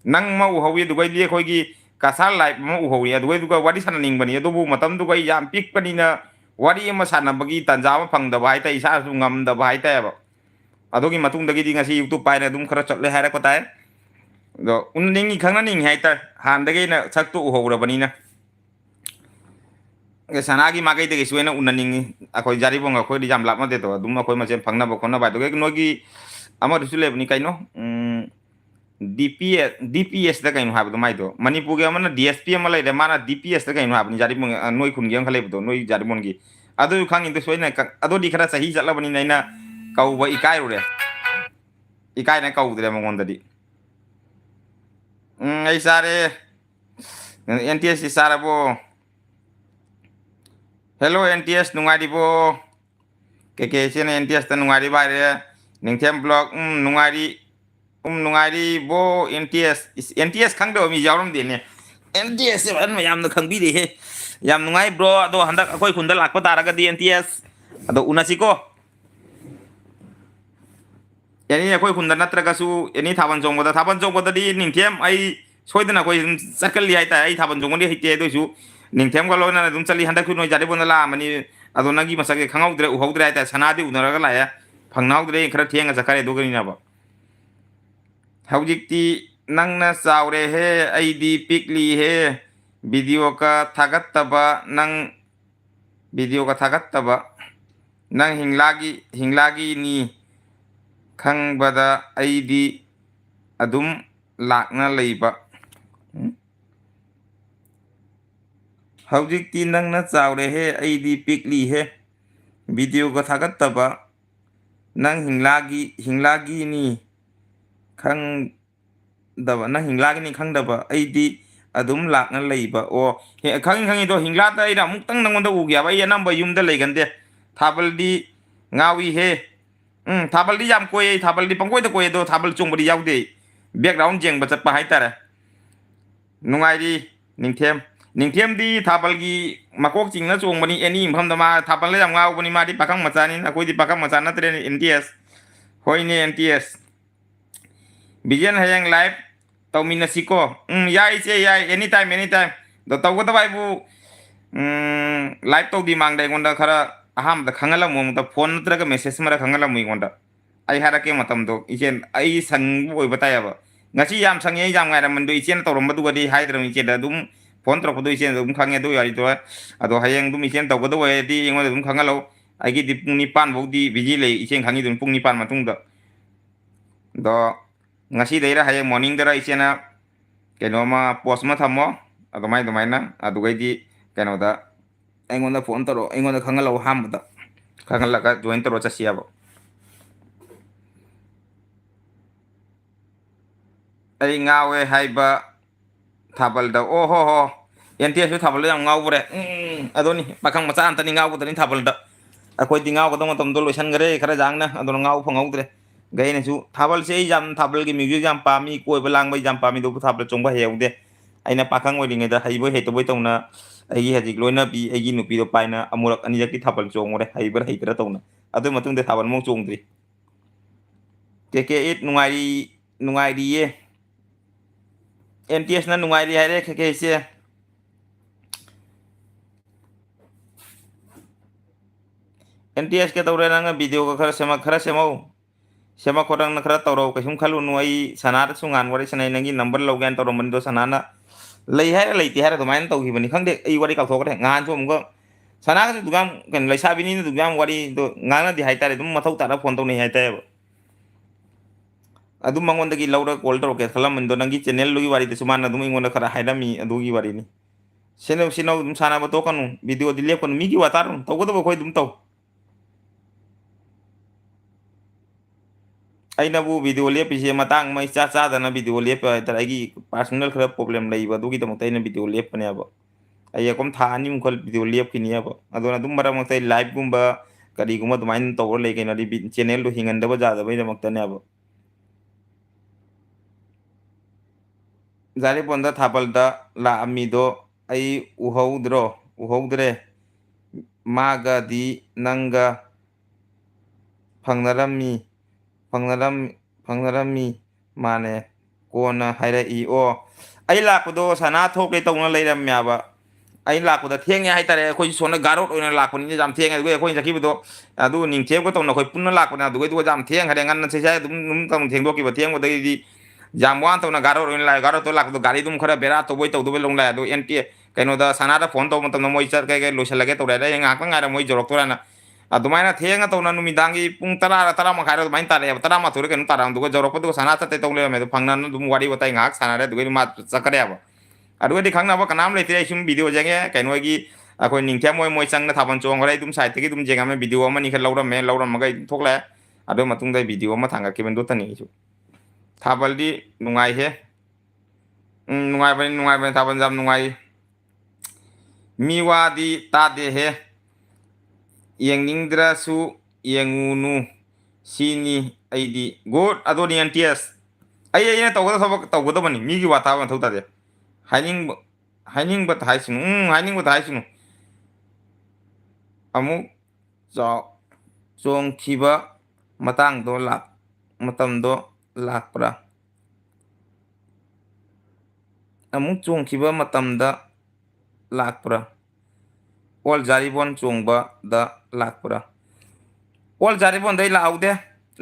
nang ma u ho ya du gai li khoi gi kasal live ma u ho ya du du gai wadi san ning bani du bu matam du gai jam pik pani na wadi ma san na bagi tan ja ma phang da bai tai sa su ngam da bai ta ba adogi matungdagi di ngasi YouTube pai na dum khara chatle haira ko tai do unningi khangna ning hai ta handagi na saktu uhora bani na ge sanagi magai de suena unningi akoi jari bong akoi di jam lapma de to dum akoi ma chen phangna bo khona ba to ge nogi amar sule bani kaino DPS da kaino ha ba mai do manipur ge amana DSP amala de mana DPS da kaino ha bani jari bong noi khun ge khale do noi jari bon gi ado khang in de suena ado di khara sahi jala bani na kau ba ikai ru de ikai na kau de mo ngonda di ai sare NTS sare bo hello NTS nungai di bo ke chen NTS ta nungai di ba re ning them blog nungai di bo NTS khang do mi jawram de ne NTS ban ma yam no khang bi de he yam nungai bro do handak akoi khunda lak pa tara ga di NTS ado unasi ko yani akoi khunda natraga su yani thaban jong boda di ningthem ai soidana koi sakal li aita ai thaban jong di hite do su ningthem ga lona dum chali handa khu noi jare bon la mani adona gi masake khangau dre u hau dre aita sana di unara ga la ya phangnau dre khara thianga zakare do gani na ba haujik ti nangna saure he ai di pikli he video ka thagat taba nang video ka thagat taba nang hinglagi ni khang bada aidi adum lakna leiba haujik ti nang na chawre he aidi pikli he video ko thagat taba nang hinglagi ni khang daba nang hinglagi ni khang daba aidi adum lakna leiba o he khang do hingla ta ida muktang nang da ugya ba ya namba yumda leigande thabal di ngawi he thabal di jam koi thabal di pangkoi to koi do thabal chung bodi yaw de background jeng ba chat pa hai tara nungai di ningthem di thabal gi makok ching na chung bani eni pham da ma thabal le jam ngaw bani ma di pakang macha ni akoi di pakang macha na tre NTS hoi ni NTS bijan hayang live tau min siko yai che yai anytime do tau ko ta bai bu live tau di mang dai gonda khara aham da khangala mum da phone natra message mara khangala mui gonda ai hara ke matam do ichen ai sang boi bataya ba ngasi yam sange jam ngai man do ichen to rom du di hai drum ichen da dum phone tro ko do ichen dum khange do yari to ado hayang dum ichen to ko do we di ingwa dum khangalo ai gi dipung ni pan bo di biji le ichen khangi dum pung ni pan matung da do ngasi deira hayang morning dara ichena keno ma post ma thamo ado mai na ado gai di keno da aingonda phone taro aingonda khangalo ham da khangala ka join taro chasia ba ai ngawe haiba thabal da o ho NTS su thabal yang ngau bre adoni pakang macha antani ngau tani thabal da akoi di ngau ko dong tom do loisan gare khara jang na adon ngau phangau dre gai ne su thabal se jam thabal gi music jam pa mi koi belang bai jam pa mi do thabal chong ba heu de aina pakang oi ringe da haibo he to boi tong na ai hajik loina bi ai gi nupi do paina amurak ani jakti thabal chong ore haibar haitara tong na adu matung de thabal mong chong dri it nungai di ye NTS na nungai di hare ke se NTS ke tawre na video ko khara sema korang na khara tawro ka sum khalu nuai sanar sungan wari sanai nangi number logan tawro man do sanana lei hai lei ti hai do main tau hi bani khang de ai wari ka thok de ngan chum ko ꯁꯅꯥꯒꯁꯨ ꯗꯨꯀꯥꯟ ꯀꯩꯅꯣ ꯂꯩꯁꯥꯕꯤꯅꯤꯅ ꯗꯨꯀꯥꯟ ꯋꯥꯔꯤ ꯉꯥꯡꯅꯗꯤ ꯍꯥꯏꯇꯥꯔꯦ ꯑꯗꯨꯝ ꯃꯊꯧ ꯇꯥꯔ phone ꯇꯧꯅꯩ ꯍꯥꯏꯇꯥꯔꯦꯕ ꯑꯗꯨꯝ ꯃꯉꯣꯟꯗꯒꯤ ꯂꯧꯔꯒ ꯀꯣꯜ ꯇꯧꯔꯛꯀꯦ ꯈꯜꯂꯝꯕꯅꯤꯗꯣ ꯅꯪꯒꯤ ꯆꯦꯅꯦꯜꯗꯨꯒꯤ ꯋꯥꯔꯤꯗꯁꯨ ꯃꯥꯅ ꯑꯗꯨꯝ ꯑꯩꯉꯣꯟꯗ ꯈꯔ ꯍꯥꯏꯔꯝꯃꯤ ꯑꯗꯨꯒꯤ ꯋꯥꯔꯤꯅꯤ ꯁꯤꯅꯧ ꯁꯤꯅꯧ ꯑꯗꯨꯝ ꯁꯥꯟꯅꯕ ꯇꯣꯛꯀꯅꯨ ꯚꯤꯗꯤꯑꯣꯗꯤ ꯂꯦꯞꯀꯅꯨ ꯃꯤꯒꯤ ꯋꯥ ꯇꯥꯔꯨꯅꯨ ꯇꯧꯒꯗꯕ ꯑꯩꯈꯣꯏ ꯑꯗꯨꯝ ꯇꯧ ꯑꯩꯅꯕꯨ ꯚꯤꯗꯤꯑꯣ ꯂꯦꯞꯄꯤꯁꯦ ꯃꯇꯥꯡ ꯑꯃ ꯏꯆꯥ ꯆꯥꯗꯅ ꯚꯤꯗꯤꯑꯣ ꯂꯦꯞꯄ ꯍꯥꯏꯇꯥꯔꯦ ꯑꯩꯒꯤ ꯄꯥꯔꯁꯣꯅꯦꯜ ꯈꯔ ꯄ꯭ꯔꯣꯕ꯭ꯂꯦꯝ ꯂꯩꯕ ꯑꯗꯨꯒꯤꯗꯃꯛꯇ ꯑꯩꯅ ꯚꯤꯗꯤꯑꯣ ꯂꯦꯞꯄꯅꯦꯕ ꯑꯩ ꯑꯀꯨꯝ ꯊꯥ ꯑꯅꯤꯃꯨꯛ ꯚꯤꯗꯤꯑꯣ ꯂꯦꯞꯈꯤꯅꯤꯕ ꯑꯗꯨꯅ ꯑꯗꯨꯝ ꯃꯔꯛ ꯃꯔꯛꯇ ꯑꯩ ꯂꯥꯏꯚꯀꯨꯝꯕ ꯀꯔꯤꯒꯨꯝꯕ ꯑꯗꯨꯃꯥꯏꯅ ꯇꯧꯔ ꯂꯩ ꯀꯩꯅꯣꯗꯤ ꯆꯦꯅꯦꯜꯗꯣ ꯍꯤꯡꯍꯟꯗꯕ ꯌꯥꯗꯕꯩꯗꯃꯛꯇꯅꯦꯕ ꯌꯥꯔꯤꯄꯣꯟꯗ ꯊꯥꯕꯜꯗ ꯂꯥꯛꯑꯝꯃꯤꯗꯣ ꯑꯩ ꯎꯍꯧꯗ꯭ꯔꯦ ꯃꯥꯒꯗꯤ ꯅꯪꯒ ꯐꯪꯅꯔꯝꯃꯤ ꯐꯪꯅꯔꯝꯃꯤ ꯃꯥꯅꯦ ꯀꯣꯟꯅ ꯍꯥꯏꯔꯛꯏ ꯑꯣ ꯑꯩ ꯂꯥꯛꯄꯗꯣ ꯁꯅꯥ ꯊꯣꯛꯀꯦ ꯇꯧꯅ ꯂꯩꯔꯝꯃꯦꯕ ꯑꯩ ꯂꯥꯛꯄꯗ ꯊꯦꯡꯉꯦ ꯍꯥꯏꯇꯥꯔꯦ ꯑꯩꯈꯣꯏ ꯁꯣꯝꯗ ꯒꯥꯔꯣꯠ ꯑꯣꯏꯅ ꯂꯥꯛꯄꯅꯤꯅ ꯌꯥꯝ ꯊꯦꯡꯉꯦ ꯑꯗꯨꯒ ꯑꯩꯈꯣꯏꯅ ꯆꯠꯈꯤꯕꯗꯣ ꯑꯗꯨ ꯅꯤꯡꯊꯦꯝꯒ ꯇꯧꯅ ꯑꯩꯈꯣꯏ ꯄꯨꯟꯅ ꯂꯥꯛꯄꯅꯦ ꯑꯗꯨꯒꯩꯗꯨꯒ ꯌꯥꯝ ꯊꯦꯡꯈ꯭ꯔꯦ ꯉꯟꯅ ꯆꯩꯁꯥꯏ ꯑꯗꯨꯝ ꯊꯦꯡꯗꯣꯛꯈꯤꯕ ꯊꯦꯡꯕꯗꯒꯤꯗꯤ ꯌꯥꯝ ꯋꯥꯅ ꯇꯧꯅ ꯒꯥꯔꯣ ꯑꯣꯏꯅ ꯂꯥꯛꯑꯦ ꯒꯥꯔꯣꯠꯇ ꯂꯥꯛꯄꯗꯣ ꯒꯥꯔꯤ ꯑꯗꯨꯝ ꯈꯔ ꯕꯦꯔꯥ ꯇꯧꯕꯩ ꯇꯧꯗꯕꯩ ꯂꯧ ꯂꯥꯛꯑꯦ ꯑꯗꯣ ꯑꯦꯟꯇꯤ ꯀꯩꯅꯣꯗ ꯁꯅꯥꯗ ꯐꯣꯟ ꯇꯧꯕ ꯃꯇꯝꯗ ꯃꯣꯏ ꯆꯠ ꯀꯩ ꯂꯣꯏꯁꯤꯜꯂꯒꯦ ꯇꯧꯔꯦ ꯑꯗ ꯑꯩ ꯉꯥꯏꯍꯥꯛꯇꯪ ꯉꯥꯏꯔ ꯃꯣꯏ ꯌꯧꯔꯛꯇꯣꯏꯔꯥꯅ ꯑꯗꯨꯃꯥꯏꯅ ꯊꯦꯡꯉ ꯇꯧꯅ ꯅꯨꯃꯤꯗꯥꯡꯒꯤ ꯄꯨꯡ ꯇꯔꯥ ꯃꯈꯥꯏꯔ ꯑꯗꯨꯃꯥꯏꯅ ꯇꯥꯔꯛꯑꯦꯕ ꯇꯔꯥꯃꯥꯊꯣꯏꯔ ꯀꯩꯅꯣ ꯇꯥꯔꯛꯑꯝꯗꯨꯒ ꯌꯧꯔꯛꯄꯗꯨꯒ ꯁꯅꯥ ꯆꯠꯇꯦ ꯇꯧ ꯂꯩꯔꯝꯃꯦ ꯑꯗꯣ ꯐꯪꯅꯅ ꯑꯗꯨꯝ ꯋꯥꯔꯤ ꯋꯥꯇꯥꯏ ꯉꯥꯏꯍꯥꯛ ꯁꯥꯟꯅꯔꯦ ꯑꯗꯨꯒꯗꯤ ꯃꯥ ꯆꯠꯈ꯭ꯔꯦꯕ ꯑꯗꯨꯒꯗꯤ ꯈꯪꯅꯕ ꯀꯅꯥꯝ ꯂꯩꯇ꯭ꯔꯦ ꯑꯩ ꯁꯨꯝ ꯚꯤꯗꯤꯑꯣ ꯌꯦꯡꯉꯦ ꯀꯩꯅꯣꯒꯤ ꯑꯩꯈꯣꯏ ꯅꯤꯡꯊꯦꯝ ꯃꯣꯏ ꯆꯪꯅ ꯊꯥꯕꯜ ꯆꯣꯡꯈ꯭ꯔꯦ ꯑꯗꯨꯝ ꯁꯥꯏꯠꯇꯒꯤ ꯑꯗꯨꯝ ꯌꯦꯡꯉꯝꯃꯦ ꯚꯤꯗꯤꯑꯣ ꯑꯃꯅꯤ ꯈꯔ ꯂꯧꯔꯝꯃꯒ ꯑꯩ ꯑꯗꯨꯝ ꯊꯣꯛꯂꯛꯑꯦ ꯑꯗꯨ ꯃꯇꯨꯡꯗ ꯚꯤꯗꯤꯑꯣ ꯑꯃ ꯊꯥꯡꯒꯠꯈꯤꯕꯅꯤ ꯑꯗꯨꯇꯅꯤ ꯑꯩꯁꯨ ꯊꯥꯕꯜꯗꯤ ꯅꯨꯡꯉꯥꯏꯍꯦ ꯅꯨꯡꯉꯥꯏꯕꯅꯤ ꯊꯥꯕꯜ ꯌꯥꯝ ꯅꯨꯡꯉꯥꯏ ꯃꯤ ꯋꯥꯗꯤ ꯇꯥꯗꯦꯍꯦ ꯌꯦꯡꯅꯤꯡꯗ꯭ꯔꯁꯨ ꯌꯦꯡꯉꯨꯅꯨ ꯁꯤꯅꯤ ꯑꯩꯗꯤ ꯒꯨꯗ ꯑꯗꯣꯅꯤ ꯑꯦꯟꯇꯤꯑꯦꯁ ꯑꯩꯅ ꯇꯧꯒꯗꯕ ꯊꯕꯛ ꯇꯧꯒꯗꯕꯅꯤ ꯃꯤꯒꯤ ꯋꯥ ꯇꯥꯕ ꯃꯊꯧ ꯇꯥꯗꯦ ꯍꯥꯏꯅꯤꯡꯕ ꯍꯥꯏꯅꯤꯡꯕꯇ ꯍꯥꯏꯁꯅꯨ ꯍꯥꯏꯅꯤꯡꯕꯇ ꯍꯥꯏꯁꯅꯨ ꯑꯃꯨꯛ ꯆꯣꯡꯈꯤꯕ ꯃꯇꯝꯗꯣ ꯂꯥꯛꯄ꯭ꯔꯥ ꯑꯃꯨꯛ ꯆꯣꯡꯈꯤꯕ ꯃꯇꯝꯗ ꯂꯥꯛꯄ꯭ꯔꯥ ꯑꯣꯜ ꯖꯥꯔꯤꯕꯣꯟ ꯆꯣꯡꯕꯗ ꯂꯥꯛꯄ꯭ꯔꯥ ꯑꯣꯜ ꯖꯥꯔꯤꯕꯣꯟꯗꯩ ꯂꯥꯛꯍꯧꯗꯦ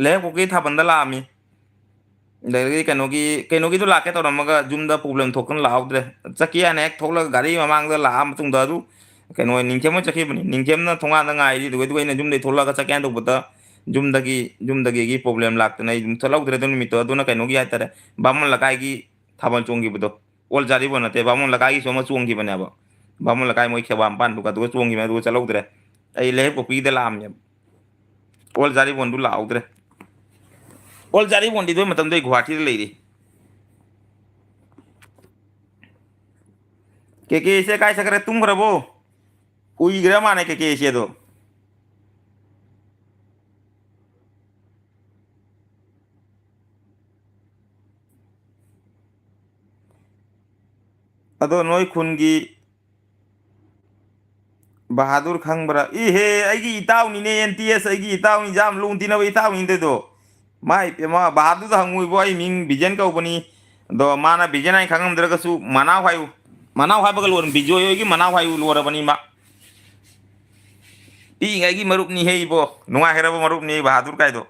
ꯂꯩꯔꯛꯄꯨꯈꯤ ꯊꯥꯕꯜꯗ ꯂꯥꯛꯑꯝꯃꯤ ꯑꯗꯒꯤ ꯀꯩꯅꯣꯒꯤꯗꯣ ꯂꯥꯛꯀꯦ ꯇꯧꯔꯝꯃꯒ ꯌꯨꯝꯗ ꯄ꯭ꯔꯣꯕ꯭ꯂꯦꯝ ꯊꯣꯛꯇꯅ ꯂꯥꯛꯍꯧꯗ꯭ꯔꯦ ꯆꯠꯀꯦ ꯍꯥꯏꯅ ꯍꯦꯛ ꯊꯣꯛꯂꯒ ꯒꯥꯔꯤ ꯃꯃꯥꯡꯗ ꯂꯥꯛꯑ ꯃꯇꯨꯡꯗ ꯑꯗꯨ ꯀꯩꯅꯣ ꯅꯤꯡꯊꯦꯝ ꯆꯠꯈꯤꯕꯅꯤ ꯅꯤꯡꯊꯦꯝꯅ ꯊꯣꯡꯒꯥꯟꯗ ꯉꯥꯏꯔꯤ ꯑꯗꯨꯒ ꯑꯩꯅ ꯌꯨꯝꯗꯩ ꯊꯣꯛꯂꯛꯑꯒ ꯆꯠꯀꯦ ꯍꯥꯏꯅ ꯇꯧꯕꯗ ꯌꯨꯝꯗꯒꯤ ꯑꯩꯒꯤ ꯄ꯭ꯔꯣꯕ꯭ꯂꯦꯝ ꯂꯥꯛꯇꯅ ꯑꯩ ꯑꯗꯨꯝ ꯆꯠꯍꯧꯗ꯭ꯔꯦ ꯑꯗꯨ ꯅꯨꯃꯤꯠꯇꯣ ꯑꯗꯨꯅ ꯀꯩꯅꯣꯒꯤ ꯍꯥꯏꯇꯥꯔꯦ ꯕꯥꯃꯣꯟ ꯂꯩꯀꯥꯏꯒꯤ ꯊꯥꯕꯜ ꯆꯣꯡꯈꯤꯕꯗꯣ ꯑꯣꯜ ꯖꯥꯔꯤꯕꯣꯟ ꯅꯠꯇꯦ ꯕꯥꯃꯣꯟ ꯂꯩꯀꯥꯏꯒꯤꯁꯨ ꯑꯃ ꯆꯣꯡꯈꯤꯕꯅꯦꯕ ꯕꯥꯃꯣꯟ ꯂꯩꯀꯥꯏ ꯃꯣꯏ ꯈꯦꯋꯥ ꯃꯄꯥꯟꯗꯨꯒ ꯑꯗꯨꯒ ꯆꯣꯡꯈꯤꯕꯅꯦ ꯑꯗꯨꯒ ꯆꯠꯍꯧꯗ꯭ꯔꯦ ꯑꯩ ꯂꯩꯍꯛꯄꯣꯛꯄꯤꯒꯤꯗ ꯂꯥꯛꯑꯝꯃꯦꯕ ꯑꯣꯜ ꯖꯥꯔꯤꯕꯣꯟꯗꯨ ꯂꯥꯛꯍꯧꯗ꯭ꯔꯦ ꯑꯣꯜ ꯖꯥꯔꯤꯕꯣꯟꯗꯤ ꯑꯗꯨ ꯃꯇꯝꯗ ꯑꯩ ꯒꯨꯍꯥꯇꯤꯗ ꯂꯩꯔꯤ ꯀꯦꯀꯦꯁꯦ ꯀꯥꯏ ꯆꯠꯈ꯭ꯔꯦ ꯇꯨꯝꯈ꯭ꯔꯕꯣ ꯎꯏꯒ꯭ꯔ ꯃꯥꯅꯦ ꯀꯦꯀꯦꯁꯦꯗꯣ ꯑꯗꯣ ꯅꯣꯏ ꯈꯨꯟꯒꯤ ꯕꯍꯥꯗꯨꯔ ꯈꯪꯕ꯭ꯔꯥ ꯏꯍꯦ ꯑꯩꯒꯤ ꯏꯇꯥꯎꯅꯤꯅꯦ ꯑꯦꯟ ꯇꯤ ꯑꯦꯁ ꯑꯩꯒꯤ ꯏꯇꯥꯎꯅꯤ ꯌꯥꯝ ꯂꯨ ꯇꯤꯟꯅꯕ ꯏꯇꯥꯎꯅꯤꯗꯗꯣ ꯃꯥꯏ ꯄꯦꯝꯃ ꯕꯍꯥꯗꯨꯔꯗ ꯍꯪꯉꯨꯏꯕꯣ ꯑꯩ ꯃꯤꯡ ꯕꯤꯖꯦꯟ ꯀꯧꯕꯅꯤ ꯑꯗꯣ ꯃꯥꯅ ꯕꯤꯖꯦꯟ ꯍꯥꯏꯅ ꯈꯪꯉꯝꯗ꯭ꯔꯒꯁꯨ ꯃꯅꯥꯎ ꯍꯥꯏꯌꯨ ꯃꯅꯥꯎ ꯍꯥꯏꯕꯒ ꯂꯣꯏꯔꯝ ꯕꯤꯖꯣꯏ ꯍꯣꯏꯒꯤ ꯃꯅꯥꯎ ꯍꯥꯏꯌꯨ ꯂꯣꯏꯔꯕꯅꯤ ꯃꯥ ꯄꯤꯛꯏꯉꯩꯒꯤ ꯃꯔꯨꯞꯅꯤ ꯍꯦ ꯏꯕꯣ ꯅꯨꯡꯉꯥꯏꯈ꯭ꯔꯕ ꯃꯔꯨꯞꯅꯤ ꯕꯍꯥꯗꯨꯔ ꯀꯥꯏꯗꯣ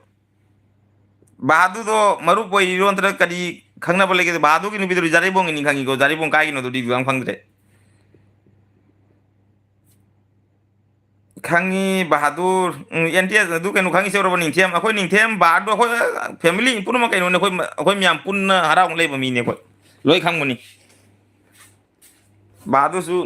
ꯕꯍꯥꯗꯨꯔꯗꯣ ꯃꯔꯨꯞ ꯑꯣꯏꯔꯤꯔꯣ ꯅꯠꯇ꯭ꯔꯒ ꯀꯔꯤ ꯈꯪꯅꯕ ꯂꯩꯒꯦ ꯕꯍꯥꯗꯨꯔꯒꯤ ꯅꯨꯄꯤꯗꯨꯗꯤ ꯖꯥꯔꯤꯕꯣꯡꯒꯤꯅꯤ ꯈꯪꯉꯤꯀꯣ ꯖꯥꯔꯤꯕꯣꯡ ꯀꯥꯏꯒꯤꯅꯣꯗꯨꯗꯤ ꯈꯪꯗ꯭ꯔꯦ ꯈꯪꯉꯤ ꯕꯍꯥꯗꯨꯔ ꯑꯦꯟ ꯇꯤ ꯑꯦꯁ ꯑꯗꯨ ꯀꯩꯅꯣ ꯈꯪꯉꯤꯁꯦ ꯑꯣꯏꯔꯕ ꯅꯤꯡꯊꯦꯝ ꯑꯩꯈꯣꯏ ꯅꯤꯡꯊꯦꯝ ꯕꯍꯥꯗꯨꯔ ꯑꯩꯈꯣꯏ ꯐꯦꯃꯤꯂꯤ ꯄꯨꯝꯅꯃꯛ ꯀꯩꯅꯣꯅꯦ ꯑꯩꯈꯣꯏ ꯃꯌꯥꯝ ꯄꯨꯟꯅ ꯍꯔꯥꯎꯅ ꯂꯩꯕ ꯃꯤꯅꯦ ꯑꯩꯈꯣꯏ ꯂꯣꯏ ꯈꯪꯕꯅꯤ ꯕꯍꯥꯗꯨꯔꯁꯨ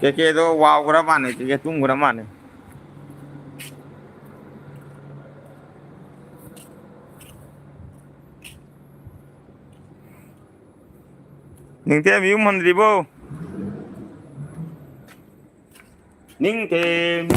ꯀꯦꯀꯦꯗꯣ ꯋꯥꯎꯈ꯭ꯔ ꯃꯥꯅꯦ ꯀꯦꯀꯦ ꯇꯨꯝꯈ꯭ꯔ ꯃꯥꯅꯦ ꯅꯤꯡꯊꯦꯝ ꯌꯨꯝ ꯍꯟꯗ꯭ꯔꯤꯕꯣ ꯅꯤꯡꯊꯦꯝ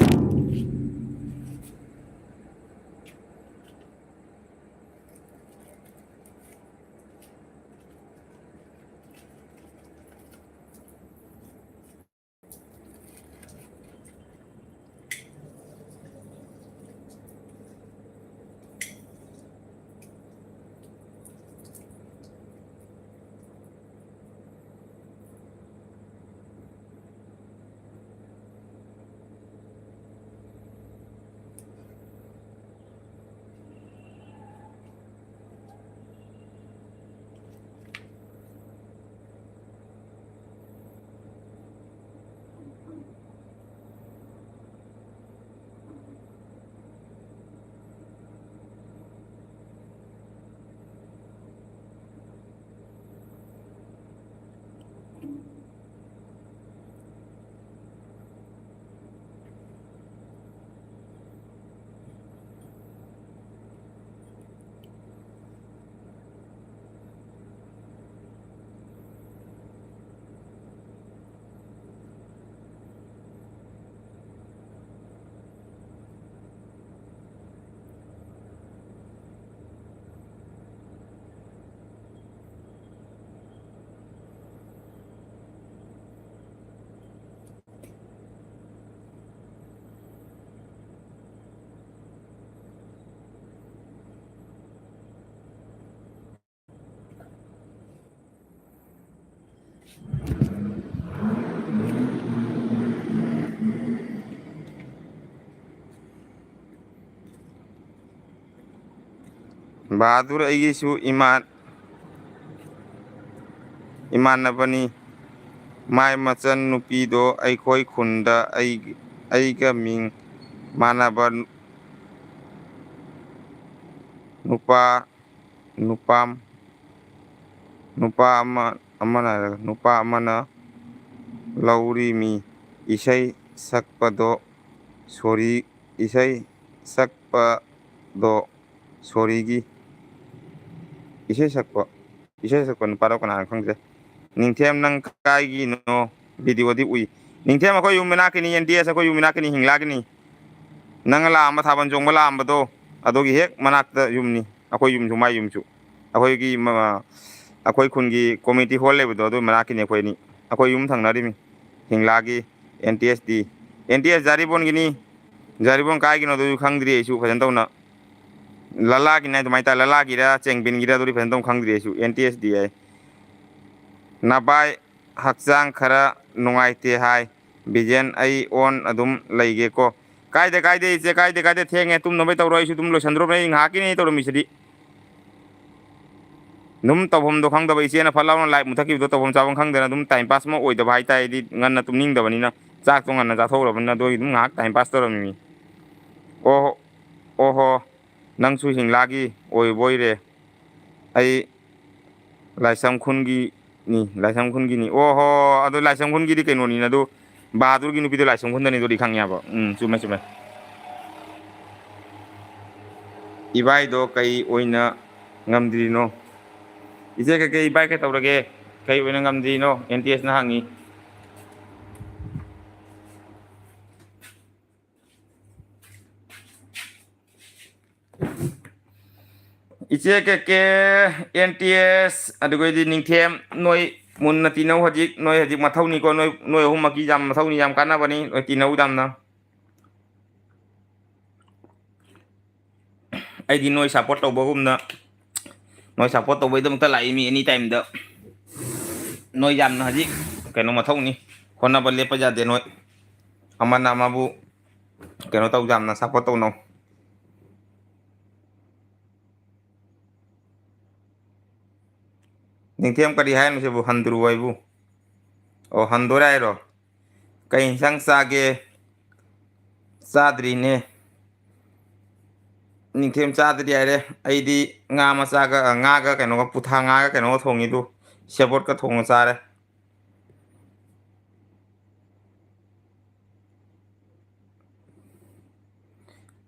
ꯕꯍꯥꯗꯨꯔ ꯑꯩꯒꯤꯁꯨ ꯏꯃꯥꯟꯅꯕꯅꯤ ꯃꯥꯏ ꯃꯆꯟ ꯅꯨꯄꯤꯗꯣ ꯑꯩꯈꯣꯏ ꯈꯨꯟꯗ ꯑꯩꯒ ꯃꯤꯡ ꯃꯥꯟꯅꯕ ꯅꯨꯄꯥ ꯅꯨꯄꯥ ꯅꯨꯄꯥ ꯑꯃꯅ ꯂꯧꯔꯤꯃꯤ ꯏꯁꯩ ꯁꯛꯄꯗꯣ ꯁꯣꯔꯤꯒꯤ ꯏꯁꯩ ꯁꯛꯄ ꯅꯨꯄꯥꯗꯣ ꯀꯅꯥꯅꯣ ꯈꯪꯗ꯭ꯔꯦ ꯅꯤꯡꯊꯦꯝ ꯅꯪ ꯀꯥꯏꯒꯤꯅꯣ ꯚꯤꯗꯤꯑꯣꯗꯤ ꯎꯏ ꯅꯤꯡꯊꯦꯝ ꯑꯩꯈꯣꯏ ꯌꯨꯝ ꯃꯅꯥꯛꯀꯤꯅꯤ ꯑꯦꯟ ꯇꯤ ꯑꯦꯁ ꯑꯩꯈꯣꯏ ꯌꯨꯝ ꯃꯅꯥꯛꯀꯤꯅꯤ ꯍꯤꯡꯂꯥꯒꯤꯅꯤ ꯅꯪ ꯂꯥꯛꯑꯝꯕ ꯊꯥꯕꯜ ꯆꯣꯡꯕ ꯂꯥꯛꯑꯝꯕꯗꯣ ꯑꯗꯨꯒꯤ ꯍꯦꯛ ꯃꯅꯥꯛꯇ ꯌꯨꯝꯅꯤ ꯑꯩꯈꯣꯏ ꯌꯨꯝꯁꯨ ꯃꯥꯏ ꯌꯨꯝꯁꯨ ꯑꯩꯈꯣꯏ ꯈꯨꯟꯒꯤ ꯀꯣꯃꯤꯇꯤ ꯍꯣꯜ ꯂꯩꯕꯗꯣ ꯑꯗꯨ ꯃꯅꯥꯛꯀꯤꯅꯤ ꯑꯩꯈꯣꯏꯅꯤ ꯑꯩꯈꯣꯏ ꯌꯨꯝ ꯊꯪꯅꯔꯤꯃꯤ ꯍꯤꯡꯂꯥꯒꯤ ꯑꯦꯟ ꯇꯤ ꯑꯦꯁ ꯖꯥꯔꯤꯕꯣꯟꯒꯤꯅꯤ ꯖꯥꯔꯤꯕꯣꯟ ꯀꯥꯏꯒꯤꯅꯣ ꯑꯗꯨꯁꯨ ꯈꯪꯗ꯭ꯔꯤ ꯑꯩꯁꯨ ꯐꯖꯅ ꯇꯧꯅ ꯂꯂꯥꯒꯤꯅꯦ ꯑꯗꯨꯃꯥꯏꯅ ꯇꯧꯔꯦ ꯂꯂꯥꯒꯤꯔ ꯆꯦꯡꯕꯤꯟꯒꯤꯔ ꯑꯗꯨꯗꯤ ꯐꯖꯅ ꯇꯧꯅ ꯈꯪꯗ꯭ꯔꯤ ꯑꯩꯁꯨ and T S D I ꯅꯕꯥꯏ ꯍꯛꯆꯥꯡ ꯈꯔ ꯅꯨꯡꯉꯥꯏꯇꯦ ꯍꯥꯏ ꯕꯤꯖꯦꯟ ꯑꯩ ꯑꯗꯨꯝ ꯂꯩꯒꯦꯀꯣ ꯀꯥꯏꯗꯦ ꯏꯆꯦ ꯀꯥꯏꯗꯦ ꯊꯦꯡꯉꯦ ꯇꯨꯝꯅꯕꯩ ꯇꯧꯔꯣ ꯑꯩꯁꯨ ꯑꯗꯨꯝ ꯂꯣꯏꯁꯟꯗ꯭ꯔꯣꯕꯅꯦ ꯑꯩ ꯉꯥꯏꯍꯥꯛꯀꯤꯅꯤ ꯇꯧꯔꯝꯃꯤꯁꯤꯗꯤ ꯑꯗꯨꯝ ꯇꯧꯐꯝꯗꯣ ꯈꯪꯗꯕ ꯏꯆꯦꯅ ꯐꯠ ꯂꯥꯎꯅ ꯂꯥꯏꯠ ꯃꯨꯊꯠꯈꯤꯕꯗꯣ ꯇꯧꯐꯝ ꯆꯥꯐꯝ ꯈꯪꯗꯅ ꯑꯗꯨꯝ ꯇꯥꯏꯝ ꯄꯥꯁ ꯑꯃ ꯑꯣꯏꯗꯕ ꯍꯥꯏꯇꯥꯔꯦ ꯍꯥꯏꯗꯤ ꯉꯟꯅ ꯇꯨꯝꯅꯤꯡꯗꯕꯅꯤꯅ ꯆꯥꯛꯇꯣ ꯉꯟꯅ ꯆꯥꯊꯣꯛꯎꯔꯕꯅꯤꯅ ꯑꯗꯨꯒꯤ ꯑꯗꯨꯝ ꯉꯥꯏꯍꯥꯛ ꯇꯥꯏꯝ ꯄꯥꯁ ꯇꯧꯔꯝꯃꯤꯅꯤ ꯑꯣꯍꯣ ꯅꯪꯁꯨ ꯍꯤꯡꯂꯥꯒꯤ ꯑꯣꯏꯕꯣꯏꯔꯦ ꯑꯩ ꯂꯥꯏꯁ꯭ꯔꯝ ꯈꯨꯟꯒꯤꯅꯤ ꯑꯣ ꯍꯣ ꯑꯗꯨ ꯂꯥꯏꯁ꯭ꯔꯝ ꯈꯨꯟꯒꯤꯗꯤ ꯀꯩꯅꯣꯅꯤꯅ ꯑꯗꯨ ꯕꯍꯥꯗꯨꯔꯒꯤ ꯅꯨꯄꯤꯗꯣ ꯂꯥꯏꯁ꯭ꯔꯝ ꯈꯨꯟꯗꯅꯤ ꯑꯗꯨꯗꯤ ꯈꯪꯉꯦꯕ ꯆꯨꯝꯃꯦ ꯏꯕꯥꯏꯗꯣ ꯀꯩ ꯑꯣꯏꯅ ꯉꯝꯗ꯭ꯔꯤꯅꯣ ꯏꯆꯦ ꯀꯩꯀꯩ ꯏꯕꯥꯏ ꯀꯩ ꯇꯧꯔꯒꯦ ꯀꯩ ꯑꯣꯏꯅ ꯉꯝꯗ꯭ꯔꯤꯅꯣ ꯑꯦꯟ ꯇꯤ ꯑꯦꯁꯅ ꯍꯪꯉꯤ ꯏꯆꯦ ꯀꯩꯀꯦ ꯑꯦꯟ ꯇꯤ ꯑꯦꯁ ꯑꯗꯨꯒꯩꯗꯤ ꯅꯤꯡꯊꯦꯝ ꯅꯣꯏ ꯃꯨꯟꯅ ꯇꯤꯟꯅꯧ ꯍꯧꯖꯤꯛ ꯅꯣꯏ ꯍꯧꯖꯤꯛ ꯃꯊꯧꯅꯤꯀꯣ ꯅꯣꯏ ꯑꯍꯨꯝꯃꯛꯀꯤ ꯌꯥꯝ ꯃꯊꯧꯅꯤ ꯌꯥꯝ ꯀꯥꯟꯅꯕꯅꯤ ꯅꯣꯏ ꯇꯤꯟꯅꯧ ꯌꯥꯝꯅ ꯑꯩꯗꯤ ꯅꯣꯏ ꯁꯞꯄꯣꯔꯠ ꯇꯧꯕꯒꯨꯝꯅ ꯅꯣꯏ ꯁꯞꯄꯣꯔꯠ ꯇꯧꯕꯩꯗꯃꯛꯇ ꯂꯥꯛꯏ ꯃꯤ ꯑꯦꯅꯤ ꯇꯥꯏꯝꯗ ꯅꯣꯏ ꯌꯥꯝꯅ ꯍꯧꯖꯤꯛ ꯀꯩꯅꯣ ꯃꯊꯧꯅꯤ ꯍꯣꯠꯅꯕ ꯂꯦꯞꯄ ꯌꯥꯗꯦ ꯅꯣꯏ ꯑꯃꯅ ꯑꯃꯕꯨ ꯀꯩꯅꯣ ꯇꯧ ꯌꯥꯝꯅ ꯁꯞꯄꯣꯔꯠ ꯇꯧꯅꯧ ꯅꯤꯡꯊꯦꯝ ꯀꯔꯤ ꯍꯥꯏꯅꯣ ꯁꯤꯕꯨ ꯍꯟꯗ꯭ꯔꯨ ꯍꯥꯏꯕꯨ ꯑꯣ ꯍꯟꯗꯣꯔꯦ ꯍꯥꯏꯔꯣ ꯀꯩ ꯌꯦꯟꯁꯥꯡ ꯆꯥꯒꯦ ꯆꯥꯗ꯭ꯔꯤꯅꯦ ꯅꯤꯡꯊꯦꯝ ꯆꯥꯗꯗꯤ ꯍꯥꯏꯔꯦ ꯑꯩꯗꯤ ꯉꯥ ꯃꯆꯥꯒ ꯉꯥꯒ ꯀꯩꯅꯣꯒ ꯄꯨꯊꯥ ꯉꯥꯒ ꯀꯩꯅꯣꯒ ꯊꯣꯡꯉꯤꯗꯨ ꯁꯦꯕꯣꯠꯀ ꯊꯣꯡꯉ ꯆꯥꯔꯦ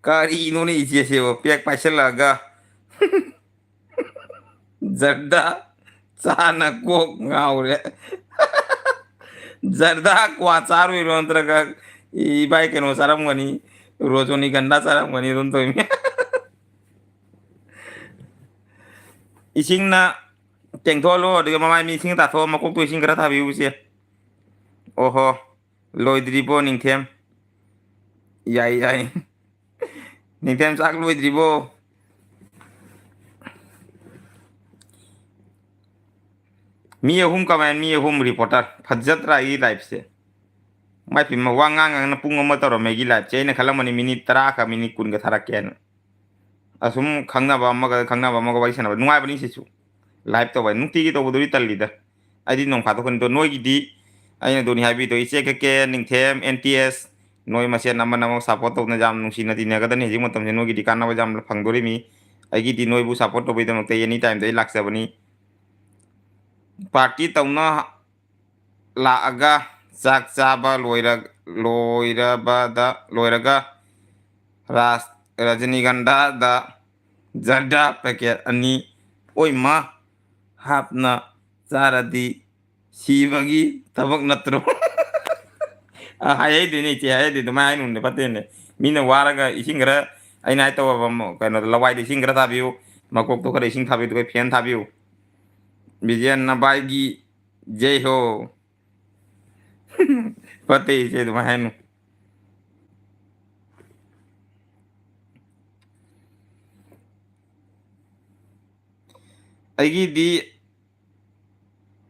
ꯀꯔꯤꯅꯣꯅꯦ ꯏꯆꯦꯁꯤꯕꯨ ꯄꯦꯛ ꯄꯥꯏꯁꯤꯜꯂꯛꯑꯒ ꯖꯔꯗꯥ ꯆꯥꯅ ꯀꯣꯛ ꯉꯥꯎꯔꯦ ꯖꯔꯗꯥ ꯀ꯭ꯋꯥ ꯆꯥꯔꯨꯏꯔꯣ ꯅꯠꯇ꯭ꯔꯒ ꯏꯕꯥꯏ ꯀꯩꯅꯣ ꯆꯥꯔꯝꯒꯅꯤ ꯔꯣꯖꯣꯅꯤ ꯒꯟꯙꯥ ꯆꯥꯔꯝꯒꯅꯤ ꯑꯗꯨꯝ ꯇꯧꯏꯅꯤ ꯏꯁꯤꯡꯅ ꯇꯦꯡꯊꯣꯛꯍꯜꯂꯣ ꯑꯗꯨꯒ ꯃꯃꯥꯏ ꯃꯤ ꯏꯁꯤꯡ ꯇꯥꯊꯣꯛꯑ ꯃꯀꯣꯛꯇꯣ ꯏꯁꯤꯡ ꯈꯔ ꯊꯥꯕꯤꯌꯨ ꯏꯆꯦ ꯑꯣꯍꯣ ꯂꯣꯏꯗ꯭ꯔꯤꯕꯣ ꯅꯤꯡꯊꯦꯝ ꯌꯥꯏ ꯅꯤꯡꯊꯦꯝ ꯆꯥꯛ ꯂꯣꯏꯗ꯭ꯔꯤꯕꯣ ꯃꯤ ꯑꯍꯨꯝ ꯀꯃꯥꯏꯅ ꯃꯤ ꯑꯍꯨꯝ ꯔꯤꯄꯣꯔꯇꯔ ꯐꯖꯗ꯭ꯔꯥ ꯑꯩꯒꯤ ꯂꯥꯏꯐꯁꯦ ꯃꯥꯏ ꯄꯤꯃ ꯋꯥ ꯉꯥꯡꯅ ꯄꯨꯡ ꯑꯃ ꯇꯧꯔꯝꯃꯦ ꯑꯩꯒꯤ ꯂꯥꯏꯐꯁꯦ ꯑꯩꯅ ꯈꯜꯂꯝꯕꯅꯤ ꯃꯤꯅꯤꯠ 10ꯒ ꯃꯤꯅꯤꯠ 20ꯒ ꯊꯥꯔꯛꯀꯦꯅ ꯑꯁꯨꯝ ꯈꯪꯅꯕ ꯋꯥꯔꯤ ꯁꯥꯟꯅꯕ ꯅꯨꯡꯉꯥꯏꯕꯅꯤ ꯁꯤꯁꯨ ꯂꯥꯏꯚ ꯇꯧꯕ ꯅꯨꯡꯇꯤꯒꯤ ꯇꯧꯕꯗꯨꯗꯤ ꯇꯜꯂꯤꯗ ꯑꯩꯗꯤ ꯅꯣꯡ ꯐꯥꯗꯣꯛꯀꯅꯤꯗꯣ ꯅꯣꯏꯒꯤꯗꯤ ꯑꯩꯅ ꯑꯗꯨꯅꯤ ꯍꯥꯏꯕꯤꯗꯣ ꯏꯆꯦ ꯀꯩꯀꯦ ꯅꯤꯡꯊꯦꯝ ꯑꯦꯟ ꯇꯤ ꯑꯦꯁ ꯅꯣꯏ ꯃꯁꯦꯟ ꯑꯃꯅ ꯑꯃ ꯁꯞꯄꯣꯔꯠ ꯇꯧꯅ ꯌꯥꯝ ꯅꯨꯡꯁꯤꯅ ꯇꯤꯟꯅꯒꯗꯅꯤ ꯍꯧꯖꯤꯛ ꯃꯇꯝꯁꯤ ꯅꯣꯏꯒꯤꯗꯤ ꯀꯥꯟꯅꯕ ꯌꯥꯝꯅ ꯐꯪꯗꯣꯔꯤꯃꯤ ꯑꯩꯒꯤꯗꯤ ꯅꯣꯏꯕꯨ ꯁꯞꯄꯣꯔꯠ ꯇꯧꯕꯩꯗꯃꯛꯇ ꯑꯦꯅꯤ ꯇꯥꯏꯝꯗ ꯑꯩ ꯂꯥꯛꯆꯕꯅꯤ ꯄꯥꯔꯇꯤ ꯇꯧꯅ ꯂꯥꯛꯑꯒ ꯆꯥꯛ ꯆꯥꯕ ꯂꯣꯏꯔꯒ ꯔꯖꯅꯤꯒꯟꯙꯥꯗ ꯖꯔꯗꯥ ꯄꯦꯀꯦꯠ 2 ꯑꯣꯏꯃ ꯍꯥꯞꯅ ꯆꯥꯔꯗꯤ ꯁꯤꯕꯒꯤ ꯊꯕꯛ ꯅꯠꯇ꯭ꯔꯣ ꯍꯥꯏꯍꯩꯗꯦꯅꯦ ꯏꯆꯦ ꯍꯥꯏꯍꯩꯗꯦ ꯑꯗꯨꯃꯥꯏꯅ ꯍꯥꯏꯅꯨꯅꯦ ꯐꯠꯇꯦꯅꯦ ꯃꯤꯅ ꯋꯥꯔꯒ ꯏꯁꯤꯡ ꯈꯔ ꯑꯩꯅ ꯍꯥꯏ ꯇꯧꯕ ꯀꯩꯅꯣꯗ ꯂꯋꯥꯏꯗ ꯏꯁꯤꯡ ꯈꯔ ꯊꯥꯕꯤꯌꯨ ꯃꯀꯣꯛꯇꯣ ꯈꯔ ꯏꯁꯤꯡ ꯊꯥꯕꯤꯌꯨ ꯑꯗꯨꯒ ꯐꯦꯟ ꯊꯥꯕꯤꯌꯨ ꯕꯤꯖꯦꯟ ꯅꯕꯥꯏꯒꯤ ꯖꯩ ꯍꯣ ꯐꯠꯇꯦ ꯏꯆꯦ ꯑꯗꯨꯃꯥꯏ ꯍꯥꯏꯅꯨ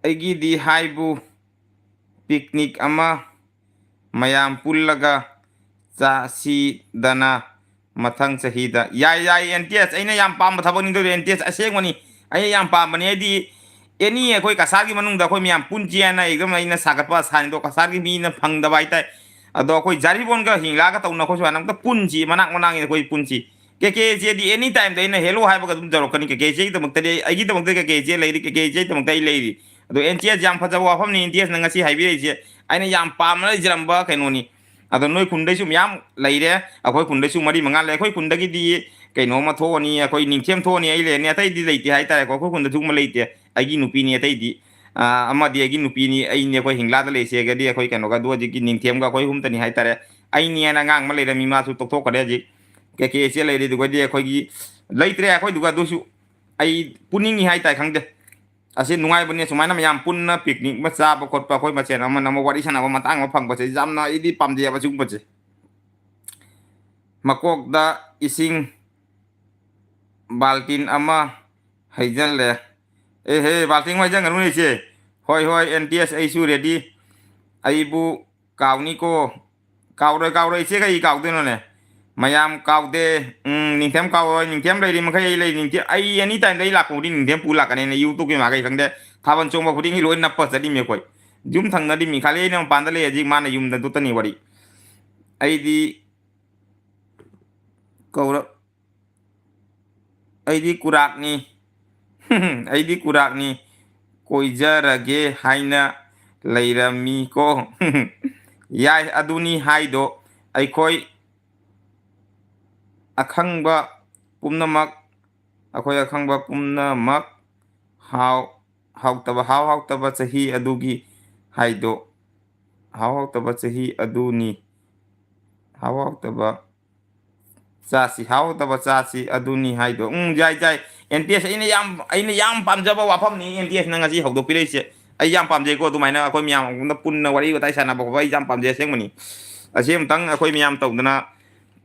ꯑꯩꯒꯤꯗꯤ ꯍꯥꯏꯕꯨ ꯄꯤꯛꯅꯤꯛ ꯑꯃ ꯃꯌꯥꯝ ꯄꯨꯜꯂꯒ ꯆꯥꯁꯤꯗꯅ ꯃꯊꯪ ꯆꯍꯤꯗ ꯌꯥꯏ ꯌꯥꯏ NTS ꯑꯩꯅ ꯌꯥꯝ ꯄꯥꯝꯕ ꯊꯕꯛꯅꯤ ꯑꯗꯨ NTS ꯑꯁꯦꯡꯕꯅꯤ ꯑꯩ ꯌꯥꯝ ꯄꯥꯝꯕꯅꯤ ꯍꯥꯏꯗꯤ ꯑꯦꯅꯤ ꯑꯩꯈꯣꯏ ꯀꯁꯥꯔꯒꯤ ꯃꯅꯨꯡꯗ ꯑꯩꯈꯣꯏ ꯃꯌꯥꯝ ꯄꯨꯟꯁꯤ ꯍꯥꯏꯅ ꯑꯦꯛꯗꯝ ꯑꯩꯅ ꯁꯥꯒꯠꯄ ꯁꯥꯏꯟꯗꯣ ꯀꯁꯥꯔꯒꯤ ꯃꯤꯅ ꯐꯪꯗꯕ ꯍꯥꯏꯇꯥꯔꯦ ꯑꯗꯣ ꯑꯩꯈꯣꯏ ꯖꯥꯔꯤꯕꯣꯟꯒ ꯍꯤꯡꯂꯥꯒ ꯇꯧꯅ ꯑꯩꯈꯣꯏ ꯁꯨꯃꯥꯏꯅ ꯑꯝꯇ ꯄꯨꯟꯁꯤ ꯃꯅꯥꯛ ꯃꯅꯥꯛꯅꯤ ꯑꯩꯈꯣꯏ ꯄꯨꯟꯁꯤ KKCꯗꯤ ꯑꯦꯅꯤ ꯇꯥꯏꯝꯗ ꯑꯩꯅ ꯍꯦꯜꯂꯣ ꯍꯥꯏꯕꯒ ꯑꯗꯨꯝ ꯇꯧꯔꯛꯀꯅꯤ KKCꯒꯤꯗꯃꯛꯇꯗꯤ ꯑꯩꯒꯤꯗꯃꯛꯇ KKC ꯂꯩꯔꯤ KKCꯒꯤꯗꯃꯛꯇ ꯑꯩ ꯂꯩꯔꯤ ꯑꯗꯣ NTS ꯌꯥꯝ ꯐꯖꯕ ꯋꯥꯐꯝꯅꯤ NTSꯅ ꯉꯁꯤ ꯍꯥꯏꯕꯤꯔꯛꯏꯁꯦ ꯑꯩꯅ ꯌꯥꯝ ꯄꯥꯝꯅ ꯂꯩꯖꯔꯝꯕ ꯀꯩꯅꯣꯅꯤ ꯑꯗꯣ ꯅꯣꯏ ꯈꯨꯟꯗꯩꯁꯨ ꯃꯌꯥꯝ ꯂꯩꯔꯦ ꯑꯩꯈꯣꯏ ꯈꯨꯟꯗꯩꯁꯨ ꯃꯔꯤ ꯃꯉꯥ ꯂꯩ ꯑꯩꯈꯣꯏ ꯈꯨꯟꯗꯒꯤꯗꯤ ꯀꯩꯅꯣꯝꯃ ꯊꯣꯛꯑꯅꯤ ꯑꯩꯈꯣꯏ ꯅꯤꯡꯊꯦꯝ ꯊꯣꯛꯑꯅꯤ ꯑꯩ ꯂꯩꯔꯅꯤ ꯑꯇꯩꯗꯤ ꯂꯩꯇꯦ ꯍꯥꯏꯇꯥꯔꯦꯀꯣ ꯑꯩꯈꯣꯏ ꯈꯨꯟꯗ ꯁꯤꯒꯨꯝꯕ ꯂꯩꯇꯦ ꯑꯩꯒꯤ ꯅꯨꯄꯤꯅꯤ ꯑꯇꯩꯗꯤ ꯑꯃꯗꯤ ꯑꯩꯒꯤ ꯅꯨꯄꯤꯅꯤ ꯑꯩꯅꯤ ꯑꯩꯈꯣꯏ ꯍꯤꯡꯂꯥꯗ ꯂꯩꯁꯦꯒꯗꯤ ꯑꯩꯈꯣꯏ ꯀꯩꯅꯣꯒ ꯑꯗꯨ ꯍꯧꯖꯤꯛꯀꯤ ꯅꯤꯡꯊꯦꯝꯒ ꯑꯩꯈꯣꯏ ꯑꯍꯨꯝꯇꯅꯤ ꯍꯥꯏꯇꯥꯔꯦ ꯑꯩꯅꯤ ꯍꯥꯏꯅ ꯑꯉꯥꯡ ꯑꯃ ꯂꯩꯔꯝꯃꯤ ꯃꯥꯁꯨ ꯇꯣꯛꯊꯣꯛꯈ꯭ꯔꯦ ꯍꯧꯖꯤꯛ KKC ꯂꯩꯔꯤ ꯑꯗꯨꯒꯗꯤ ꯑꯩꯈꯣꯏꯒꯤ ꯂꯩꯇ꯭ꯔꯦ ꯑꯩꯈꯣꯏꯗꯨꯒ ꯑꯗꯨꯁꯨ ꯑꯩ ꯄꯨꯅꯤꯡꯉꯤ ꯍꯥꯏꯇꯥꯔꯦ ꯈꯪꯗꯦ ꯑꯁꯤ ꯅꯨꯡꯉꯥꯏꯕꯅꯦ ꯁꯨꯃꯥꯏꯅ ꯃꯌꯥꯝ ꯄꯨꯟꯅ ꯄꯤꯛꯅꯤꯛ ꯑꯃ ꯆꯥꯕ ꯈꯣꯠꯄ ꯑꯩꯈꯣꯏ ꯃꯁꯦꯟ ꯑꯃꯅ ꯑꯃ ꯋꯥꯔꯤ ꯁꯥꯟꯅꯕ ꯃꯇꯥꯡ ꯑꯃ ꯐꯪꯕꯁꯦ ꯌꯥꯝꯅ ꯑꯩꯗꯤ ꯄꯥꯝꯖꯩꯑꯕ ꯁꯤꯒꯨꯝꯕꯁꯦ ꯃꯀꯣꯛꯇ ꯏꯁꯤꯡ ꯕꯥꯜꯇꯤꯟ ꯑꯃ ꯍꯩꯖꯜꯂꯦ ꯑꯦꯍꯦ ꯕꯥꯜꯇꯤꯟ ꯍꯩꯖꯟꯒꯅꯨ ꯏꯆꯦ ꯍꯣꯏ ꯍꯣꯏ NTS ꯑꯩꯁꯨ ꯔꯦꯗꯤ ꯑꯩꯕꯨ ꯀꯥꯎꯅꯤꯀꯣ ꯀꯥꯎꯔꯣꯏ ꯀꯥꯎꯔꯣꯏ ꯏꯆꯦ ꯀꯩ ꯀꯥꯎꯗꯣꯏꯅꯣꯅꯦ ꯃꯌꯥꯝ ꯀꯥꯎꯗꯦ ꯅꯤꯡꯊꯦꯝ ꯀꯥꯎꯔꯣꯏ ꯅꯤꯡꯊꯦꯝ ꯂꯩꯔꯤ ꯃꯈꯩ ꯑꯩ ꯂꯩ ꯅꯤꯡꯊꯦꯝ ꯑꯩ ꯑꯦꯅꯤ ꯇꯥꯏꯝꯗ ꯑꯩ ꯂꯥꯛꯄ ꯈꯨꯗꯤꯡ ꯅꯤꯡꯊꯦꯝ ꯄꯨ ꯂꯥꯛꯀꯅꯤꯅ ꯌꯨꯇꯨꯕꯀꯤ ꯃꯥꯒꯩ ꯈꯪꯗꯦ ꯊꯥꯕꯜ ꯆꯣꯡꯕ ꯈꯨꯗꯤꯡꯒꯤ ꯂꯣꯏ ꯅꯞꯄ ꯆꯠꯂꯤꯃꯤ ꯑꯩꯈꯣꯏ ꯌꯨꯝ ꯊꯪꯅꯗꯤ ꯃꯤ ꯈꯥꯂꯤ ꯑꯩꯅ ꯃꯄꯥꯟꯗ ꯂꯩ ꯍꯧꯖꯤꯛ ꯃꯥꯅ ꯌꯨꯝꯗ ꯗꯨꯇꯅꯤ ꯋꯥꯔꯤ ꯑꯩꯗꯤ ꯀꯧꯔ ꯑꯩꯗꯤ ꯀꯨꯔꯥꯛꯅꯤ ꯑꯩꯗꯤ ꯀꯨꯔꯥꯛꯅꯤ ꯀꯣꯏꯖꯔꯒꯦ ꯍꯥꯏꯅ ꯂꯩꯔꯝꯃꯤꯀꯣ ꯌꯥꯏ ꯑꯗꯨꯅꯤ ꯍꯥꯏꯗꯣ ꯑꯩꯈꯣꯏ ꯑꯈꯪꯕ ꯄꯨꯝꯅꯃꯛ ꯑꯩꯈꯣꯏ ꯑꯈꯪꯕ ꯄꯨꯝꯅꯃꯛ ꯍꯥꯎꯇꯕ ꯆꯍꯤ ꯑꯗꯨꯒꯤ ꯍꯥꯏꯗꯣ ꯍꯥꯎꯇꯕ ꯆꯍꯤ ꯑꯗꯨꯅꯤ ꯍꯥꯎꯇꯕ ꯍꯥꯎꯇꯕ ꯆꯥꯁꯤ ꯑꯗꯨꯅꯤ ꯍꯥꯏꯗꯣ ꯌꯥꯏ ꯌꯥꯏ NTS ꯑꯩꯅ ꯌꯥꯝ ꯄꯥꯝꯖꯕ ꯋꯥꯐꯝꯅꯤ NTSꯅ ꯉꯁꯤ ꯍꯧꯗꯣꯛꯄꯤꯔꯛꯏꯁꯦ ꯑꯩ ꯌꯥꯝ ꯄꯥꯝꯖꯩꯀꯣ ꯑꯗꯨꯃꯥꯏꯅ ꯑꯩꯈꯣꯏ ꯃꯌꯥꯝ ꯄꯨꯟꯅ ꯋꯥꯔꯤ ꯋꯥꯇꯥꯏ ꯁꯥꯟꯅꯕ ꯈꯣꯠꯄ ꯑꯩ ꯌꯥꯝ ꯄꯥꯝꯖꯩ ꯑꯁꯦꯡꯕꯅꯤ ꯑꯁꯤ ꯑꯃꯇꯪ ꯑꯩꯈꯣꯏ ꯃꯌꯥꯝ ꯇꯧꯗꯅ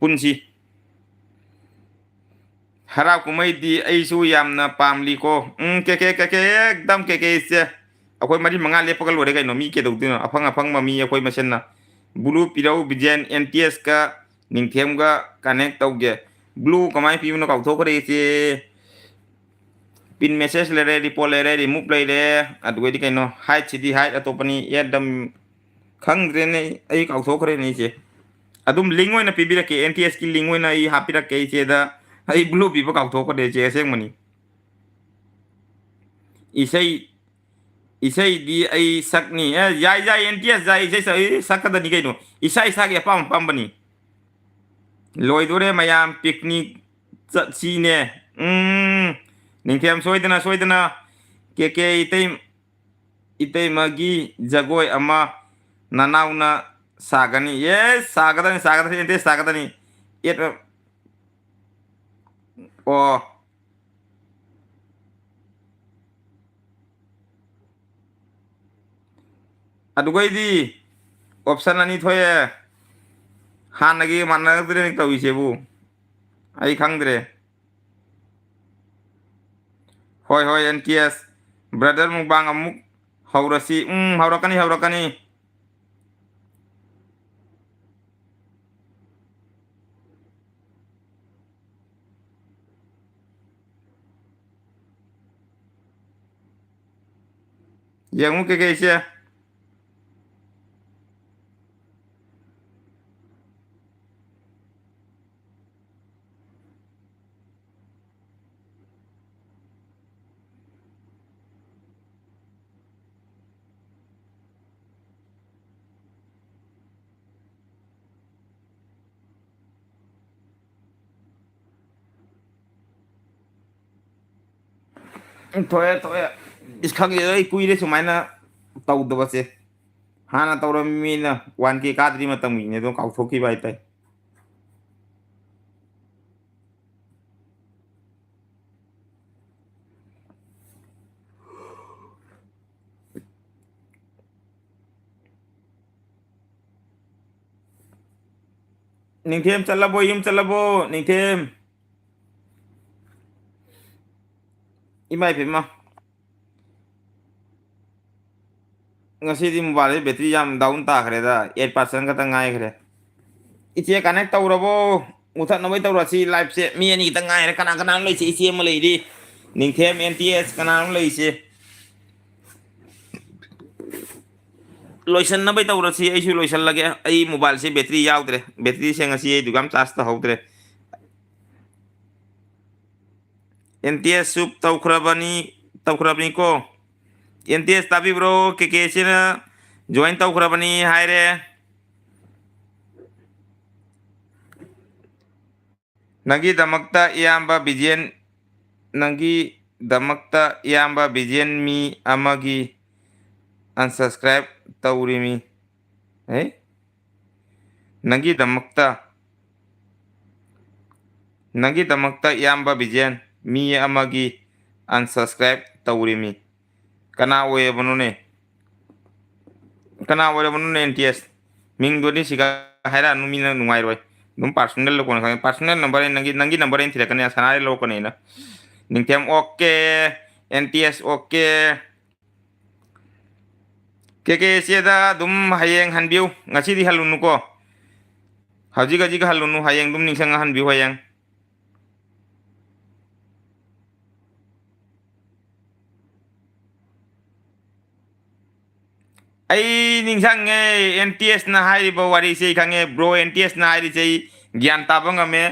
ꯄꯨꯟꯁꯤ ꯍꯔꯥꯎ ꯀꯨꯝꯍꯩꯗꯤ ꯑꯩꯁꯨ ꯌꯥꯝꯅ ꯄꯥꯝꯂꯤꯀꯣ ꯀꯦꯀꯦ ꯑꯦꯛꯗꯝ KKCꯁꯦ ꯑꯩꯈꯣꯏ ꯃꯔꯤ ꯃꯉꯥ ꯂꯦꯞꯄꯒ ꯂꯣꯏꯔꯦ ꯀꯩꯅꯣ ꯃꯤ ꯀꯩꯗꯧꯗꯣꯏꯅꯣ ꯑꯐꯪ ꯑꯐꯪꯕ ꯃꯤ ꯑꯩꯈꯣꯏ ꯃꯁꯦꯟꯅ ꯕ꯭ꯂꯨ ꯄꯤꯔꯧ ꯕꯤꯖꯦꯟ NTSꯀ ꯅꯤꯡꯊꯦꯝꯒ ꯀꯅꯦꯛ ꯇꯧꯒꯦ ꯕ꯭ꯂꯨ ꯀꯃꯥꯏꯅ ꯄꯤꯕꯅꯣ ꯀꯥꯎꯊꯣꯛꯈ꯭ꯔꯦ ꯏꯆꯦ ꯄꯤꯟ ꯃꯦꯁꯦꯖ ꯂꯩꯔꯦ ꯔꯤꯄꯣꯔꯠ ꯂꯩꯔꯦ ꯔꯤꯃꯨꯚ ꯂꯩꯔꯦ ꯑꯗꯨꯒꯩꯗꯤ ꯀꯩꯅꯣ ꯍꯥꯏꯠꯁꯤꯗꯤ ꯍꯥꯏꯠ ꯑꯇꯣꯞꯄꯅꯤ ꯑꯦꯗꯝ ꯈꯪꯗ꯭ꯔꯦꯅꯦ ꯑꯩ ꯀꯥꯎꯊꯣꯛꯈ꯭ꯔꯦꯅꯦ ꯏꯆꯦ ꯑꯗꯨꯝ ꯂꯤꯡ ꯑꯣꯏꯅ ꯄꯤꯕꯤꯔꯛꯀꯦ NTSꯀꯤ ꯂꯤꯡ ꯑꯣꯏꯅ ꯑꯩ ꯍꯥꯞꯄꯤꯔꯛꯀꯦ ꯏꯆꯦꯗ ꯑꯩ ꯕ꯭ꯂꯨ ꯄꯤꯕ ꯀꯥꯎꯊꯣꯛꯈ꯭ꯔꯦ ꯏꯆꯦ ꯑꯁꯦꯡꯕꯅꯤ ꯏꯁꯩ ꯏꯁꯩꯗꯤ ꯑꯩ ꯁꯛꯅꯤ ꯌꯥꯏ ꯌꯥꯏ NTS ꯌꯥꯏ ꯏꯁꯩ ꯁꯛꯀꯗꯅꯤ ꯀꯩꯅꯣ ꯏꯁꯥ ꯏꯁꯥꯒꯤ ꯑꯄꯥꯝ ꯑꯄꯥꯝꯕꯅꯤ ꯂꯣꯏꯗꯣꯔꯦ ꯃꯌꯥꯝ ꯄꯤꯛꯅꯤꯛ ꯆꯠꯁꯤꯅꯦ ꯅꯤꯡꯊꯦꯝ ꯁꯣꯏꯗꯅ ꯁꯣꯏꯗꯅ KK ꯏꯇꯩꯃꯒꯤ ꯖꯒꯣꯏ ꯑꯃ ꯅꯅꯥꯎꯅ ꯁꯥꯒꯅꯤ ꯌꯦꯁ ꯁꯥꯒꯗꯅꯤ ꯁꯥꯒꯗꯅꯤ NTS ꯁꯥꯒꯗꯅꯤ ꯑꯣ ꯑꯗꯨꯒꯩꯗꯤ ꯑꯣꯞꯁꯟ ꯑꯅꯤ ꯊꯣꯛꯑꯦ ꯍꯥꯟꯅꯒꯤ ꯃꯥꯟꯅꯔꯛꯇ꯭ꯔꯦꯅꯦ ꯇꯧꯔꯤꯁꯤꯕꯨ ꯑꯩ ꯈꯪꯗ꯭ꯔꯦ ꯍꯣꯏ ꯍꯣꯏ NTS ꯕ꯭ꯔꯗꯔ ꯃꯨꯛꯕꯥꯡ ꯑꯃꯨꯛ ꯍꯧꯔꯁꯤ ꯍꯧꯔꯛꯀꯅꯤ ꯌꯦꯡꯉꯨ KKCꯁꯦ ꯊꯣꯛꯑꯦ ꯏꯁ ꯈꯪꯉꯦ ꯑꯩ ꯀꯨꯏꯔꯦ ꯁꯨꯃꯥꯏꯅ ꯇꯧꯗꯕꯁꯦ ꯍꯥꯟꯅ ꯇꯧꯔꯝꯃꯤꯅ 1K ꯀꯥꯗ꯭ꯔꯤ ꯃꯇꯝꯒꯤꯅꯦ ꯑꯗꯨꯝ ꯀꯥꯎꯊꯣꯛꯈꯤꯕ ꯍꯥꯏꯇꯥꯔꯦ ꯅꯤꯡꯊꯦꯝ ꯆꯠꯂꯕꯣ ꯌꯨꯝ ꯆꯠꯂꯕꯣ ꯅꯤꯡꯊꯦꯝ ꯏꯃꯥꯏꯄꯦꯝꯃ ꯉꯁꯤꯗꯤ ꯃꯣꯕꯥꯏꯜꯁꯦ ꯕꯦꯇ꯭ꯔꯤ ꯌꯥꯝ ꯗꯥꯎꯟ ꯇꯥꯈ꯭ꯔꯦꯗ 8% ꯈꯛꯇꯪ ꯉꯥꯏꯈ꯭ꯔꯦ ꯏꯆꯦ ꯀꯅꯦꯛ ꯇꯧꯔꯕꯣ ꯃꯨꯊꯠꯅꯕꯩ ꯇꯧꯔꯁꯤ ꯂꯥꯏꯐꯁꯦ ꯃꯤ ꯑꯅꯤ ꯈꯤꯇꯪ ꯉꯥꯏꯔꯦ ꯀꯅꯥ ꯀꯅꯥꯅꯣ ꯂꯩꯁꯦ ꯏꯆꯦ ꯑꯃ ꯂꯩꯔꯤ ꯅꯤꯡꯊꯦꯝ NTS ꯀꯅꯥꯅꯣ ꯂꯩꯁꯦ ꯂꯣꯏꯁꯟꯅꯕꯩ ꯇꯧꯔꯁꯤ ꯑꯩꯁꯨ ꯂꯣꯏꯁꯜꯂꯒꯦ ꯑꯩ ꯃꯣꯕꯥꯏꯜꯁꯦ ꯕꯦꯇ꯭ꯔꯤ ꯌꯥꯎꯗ꯭ꯔꯦ ꯕꯦꯇ꯭ꯔꯤꯁꯦ ꯉꯁꯤ ꯑꯩ ꯗꯨꯀꯥꯟ ꯆꯥꯔꯖ ꯇꯧꯍꯧꯗ꯭ꯔꯦ NTS ꯁꯨ ꯇꯧꯈ꯭ꯔꯕꯅꯤꯀꯣ NTS ꯇꯥꯕꯤꯕ꯭ꯔꯣ ꯀꯦꯀꯦꯁꯤꯅ ꯖꯣꯏꯟ ꯇꯧꯈ꯭ꯔꯕꯅꯤ ꯍꯥꯏꯔꯦ ꯅꯪꯒꯤꯗꯃꯛꯇ ꯏꯌꯥꯝꯕ ꯕꯤꯖꯦꯟ ꯅꯪꯒꯤꯗꯃꯛꯇ ꯏꯌꯥꯝꯕ ꯕꯤꯖꯦꯟ ꯃꯤ ꯑꯃꯒꯤ ꯑꯟꯁꯞꯁꯀ꯭ꯔꯥꯏꯞ ꯇꯧꯔꯤꯃꯤ ꯅꯪꯒꯤꯗꯃꯛꯇ ꯏꯌꯥꯝꯕ ꯕꯤꯖꯦꯟ ꯃꯤ ꯑꯃꯒꯤ ꯑꯟꯁꯞꯁꯀ꯭ꯔꯥꯏꯞ ꯇꯧꯔꯤꯃꯤ ꯀꯅꯥ ꯑꯣꯏꯔꯕꯅꯣꯅꯦ ꯀꯅꯥ ꯑꯣꯏꯔꯕꯅꯣꯅꯦ NTS ꯃꯤꯡꯗꯨꯗꯤ ꯁꯤꯒ ꯍꯥꯏꯔꯛꯑꯅꯨ ꯃꯤꯅ ꯅꯨꯡꯉꯥꯏꯔꯣꯏ ꯑꯗꯨꯝ ꯄꯥꯔꯁꯣꯅꯦꯜ ꯂꯧꯀꯣꯅ ꯈꯪꯉꯦ ꯄꯥꯔꯁꯣꯅꯦꯜ ꯅꯝꯕꯔ ꯅꯪꯒꯤ ꯅꯝꯕꯔ ꯑꯩꯅ ꯊꯤꯔꯛꯀꯅꯤ ꯁꯅꯥꯔꯩ ꯂꯧꯔꯛꯀꯅꯤꯅ ꯅꯤꯡꯊꯦꯝ ꯑꯣꯀꯦ NTS ꯑꯣꯀꯦ ꯀꯦꯀꯦꯁꯤꯗ ꯑꯗꯨꯝ ꯍꯌꯦꯡ ꯍꯟꯕꯤꯌꯨ ꯉꯁꯤꯗꯤ ꯍꯜꯂꯨꯅꯨꯀꯣ ꯍꯧꯖꯤꯛ ꯍꯜꯂꯨꯅꯨ ꯍꯌꯦꯡ ꯑꯗꯨꯝ ꯅꯤꯡꯁꯤꯡꯉ ꯍꯟꯕꯤꯌꯨ ꯍꯌꯦꯡ ꯑꯩ ꯅꯤꯡꯁꯤꯡꯉꯦ NTSꯅ ꯍꯥꯏꯔꯤꯕ ꯋꯥꯔꯤꯁꯦ ꯑꯩ ꯈꯪꯉꯦ ꯕ꯭ꯔꯣ NTSꯅ ꯍꯥꯏꯔꯤꯁꯦ ꯑꯩ ꯒ꯭ꯌꯥꯟ ꯇꯥꯕ ꯉꯝꯃꯦ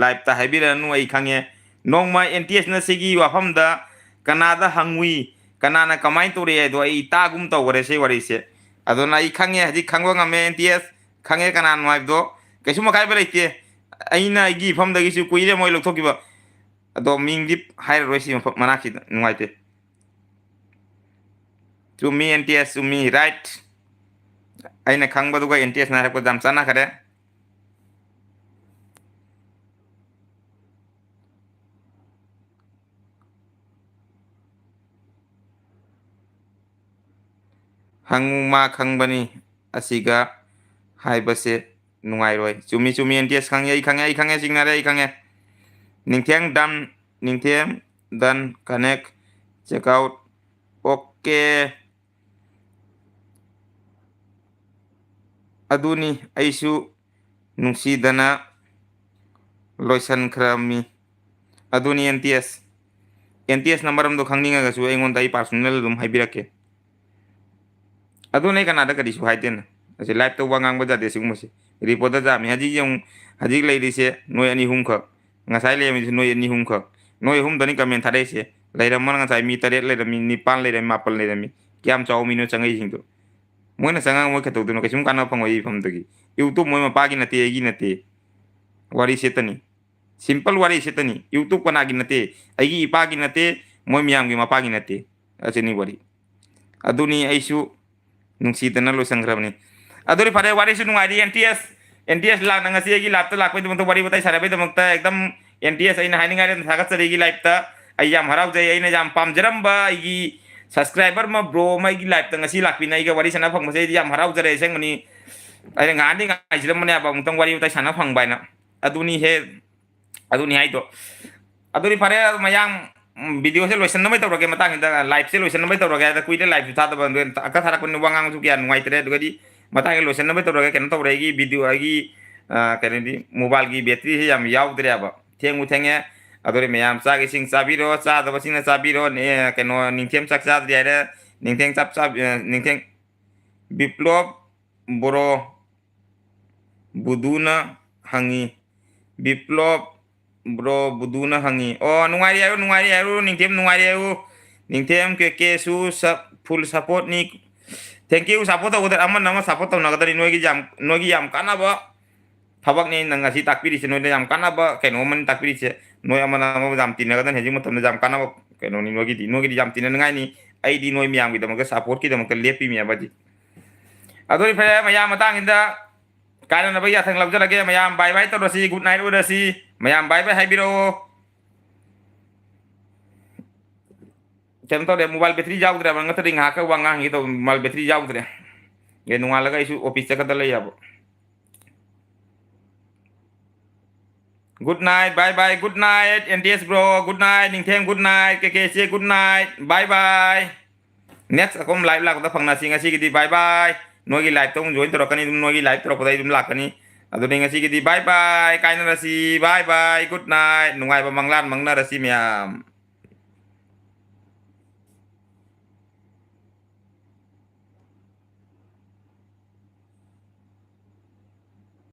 ꯂꯥꯏꯚꯇ ꯍꯥꯏꯕꯤꯔꯛꯑꯅꯨ ꯑꯩ ꯈꯪꯉꯦ ꯅꯣꯡꯃ NTSꯅ ꯁꯤꯒꯤ ꯋꯥꯐꯝꯗ ꯀꯅꯥꯗ ꯍꯪꯉꯨꯏ ꯀꯅꯥꯅ ꯀꯃꯥꯏꯅ ꯇꯧꯔꯛꯑꯦ ꯍꯥꯏꯗꯣ ꯑꯩ ꯇꯥꯒꯨꯝ ꯇꯧꯈꯔꯦ ꯁꯤ ꯋꯥꯔꯤꯁꯦ ꯑꯗꯨꯅ ꯑꯩ ꯈꯪꯉꯦ ꯍꯧꯖꯤꯛ ꯈꯪꯕ ꯉꯝꯃꯦ NTS ꯈꯪꯉꯦ ꯀꯅꯥꯅꯣ ꯍꯥꯏꯕꯗꯣ ꯀꯩꯁꯨꯝ ꯑꯀꯥꯏꯕ ꯂꯩꯇꯦ ꯑꯩꯅ ꯑꯩꯒꯤ ꯏꯐꯝꯗꯒꯤꯁꯨ ꯀꯨꯏꯔꯦ ꯃꯣꯏ ꯂꯧꯊꯣꯛꯈꯤꯕ ꯑꯗꯣ ꯃꯤꯡꯗꯤ ꯍꯥꯏꯔꯔꯣꯏ ꯁꯤ ꯃꯐꯝ ꯃꯅꯥꯛꯁꯤꯗ ꯅꯨꯡꯉꯥꯏꯇꯦ ꯆꯨꯝꯃꯤ NTS ꯆꯨꯝꯃꯤ ꯔꯥꯏꯠ ꯑꯩꯅ ꯈꯪꯕꯗꯨꯒ NTSꯅ ꯍꯥꯏꯔꯛꯄꯗ ꯌꯥꯝ ꯆꯥꯟꯅꯈꯔꯦ ꯍꯪꯉꯨ ꯃꯥ ꯈꯪꯕꯅꯤ ꯑꯁꯤꯒ ꯍꯥꯏꯕꯁꯦ ꯅꯨꯡꯉꯥꯏꯔꯣꯏ ꯆꯨꯝꯃꯤ NTS ꯈꯪꯉꯦ ꯑꯩ ꯈꯪꯉꯦ ꯆꯤꯡꯅꯔꯦ ꯑꯩ ꯈꯪꯉꯦ ꯅꯤꯡꯊꯦꯝ ꯗꯟ ꯀꯅꯦꯛ ꯆꯦꯛꯑꯥꯎꯠ ꯑꯣꯀꯦ ꯑꯗꯨꯅꯤ ꯑꯩꯁꯨ ꯅꯨꯡꯁꯤꯗꯅ ꯂꯣꯏꯁꯟꯈ꯭ꯔꯃꯤ ꯑꯗꯨꯅꯤ NTS ꯅ ꯃꯔꯝꯗꯣ ꯈꯪꯅꯤꯡꯉꯒꯁꯨ ꯑꯩꯉꯣꯟꯗ ꯑꯩ ꯄꯥꯔꯁꯣꯅꯦꯜ ꯑꯗꯨꯝ ꯍꯥꯏꯕꯤꯔꯛꯀꯦ ꯑꯗꯨꯅ ꯑꯩ ꯀꯅꯥꯗ ꯀꯔꯤꯁꯨ ꯍꯥꯏꯗꯦꯅ ꯑꯁꯤ ꯂꯥꯏꯞꯇ ꯋꯥ ꯉꯥꯡꯕ ꯌꯥꯗꯦ ꯁꯤꯒꯨꯝꯕꯁꯦ ꯔꯤꯄꯣꯔꯠꯇ ꯆꯥꯝꯃꯤ ꯍꯧꯖꯤꯛ ꯌꯦꯡꯉꯨ ꯍꯧꯖꯤꯛ ꯂꯩꯔꯤꯁꯦ ꯅꯣꯏ ꯑꯅꯤ ꯑꯍꯨꯝꯈꯛ ꯉꯁꯥꯏ ꯂꯩꯔꯝꯃꯤꯁꯦ ꯅꯣꯏ ꯑꯅꯤ ꯑꯍꯨꯝꯈꯛ ꯅꯣꯏ ꯑꯍꯨꯝꯗꯅꯤ ꯀꯃꯦꯟ ꯊꯥꯔꯛꯏꯁꯦ ꯂꯩꯔꯝꯃꯅ ꯉꯁꯥꯏ ꯃꯤ 8 ꯂꯩꯔꯝꯃꯤ 9 ꯂꯩꯔꯝꯃꯤ 10 ꯂꯩꯔꯝꯃꯤ ꯀꯌꯥꯝ ꯆꯥꯎꯕ ꯃꯤꯅꯣ ꯆꯪꯉꯛꯏꯁꯤꯡꯗꯣ ꯃꯣꯏꯅ ꯆꯪꯉꯒ ꯃꯣꯏ ꯀꯩꯗꯧꯗꯣꯏꯅꯣ ꯀꯩꯁꯨꯝ ꯀꯥꯟꯅꯕ ꯐꯪꯉꯣꯏ ꯏꯐꯝꯗꯒꯤ ꯌꯨꯇꯨꯕ ꯃꯣꯏ ꯃꯄꯥꯒꯤ ꯅꯠꯇꯦ ꯑꯩꯒꯤ ꯅꯠꯇꯦ ꯋꯥꯔꯤ ꯁꯦꯠꯇꯅꯤ ꯁꯤꯝꯄꯜ ꯋꯥꯔꯤ ꯁꯦꯠꯇꯅꯤ ꯌꯨꯇꯨꯕ ꯀꯅꯥꯒꯤ ꯅꯠꯇꯦ ꯑꯩꯒꯤ ꯏꯄꯥꯒꯤ ꯅꯠꯇꯦ ꯃꯣꯏ ꯃꯌꯥꯝꯒꯤ ꯃꯄꯥꯒꯤ ꯅꯠꯇꯦ ꯑꯁꯤꯅꯤ ꯋꯥꯔꯤ ꯑꯗꯨꯅꯤ ꯑꯩꯁꯨ ꯅꯨꯡꯁꯤꯗꯅ ꯂꯣꯏꯁꯟꯈ꯭ꯔꯕꯅꯤ ꯑꯗꯨꯗꯤ ꯐꯔꯦ ꯋꯥꯔꯤꯁꯨ ꯅꯨꯡꯉꯥꯏꯔꯤ NTS ꯂꯥꯛꯅ ꯉꯁꯤ ꯑꯩꯒꯤ ꯂꯥꯏꯞꯇ ꯂꯥꯛꯄꯩꯗꯃꯛꯇ ꯋꯥꯔꯤ ꯋꯥꯇꯥꯏ ꯁꯥꯟꯅꯕꯩꯗꯃꯛꯇ ꯑꯦꯛꯗꯝ NTS ꯑꯩꯅ ꯍꯥꯏꯅꯤꯡꯉꯥꯏ ꯊꯥꯒꯠꯆꯔꯤ ꯑꯩꯒꯤ ꯂꯥꯏꯞꯇ ꯑꯩ ꯌꯥꯝ ꯍꯔꯥꯎꯖꯩ ꯑꯩꯅ ꯌꯥꯝ ꯄꯥꯝꯖꯔꯝꯕ ꯑꯩꯒꯤ ꯁꯕꯁꯀ꯭राꯏꯕꯔ ꯑꯃ ꯕ꯭ꯔꯣ ꯑꯃ ꯑꯩꯒꯤ ꯂꯥꯏꯞꯇ ꯉꯁꯤ ꯂꯥꯛꯄꯤꯅ ꯑꯩꯒ ꯋꯥꯔꯤ ꯁꯥꯟꯅ ꯐꯪꯕꯁꯦ ꯑꯩꯗꯤ ꯌꯥꯝ ꯍꯔꯥꯎꯖꯔꯦ ꯑꯁꯦꯡꯕꯅꯤ ꯑꯩꯅ ꯉꯍꯥꯟꯗꯤ ꯉꯥꯏꯖꯔꯝꯕꯅꯦꯕ ꯑꯃꯨꯛꯇꯪ ꯋꯥꯔꯤ ꯋꯥꯇꯥꯏ ꯁꯥꯟꯅ ꯐꯪꯕ ꯍꯥꯏꯅ ꯑꯗꯨꯅꯤ ꯍꯦ ꯑꯗꯨꯅꯤ ꯍꯥꯏꯗꯣ ꯑꯗꯨꯗꯤ ꯐꯔꯦ ꯃꯌꯥꯝ ꯚꯤꯗꯤꯑꯣꯁꯦ ꯂꯣꯏꯁꯟꯅꯕꯩ ꯇꯧꯔꯒꯦ ꯃꯇꯥꯡꯁꯤꯗ ꯂꯥꯏꯐꯁꯦ ꯂꯣꯏꯁꯟꯅꯕꯩ ꯇꯧꯔꯒꯦ ꯍꯥꯏꯗ ꯀꯨꯏꯔꯦ ꯂꯥꯏꯐꯁꯨ ꯊꯥꯗꯕ ꯑꯀ ꯊꯥꯔꯛꯄꯅꯤ ꯋꯥ ꯉꯥꯡꯕꯁꯨ ꯀꯌꯥ ꯅꯨꯡꯉꯥꯏꯇ꯭ꯔꯦ ꯑꯗꯨꯒꯗꯤ ꯃꯇꯥꯡꯁꯦ ꯂꯣꯏꯁꯟꯅꯕꯩ ꯇꯧꯔꯒꯦ ꯀꯩꯅꯣ ꯇꯧꯔꯦ ꯑꯩꯒꯤ ꯚꯤꯗꯤꯑꯣ ꯑꯩꯒꯤ ꯀꯩꯅꯣꯗꯤ ꯃꯣꯕꯥꯏꯜꯒꯤ ꯕꯦꯇ꯭ꯔꯤꯁꯦ ꯌꯥꯝ ꯌꯥꯎꯗ꯭ꯔꯦꯕ ꯊꯦꯡꯉꯦ ꯑꯗꯨꯗꯤ ꯃꯌꯥꯝ ꯆꯥꯛ ꯏꯁꯤꯡ ꯆꯥꯕꯤꯔꯣ ꯆꯥꯗꯕꯁꯤꯡꯅ ꯆꯥꯕꯤꯔꯣ ꯀꯩꯅꯣ ꯅꯤꯡꯊꯦꯝ ꯆꯥꯛ ꯆꯥꯗ꯭ꯔꯤ ꯍꯥꯏꯔꯦ ꯅꯤꯡꯊꯦꯝ ꯕꯤꯄ꯭ꯂꯣꯞ ꯕꯣꯔꯣ ꯕꯨꯙꯨꯅ ꯍꯪꯉꯤ ꯕꯤꯄ꯭ꯂꯣꯞ ꯕ꯭ꯔꯣ ꯕꯨꯙꯨꯅ ꯍꯪꯉꯤ ꯑꯣ ꯅꯨꯡꯉꯥꯏꯔꯤ ꯍꯥꯏꯌꯨ ꯅꯤꯡꯊꯦꯝ ꯅꯨꯡꯉꯥꯏꯔꯤ ꯍꯥꯏꯌꯨ ꯅꯤꯡꯊꯦꯝ ꯀꯦꯀꯦꯁꯨ ꯐꯨꯜ ꯁꯞꯄꯣꯔꯠꯅꯤ ꯊꯦꯡꯀ꯭ꯌꯨ ꯁꯞꯄꯣꯔꯠ ꯇꯧꯒꯗꯕ ꯑꯃꯅ ꯁꯞꯄꯣꯔꯠ ꯇꯧꯅꯒꯗꯕꯅꯤ ꯅꯣꯏꯒꯤ ꯌꯥꯝ ꯀꯥꯟꯅꯕ ꯊꯕꯛꯅꯤ ꯅꯪ ꯉꯁꯤ ꯇꯥꯛꯄꯤꯔꯤꯁꯦ ꯅꯣꯏꯗ ꯌꯥꯝ ꯀꯥꯟꯅꯕ ꯀꯩꯅꯣ ꯑꯃꯅꯤ ꯇꯥꯛꯄꯤꯔꯤꯁꯦ ꯅꯣꯏ ꯑꯃꯅ ꯌꯥꯝ ꯇꯤꯟꯅꯒꯗꯕꯅꯤ ꯍꯧꯖꯤꯛ ꯃꯇꯝꯗ ꯌꯥꯝ ꯀꯥꯟꯅꯕ ꯀꯩꯅꯣꯅꯤ ꯅꯣꯏꯒꯤꯗꯤ ꯌꯥꯝ ꯇꯤꯟꯅꯅꯤꯡꯉꯥꯏꯅꯤ ꯑꯩꯗꯤ ꯅꯣꯏ ꯃꯌꯥꯝꯒꯤꯗꯃꯛꯇ ꯁꯞꯄꯣꯔꯠꯀꯤꯗꯃꯛꯇ ꯂꯦꯞꯄꯤꯃꯦꯕꯗꯤ ꯑꯗꯨꯗꯤ ꯐꯔꯦ ꯃꯌꯥꯝ ꯃꯇꯥꯡꯁꯤꯗ ꯀꯥꯏꯅꯅꯕ ꯌꯥꯊꯪ ꯂꯧꯖꯔꯒꯦ ꯃꯌꯥꯝ ꯕꯥꯏ ꯕꯥꯏ ꯇꯧꯔꯁꯤ ꯒꯨꯗ ꯅꯥꯏꯠ ꯑꯣꯏꯔꯁꯤ ꯃꯌꯥꯝ ꯕꯥꯏ ꯕꯥꯏ ꯍꯥꯏꯕꯤꯔꯛꯑꯣ ꯀꯩꯅꯣ ꯇꯧꯔꯦ ꯃꯣꯕꯥꯏꯜ ꯕꯦꯇ꯭ꯔꯤ ꯌꯥꯎꯗ꯭ꯔꯦꯕ ꯅꯠꯇ꯭ꯔꯗꯤ ꯉꯥꯏꯍꯥꯛꯀ ꯋꯥ ꯉꯥꯡꯒꯦ ꯇꯧꯕ ꯃꯣꯕꯥꯏꯜ ꯕꯦꯇ꯭ꯔꯤ ꯌꯥꯎꯗ꯭ꯔꯦ ꯅꯣꯡꯉꯥꯜꯂꯒ ꯑꯩꯁꯨ ꯑꯣꯐꯤꯁ ꯆꯠꯀꯗ ꯂꯩ ꯌꯥꯕ good night bye bye good night NTS bro good night Ningthem good night ꯀꯦꯀꯦꯁꯦ good night bye bye next ꯑꯀꯣꯝ ꯂꯥꯏꯚ ꯂꯥꯛꯄꯗ ꯐꯪꯅꯁꯤ ꯉꯁꯤꯒꯤꯗꯤ ꯕꯥꯏ ꯕꯥꯏ ꯅꯣꯏꯒꯤ ꯂꯥꯏꯚꯇ ꯑꯃꯨꯛ ꯖꯣꯏꯟ ꯇꯧꯔꯛꯀꯅꯤ ꯑꯗꯨꯝ ꯅꯣꯏꯒꯤ ꯂꯥꯏꯚ ꯇꯧꯔꯛꯄꯗ ꯑꯩ ꯑꯗꯨꯝ ꯂꯥꯛꯀꯅꯤ ꯑꯗꯨꯅꯤ ꯉꯁꯤꯒꯤꯗꯤ ꯕꯥꯏ ꯕꯥꯏ ꯀꯥꯏꯅꯔꯁꯤ ꯕꯥꯏ ꯕꯥꯏ ꯒꯨꯗ ꯅꯥꯏꯠ ꯅꯨꯡꯉꯥꯏꯕ ꯃꯪꯂꯥꯟ ꯃꯪꯅꯔꯁꯤ ꯃꯌꯥꯝ